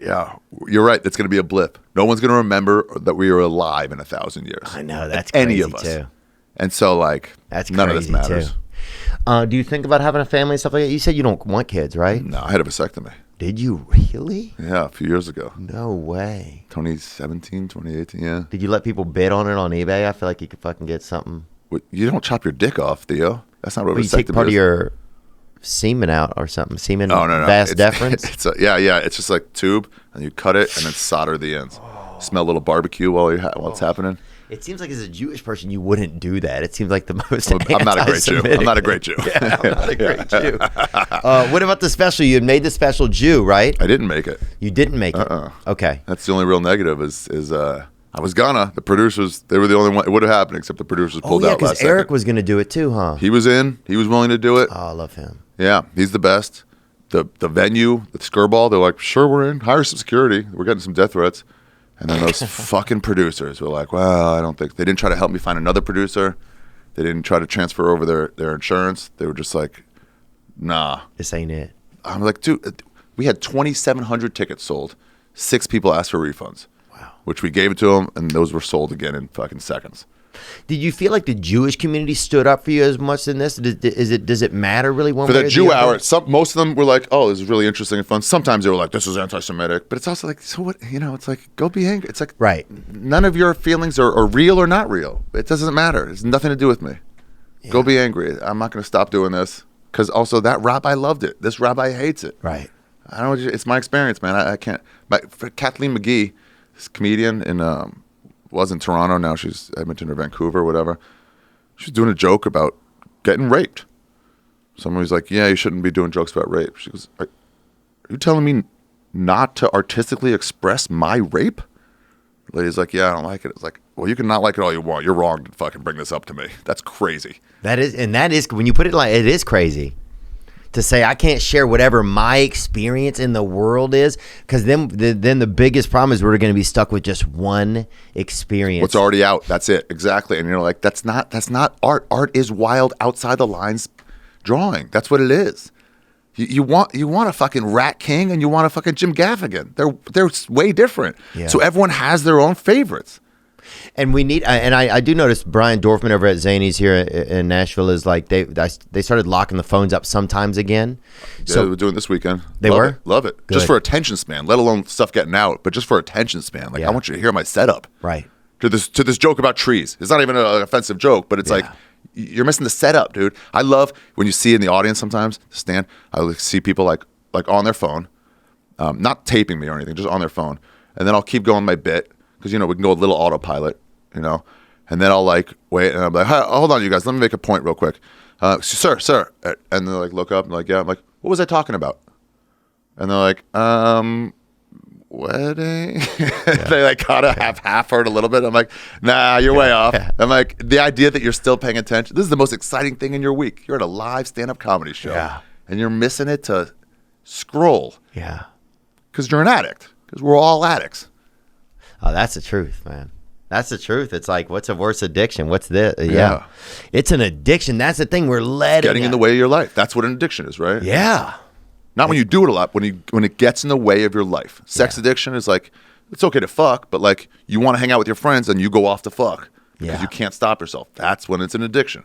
yeah, you're right. It's going to be a blip. No one's going to remember that we were alive in 1,000 years. I know, that's any crazy of us. too. And so like, That's none of this crazy, matters. too. Do you think about having a family and stuff like that? You said you don't want kids, right? No, I had a vasectomy. Did you really? Yeah, a few years ago. No way. 2017, 2018, yeah. Did you let people bid on it on eBay? I feel like you could fucking get something. You don't chop your dick off, Theo. That's not what Well, you take vasectomy part is. of your semen out or something. Semen Oh, no. vas It's deferens? yeah. It's just like tube, and you cut it and then solder the ends. Smell a little barbecue while it's happening. It seems like as a Jewish person, you wouldn't do that. It seems like the most I'm not a great Jew. anti-Semitic I'm not a thing. great Jew. Yeah, I'm not a great Jew. What about the special? You had made the special Jew, right? I didn't make it. You didn't make it. Okay. That's the only real negative is I was gonna. The producers, they were the only one. It would have happened except the producers pulled out because last Eric second. was going to do it too, huh? He was in. He was willing to do it. Oh, I love him. Yeah, he's the best. The venue, the Skirball, they're like, sure, we're in. Hire some security. We're getting some death threats. And then those fucking producers were like, well, I don't think. They didn't try to help me find another producer. They didn't try to transfer over their insurance. They were just like, nah. This ain't it. I'm like, dude, we had 2,700 tickets sold. 6 people asked for refunds. Wow. Which we gave it to them, and those were sold again in fucking seconds. Did you feel like the Jewish community stood up for you as much in this? Does it matter really one For way the or Jew the other? hour, most of them were like, oh, this is really interesting and fun. Sometimes they were like, this is anti-Semitic. But it's also like, so what? It's like, go be angry. It's like, Right. None of your feelings are real or not real. It doesn't matter. It's nothing to do with me. Yeah. Go be angry. I'm not going to stop doing this. Because also that rabbi loved it. This rabbi hates it. Right. I don't know. It's my experience, man. I can't. For Kathleen McGee, this comedian was in Toronto. Now she's Edmonton or Vancouver, whatever. She's doing a joke about getting raped. Somebody's like, yeah, you shouldn't be doing jokes about rape. She goes, are you telling me not to artistically express my rape? The lady's like, yeah, I don't like it. It's like, well, you can not like it all you want. You're wrong to fucking bring this up to me. That's crazy. That is when you put it like, it is crazy. to say I can't share whatever my experience in the world is, because then the biggest problem is we're going to be stuck with just one experience. What's already out, that's it, exactly. And you're like, that's not art. Art is wild, outside the lines drawing. That's what it is. You want a fucking Rat King and you want a fucking Jim Gaffigan. They're way different. Yeah. So everyone has their own favorites. And we need, and I do notice Brian Dorfman over at Zany's here in Nashville is like they started locking the phones up sometimes again. So they were doing this weekend. They Love were? it. Love it. Good. Just for attention span, let alone stuff getting out, but just for attention span. Like, Yeah. I want you to hear my setup. Right. To this joke about trees. It's not even an offensive joke, but it's like, you're missing the setup, dude. I love when you see in the audience sometimes, stand, I see people like on their phone, not taping me or anything, just on their phone. And then I'll keep going my bit, because, we can go a little autopilot, and then I'll like wait, and I'm like, hold on, you guys, let me make a point real quick. Sir. And they like look up and like, yeah, I'm like, what was I talking about? And they're like, wedding. They like kind of half heard a little bit. I'm like, nah, you're way off. I'm like, the idea that you're still paying attention, this is the most exciting thing in your week. You're at a live stand-up comedy show. Yeah. And you're missing it to scroll. Yeah. Because you're an addict. Because we're all addicts. Oh, that's the truth, man. That's the truth. It's like, what's a worse addiction? What's this? Yeah. It's an addiction. That's the thing. We're letting Getting in the way of your life. That's what an addiction is, right? Yeah. Not when you do it a lot, when it gets in the way of your life. Sex addiction is like, it's okay to fuck, but like, you want to hang out with your friends and you go off to fuck because you can't stop yourself. That's when it's an addiction.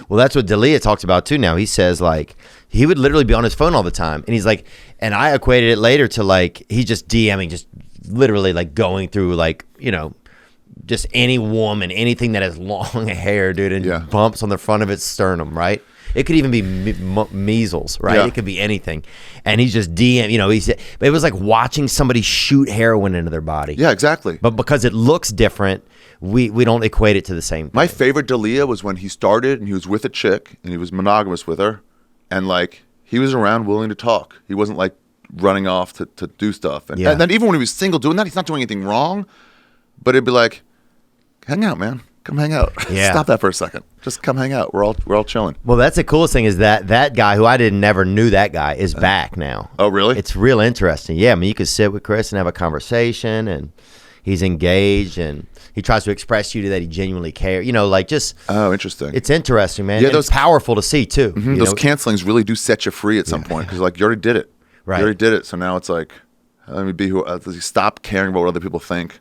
Well, that's what D'Elia talks about too now. He says like he would literally be on his phone all the time. And he's like, and I equated it later to like, he's just DMing, just literally like going through like, just any woman, anything that has long hair, dude, and bumps on the front of its sternum, right? It could even be measles, right? Yeah. It could be anything. And he's just he said, it was like watching somebody shoot heroin into their body. Yeah, exactly. But because it looks different, we don't equate it to the same thing. My favorite D'Elia was when he started and he was with a chick and he was monogamous with her, and like he was around willing to talk. He wasn't like running off to do stuff. And then even when he was single doing that, he's not doing anything wrong, but it'd be like, hang out, man. Come hang out. Yeah. Stop that for a second. Just come hang out. We're all chilling. Well, that's the coolest thing is that guy who I never knew that guy is back now. Oh, really? It's real interesting. Yeah, I mean, you could sit with Chris and have a conversation, and he's engaged, and he tries to express to you that he genuinely cares. Like just. Oh, interesting. It's interesting, man. Yeah, It's powerful to see too. Those cancelings really do set you free at some point, because like you already did it. Right. You already did it. So now it's like, let me be who. Stop caring about what other people think.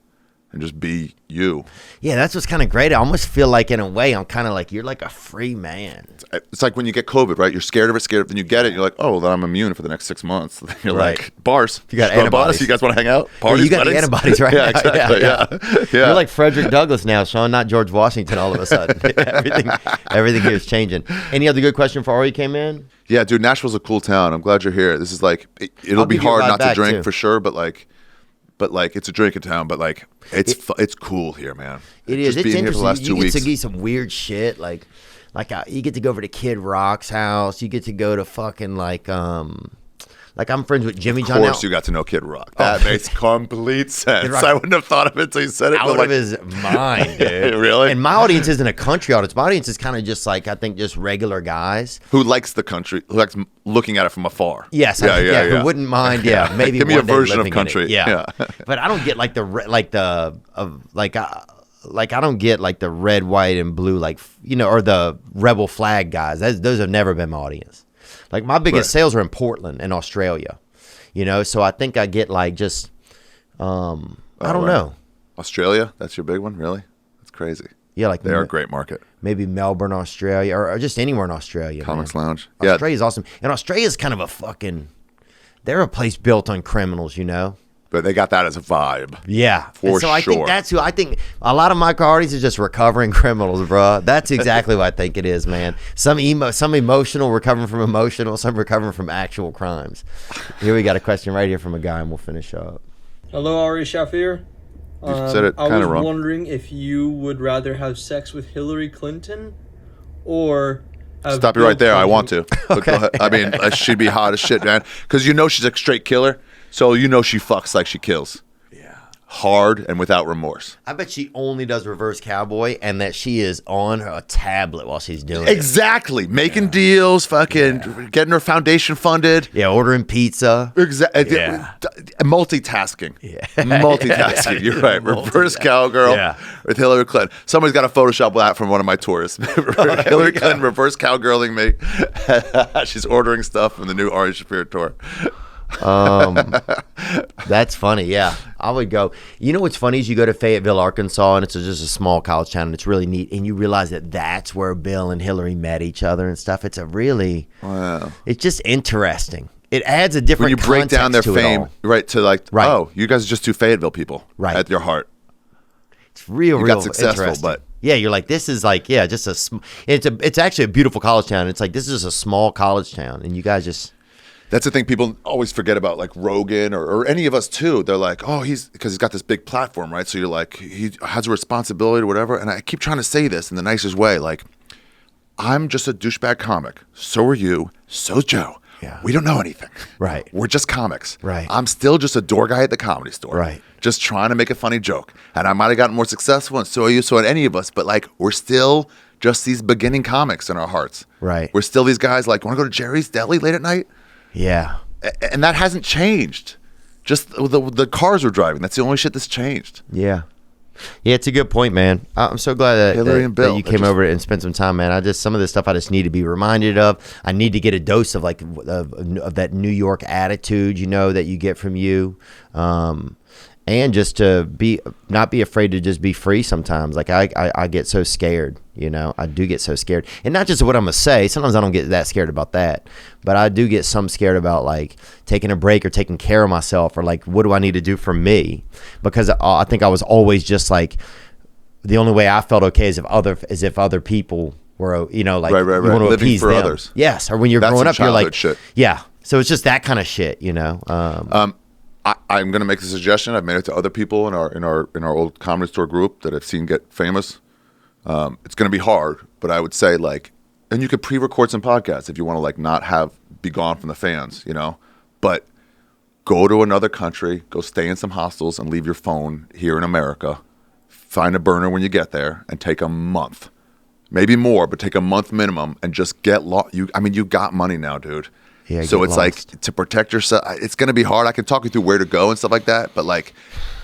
And just be you. Yeah, that's what's kind of great. I almost feel like, in a way, I'm kind of like, you're like a free man. It's like when you get COVID, right? You're scared of it, then you get it. You're like, oh, well, then I'm immune for the next 6 months. Then you're Right. like, bars. You got Just go to antibodies. bars? You guys want to hang out? Yeah, Parties, you got the weddings? antibodies right Yeah, now. exactly. Yeah. You're like Frederick Douglass now, Sean, not George Washington all of a sudden. everything here is changing. Any other good question for Ari you came in? Yeah, dude, Nashville's a cool town. I'm glad you're here. This is like, it'll I'll be give you a hard ride not to back, drink too. for sure, but it's a drinking town. But like, it's cool here, man. It is. Just It's being here interesting. for the last 2 you weeks. get to get some weird shit. Like you get to go over to Kid Rock's house. You get to go to fucking like I'm friends with Jimmy Of John. course, now. you got to know Kid Rock. That makes complete sense. Rock- I wouldn't have thought of it until you said it. Out but of like, his mind, dude. Really? And my audience isn't a country audience. My audience is kind of just like, I think, just regular guys. who likes the country, who likes looking at it from afar. Yes, Yeah. who wouldn't mind? Yeah, maybe Give me a one day version of living in it. country. Yeah, Yeah. but I don't get like I don't get like the red, white, and blue, or the rebel flag guys. Those have never been my audience. Like my biggest Right. sales are in Portland and Australia. So I think I get like just I don't know. Australia, that's your big one, really? That's crazy. Yeah, like They are a great market. maybe Melbourne, Australia, or just anywhere in Australia. Comics man. Lounge. Yeah. Australia's awesome, and Australia's kind of they're a place built on criminals, But they got that as a vibe. Yeah. For And so I think sure. that's who I think a lot of my priorities is just recovering criminals, bro. That's exactly what I think it is, man. Some emotional, recovering from emotional, some recovering from actual crimes. Here we got a question right here from a guy, and we'll finish up. Hello, Ari Shaffir. You said it I kind was of wrong. wondering if you would rather have sex with Hillary Clinton or have Stop you Bill right there. I want Clinton. to. But go ahead. I mean, she'd be hot as shit, man. Because she's a straight killer. So she fucks like she kills. Yeah. hard and without remorse. I bet she only does reverse cowboy and that she is on a tablet while she's doing it. Exactly. Making deals, fucking getting her foundation funded. Yeah, ordering pizza. Exactly. Yeah. Multitasking. Yeah. Multitasking. You're right. Reverse cowgirl with Hillary Clinton. Somebody's got a Photoshop that from one of my tours. Hillary Clinton reverse cowgirling me. She's ordering stuff from the new Ari Shaffir tour. That's funny. Yeah, I would go. You know what's funny is you go to Fayetteville, Arkansas, and it's just a small college town, and it's really neat. And you realize that that's where Bill and Hillary met each other and stuff. It's a really, it's just interesting. It adds a different. When you break down their context to it fame, all. right? To like, Right. oh, you guys are just two Fayetteville people, Right. At your heart, It's real got successful, interesting. but yeah, you're like, this is like, yeah, just it's actually a beautiful college town. It's like, this is a small college town, and you guys just. that's the thing people always forget about, like Rogan or any of us too. They're like, oh, because he's got this big platform, right? So you're like, he has a responsibility or whatever. And I keep trying to say this in the nicest way, like, I'm just a douchebag comic. So are you. So's Joe. Yeah. We don't know anything. Right. We're just comics. Right. I'm still just a door guy at the comedy store. Right. Just trying to make a funny joke. And I might have gotten more successful, and so are you, so are any of us. But like, we're still just these beginning comics in our hearts. Right. We're still these guys like, want to go to Jerry's Deli late at night? Yeah. And that hasn't changed. Just the cars we're driving. That's the only shit that's changed. Yeah. Yeah, it's a good point, man. I'm so glad that, Hillary and Bill, that you came over and spent some time, man. Some of this stuff I just need to be reminded of. I need to get a dose of like of that New York attitude, that you get from you. And just to not be afraid to just be free sometimes. Like I get so scared, I do get so scared. And not just what I'm going to say. Sometimes I don't get that scared about that. But I do get some scared about like taking a break or taking care of myself or like, what do I need to do for me? Because I think I was always just like, the only way I felt okay is if other people were, like, right. you want to Living appease for them. others. Yes. Or when you're That's growing some up, you're like, childhood shit. yeah. So it's just that kind of shit, I'm going to make the suggestion. I've made it to other people in our old comedy store group that I've seen get famous. It's going to be hard, but I would say like, and you could pre-record some podcasts if you want to like not be gone from the fans, but go to another country, go stay in some hostels and leave your phone here in America. Find a burner when you get there and take a month, maybe more, but take a month minimum and just get lost. You got money now, dude. Yeah, so it's lost. like to protect yourself. It's going to be hard. I can talk you through where to go and stuff like that. But like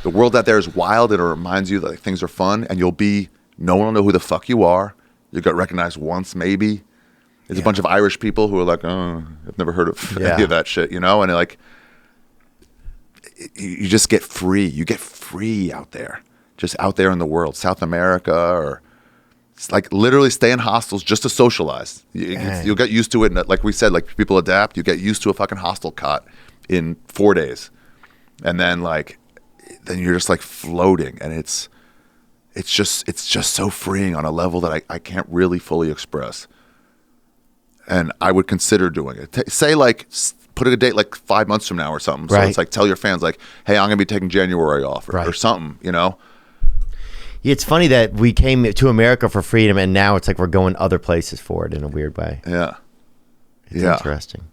the world out there is wild and it reminds you that like, things are fun and no one will know who the fuck you are. You got recognized once, maybe. There's a bunch of Irish people who are like, oh, I've never heard of any of that shit, And like, you just get free. You get free out there, just out there in the world, South America or. It's like literally stay in hostels just to socialize. You'll get used to it. And like we said, like people adapt. You get used to a fucking hostel cot in 4 days. And then then you're just like floating. And it's just so freeing on a level that I can't really fully express. And I would consider doing it. Say like, put a date like 5 months from now or something. So it's like, tell your fans like, hey, I'm going to be taking January off or something, It's funny that we came to America for freedom, and now it's like we're going other places for it in a weird way. Yeah. It's interesting.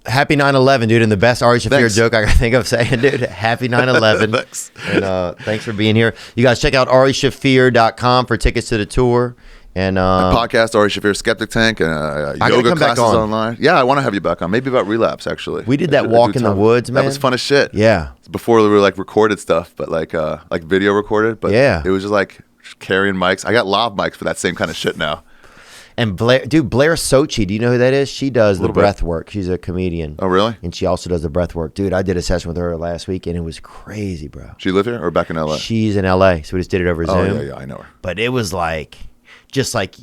Happy 9/11, dude, and the best Ari Shaffir joke I can think of saying, dude. Happy 9/11. Thanks. And thanks for being here. You guys check out AriShaffir.com for tickets to the tour. And podcast, Ari Shaffir, Skeptic Tank, and yoga classes online. Yeah, I want to have you back on. Maybe about relapse, actually. We did that walk in the woods, man. That was fun as shit. Yeah. Before we were like recorded stuff, but like video recorded. But it was just like carrying mics. I got lav mics for that same kind of shit now. And Blair Sochi, do you know who that is? She does the breath work. She's a comedian. Oh, really? And she also does the breath work. Dude, I did a session with her last week, and it was crazy, bro. She live here or back in L.A.? She's in L.A., so we just did it over Zoom. Oh, yeah, I know her. But it was like, just like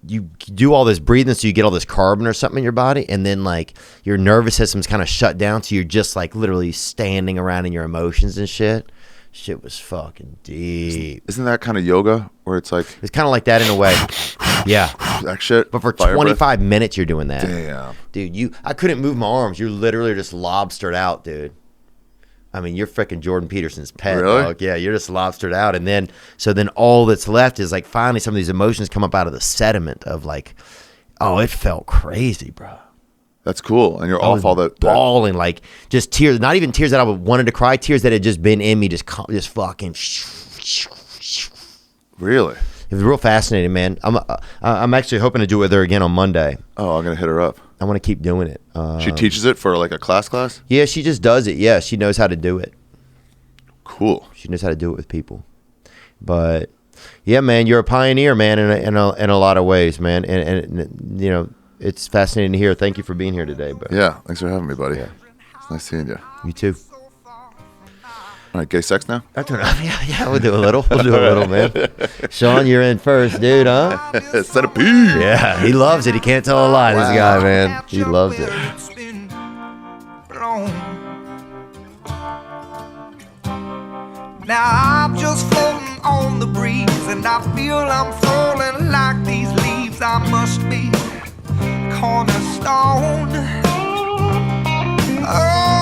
you do all this breathing so you get all this carbon or something in your body, and then like your nervous system's kind of shut down, so you're just like literally standing around in your emotions and shit. Shit was fucking deep. Isn't that kind of yoga where it's like... It's kind of like that in a way. Yeah. That shit. But for 25 minutes, you're doing that. Damn. Dude, I couldn't move my arms. You're literally just lobstered out, dude. I mean, you're freaking Jordan Peterson's pet, really? dog. Yeah, you're just lobstered out. And then all that's left is like finally some of these emotions come up out of the sediment of like, oh, it felt crazy, bro. That's cool. And you're I was off all the bawling, like just tears, not even tears that I wanted to cry, tears that had just been in me, just fucking. Really? It was real fascinating, man. I'm actually hoping to do it with her again on Monday. Oh, I'm gonna hit her up. I want to keep doing it. She teaches it for like a class? Yeah, she just does it. Yeah, she knows how to do it. Cool. She knows how to do it with people. But yeah, man, you're a pioneer, man, in a lot of ways, man. And you know, it's fascinating to hear. Thank you for being here today, bro. Yeah, thanks for having me, buddy. It's nice seeing you. You too. All right, gay sex now? I don't know. Yeah, we'll do a little. We'll do a little, man. Sean, you're in first, dude, huh? Centipede. Yeah, he loves it. He can't tell a lie, this guy, man. He loves it. Now I'm just floating on the breeze, and I feel I'm falling like these leaves. I must be cornerstone. Oh.